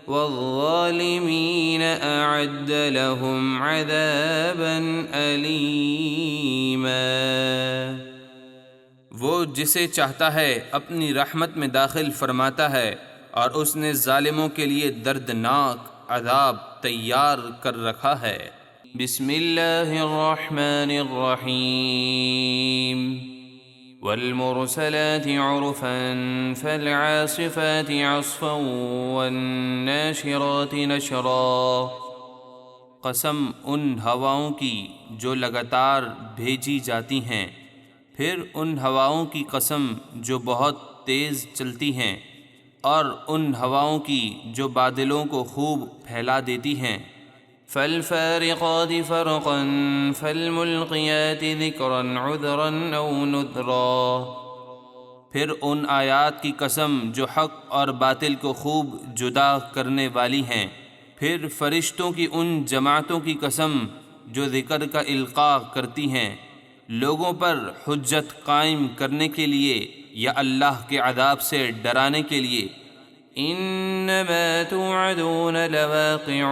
والظالمين أعد لهم عذابا أليما۔ وہ جسے چاہتا ہے اپنی رحمت میں داخل فرماتا ہے، اور اس نے ظالموں کے لیے دردناک عذاب تیار کر رکھا ہے۔ بسم اللہ الرحمن الرحیم۔ والمرسلات عرفا فالعاصفات عصفا والناشرات نشرا۔ قسم ان ہواؤں کی جو لگاتار بھیجی جاتی ہیں، پھر ان ہواؤں کی قسم جو بہت تیز چلتی ہیں، اور ان ہواؤں کی جو بادلوں کو خوب پھیلا دیتی ہیں۔ فالفارقات فرقا فالملقيات ذكرا عذرا أو نذرا۔ پھر ان آیات کی قسم جو حق اور باطل کو خوب جدا کرنے والی ہیں۔ پھر فرشتوں کی ان جماعتوں کی قسم جو ذکر کا القاء کرتی ہیں، لوگوں پر حجت قائم کرنے کے لیے یا اللہ کے عذاب سے ڈرانے کے لیے۔ انما توعدون لواقع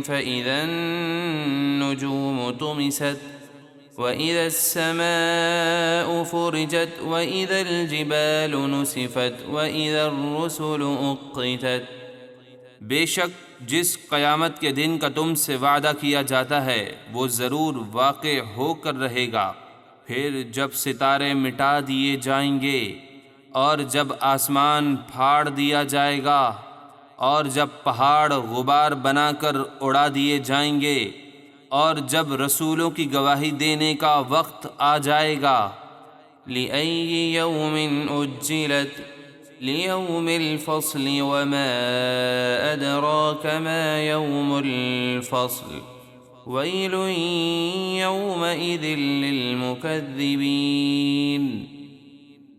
فإذا النجوم طمست وإذا السماء فرجت وإذا الجبال نسفت وإذا الرسل أقتت۔ بے شک جس قیامت کے دن کا تم سے وعدہ کیا جاتا ہے وہ ضرور واقع ہو کر رہے گا۔ پھر جب ستارے مٹا دیے جائیں گے، اور جب آسمان پھاڑ دیا جائے گا، اور جب پہاڑ غبار بنا کر اڑا دیے جائیں گے، اور جب رسولوں کی گواہی دینے کا وقت آ جائے گا۔ لأي يوم أجلت ليوم الفصل وما أدراك ما يوم الفصل ويل يومئذ للمكذبين۔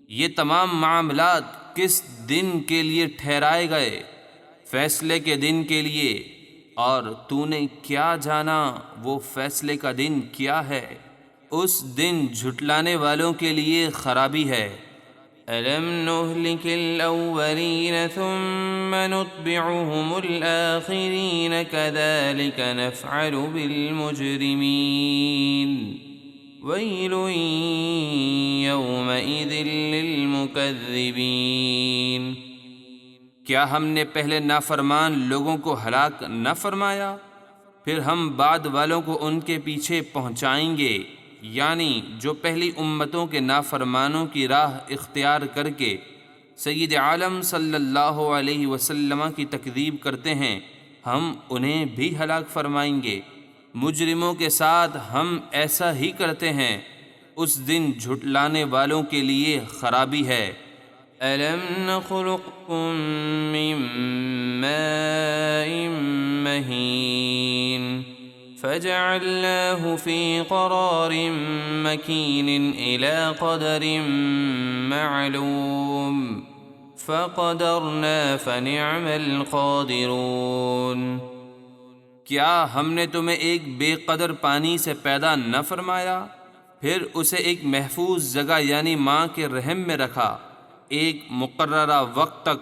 یہ تمام معاملات کس دن کے لیے ٹھہرائے گئے؟ فیصلے کے دن کے لیے، اور تو نے کیا جانا وہ فیصلے کا دن کیا ہے؟ اس دن جھٹلانے والوں کے لیے خرابی ہے۔ أَلَمْ نُهْلِكِ الْأَوَّلِينَ ثُمَّ نُتْبِعُهُمُ الْآخِرِينَ كَذَلِكَ نَفْعَلُ بِالْمُجْرِمِينَ وَيْلٌ يَوْمَئِذٍ لِّلْمُكَذِّبِينَ۔ کیا ہم نے پہلے نافرمان لوگوں کو ہلاک نہ فرمایا؟ پھر ہم بعد والوں کو ان کے پیچھے پہنچائیں گے، یعنی جو پہلی امتوں کے نافرمانوں کی راہ اختیار کر کے سید عالم صلی اللہ علیہ وسلم کی تکذیب کرتے ہیں، ہم انہیں بھی ہلاک فرمائیں گے۔ مجرموں کے ساتھ ہم ایسا ہی کرتے ہیں، اس دن جھٹلانے والوں کے لیے خرابی ہے۔ أَلَمْ نَخْلُقكُّم مِّن مَّاءٍ مَّهِينٍ فَجَعَلْنَاهُ فِي قَرَارٍ مَّكِينٍ إِلَى قَدَرٍ مَّعْلُومٍ فَقَدَرْنَا فَنِعْمَ الْقَادِرُونَ۔ کیا ہم نے تمہیں ایک بے قدر پانی سے پیدا نہ فرمایا، پھر اسے ایک محفوظ جگہ یعنی ماں کے رحم میں رکھا ایک مقررہ وقت تک،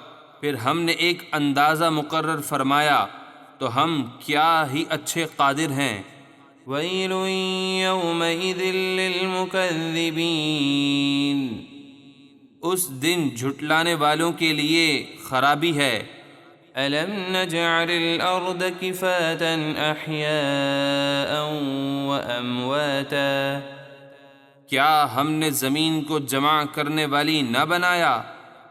پھر ہم نے ایک اندازہ مقرر فرمایا تو ہم کیا ہی اچھے قادر ہیں۔ ويل يومئذ للمكذبين اس دن جھٹلانے والوں کے لیے خرابی ہے۔ ألم نجعل الأرض كفاة أحياء وأمواتا کیا ہم نے زمین کو جمع کرنے والی نہ بنایا،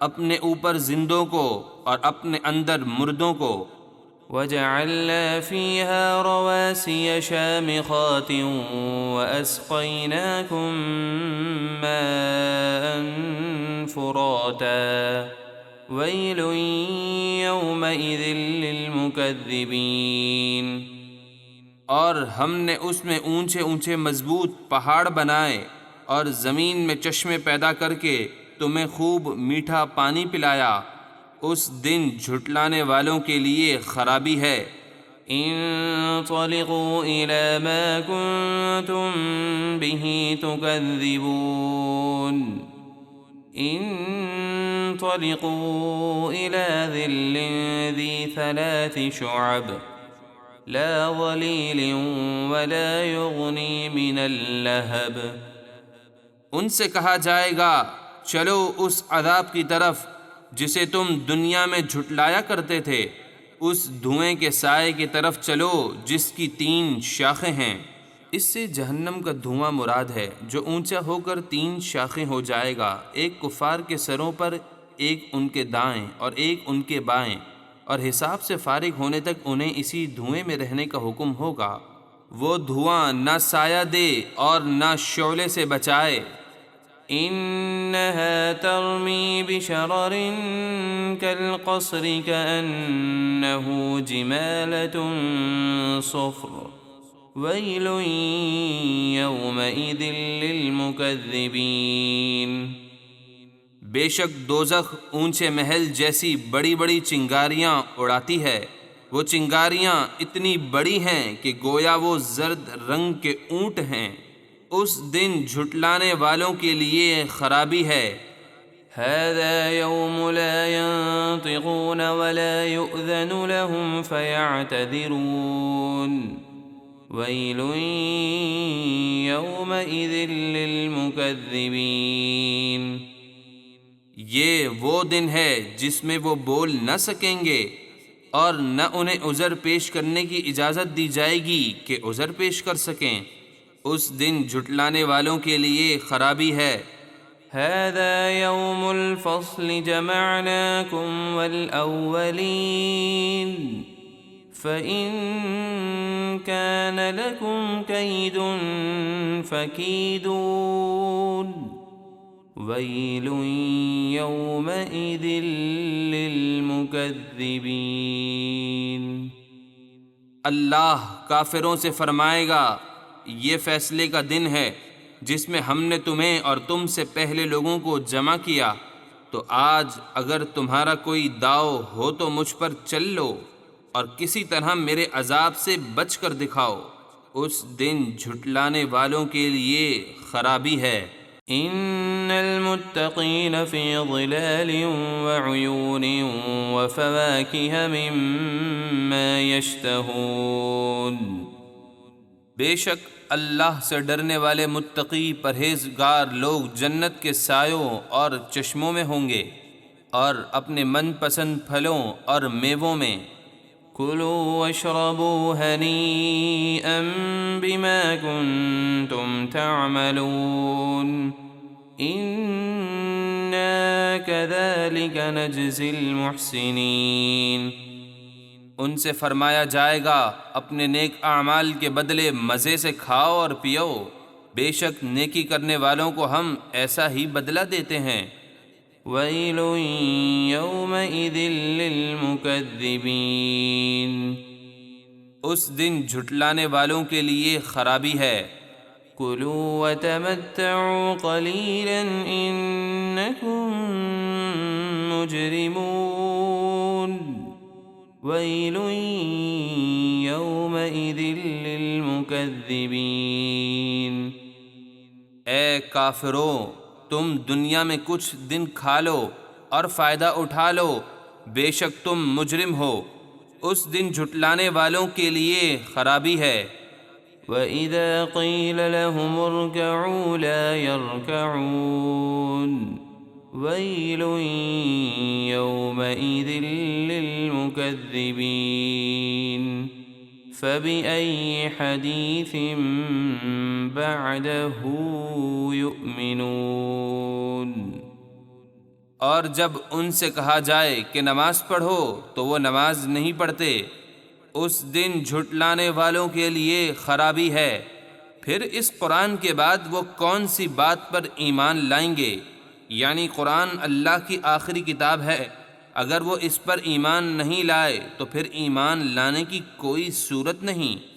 اپنے اوپر زندوں کو اور اپنے اندر مردوں کو؟ وجعلنا فيها رواسي شامخات وأسقيناكم ماء فراتا ويل يومئذ للمكذبين اور ہم نے اس میں اونچے اونچے مضبوط پہاڑ بنائے اور زمین میں چشمے پیدا کر کے تمہیں خوب میٹھا پانی پلایا۔ اس دن جھٹلانے والوں کے لیے خرابی ہے۔ انطلقوا إلى ما كنتم به تكذبون انطلقوا إلى ظل ذي 3 شعب لا ظليل ولا يغني من اللهب۔ ان سے کہا جائے گا چلو اس عذاب کی طرف جسے تم دنیا میں جھٹلایا کرتے تھے، اس دھوئیں کے سائے کی طرف چلو جس کی 3 شاخیں ہیں۔ اس سے جہنم کا دھواں مراد ہے جو اونچا ہو کر 3 شاخیں ہو جائے گا، ایک کفار کے سروں پر، ایک ان کے دائیں اور ایک ان کے بائیں، اور حساب سے فارغ ہونے تک انہیں اسی دھوئیں میں رہنے کا حکم ہوگا۔ وہ دھواں نہ سایہ دے اور نہ شعلے سے بچائے۔ إنها ترمي بشرر كالقصر كأنه جمالة صفر ويل يومئذ للمكذبين۔ بے شک دوزخ اونچے محل جیسی بڑی بڑی چنگاریاں اڑاتی ہے، وہ چنگاریاں اتنی بڑی ہیں کہ گویا وہ زرد رنگ کے اونٹ ہیں۔ اس دن جھٹلانے والوں کے لیے خرابی ہے۔ هذا يوم لا ينطقون ولا يؤذن لهم فيعتذرون ويل يومئذ للمكذبين۔ یہ وہ دن ہے جس میں وہ بول نہ سکیں گے اور نہ انہیں عذر پیش کرنے کی اجازت دی جائے گی کہ عذر پیش کر سکیں۔ اس دن جھٹلانے والوں کے لیے خرابی ہے۔ هذا يوم الفصل جمعناكم والأولين فإن كان لكم كيد فكيدون ويل يومئذ للمكذبين۔ اللہ کافروں سے فرمائے گا یہ فیصلے کا دن ہے جس میں ہم نے تمہیں اور تم سے پہلے لوگوں کو جمع کیا، تو آج اگر تمہارا کوئی داؤ ہو تو مجھ پر چل لو اور کسی طرح میرے عذاب سے بچ کر دکھاؤ۔ اس دن جھٹلانے والوں کے لیے خرابی ہے۔ ان المتقین فی ظلال وعیون وفواکہ مما یشتہون۔ بے شک اللہ سے ڈرنے والے متقی پرہیزگار لوگ جنت کے سایوں اور چشموں میں ہوں گے اور اپنے من پسند پھلوں اور میووں میں۔ کلوا واشربوا ہنیئا بما کنتم تعملون انا کذالک نجزی المحسنین۔ ان سے فرمایا جائے گا اپنے نیک اعمال کے بدلے مزے سے کھاؤ اور پیو، بے شک نیکی کرنے والوں کو ہم ایسا ہی بدلہ دیتے ہیں۔ ویل یومئذ للمکذبین۔ اس دن جھٹلانے والوں کے لیے خرابی ہے۔ کلوا وتمتعوا قلیلا انکم مجرمون ویل یومئذ للمکذبین۔ اے کافرو، تم دنیا میں کچھ دن کھا لو اور فائدہ اٹھا لو، بے شک تم مجرم ہو۔ اس دن جھٹلانے والوں کے لیے خرابی ہے۔ وَإِذَا قِيلَ لَهُمُ ارْكَعُوا لَا يَرْكَعُونَ وَيْلٌ يَوْمَئِذٍ لِّلْمُكَذِّبِينَ فَبِأَيِّ حَدِيثٍ بَعْدَهُ يُؤْمِنُونَ۔ اور جب ان سے کہا جائے کہ نماز پڑھو تو وہ نماز نہیں پڑھتے۔ اس دن جھٹلانے والوں کے لیے خرابی ہے۔ پھر اس قرآن کے بعد وہ کون سی بات پر ایمان لائیں گے؟ یعنی قرآن اللہ کی آخری کتاب ہے، اگر وہ اس پر ایمان نہیں لائے تو پھر ایمان لانے کی کوئی صورت نہیں۔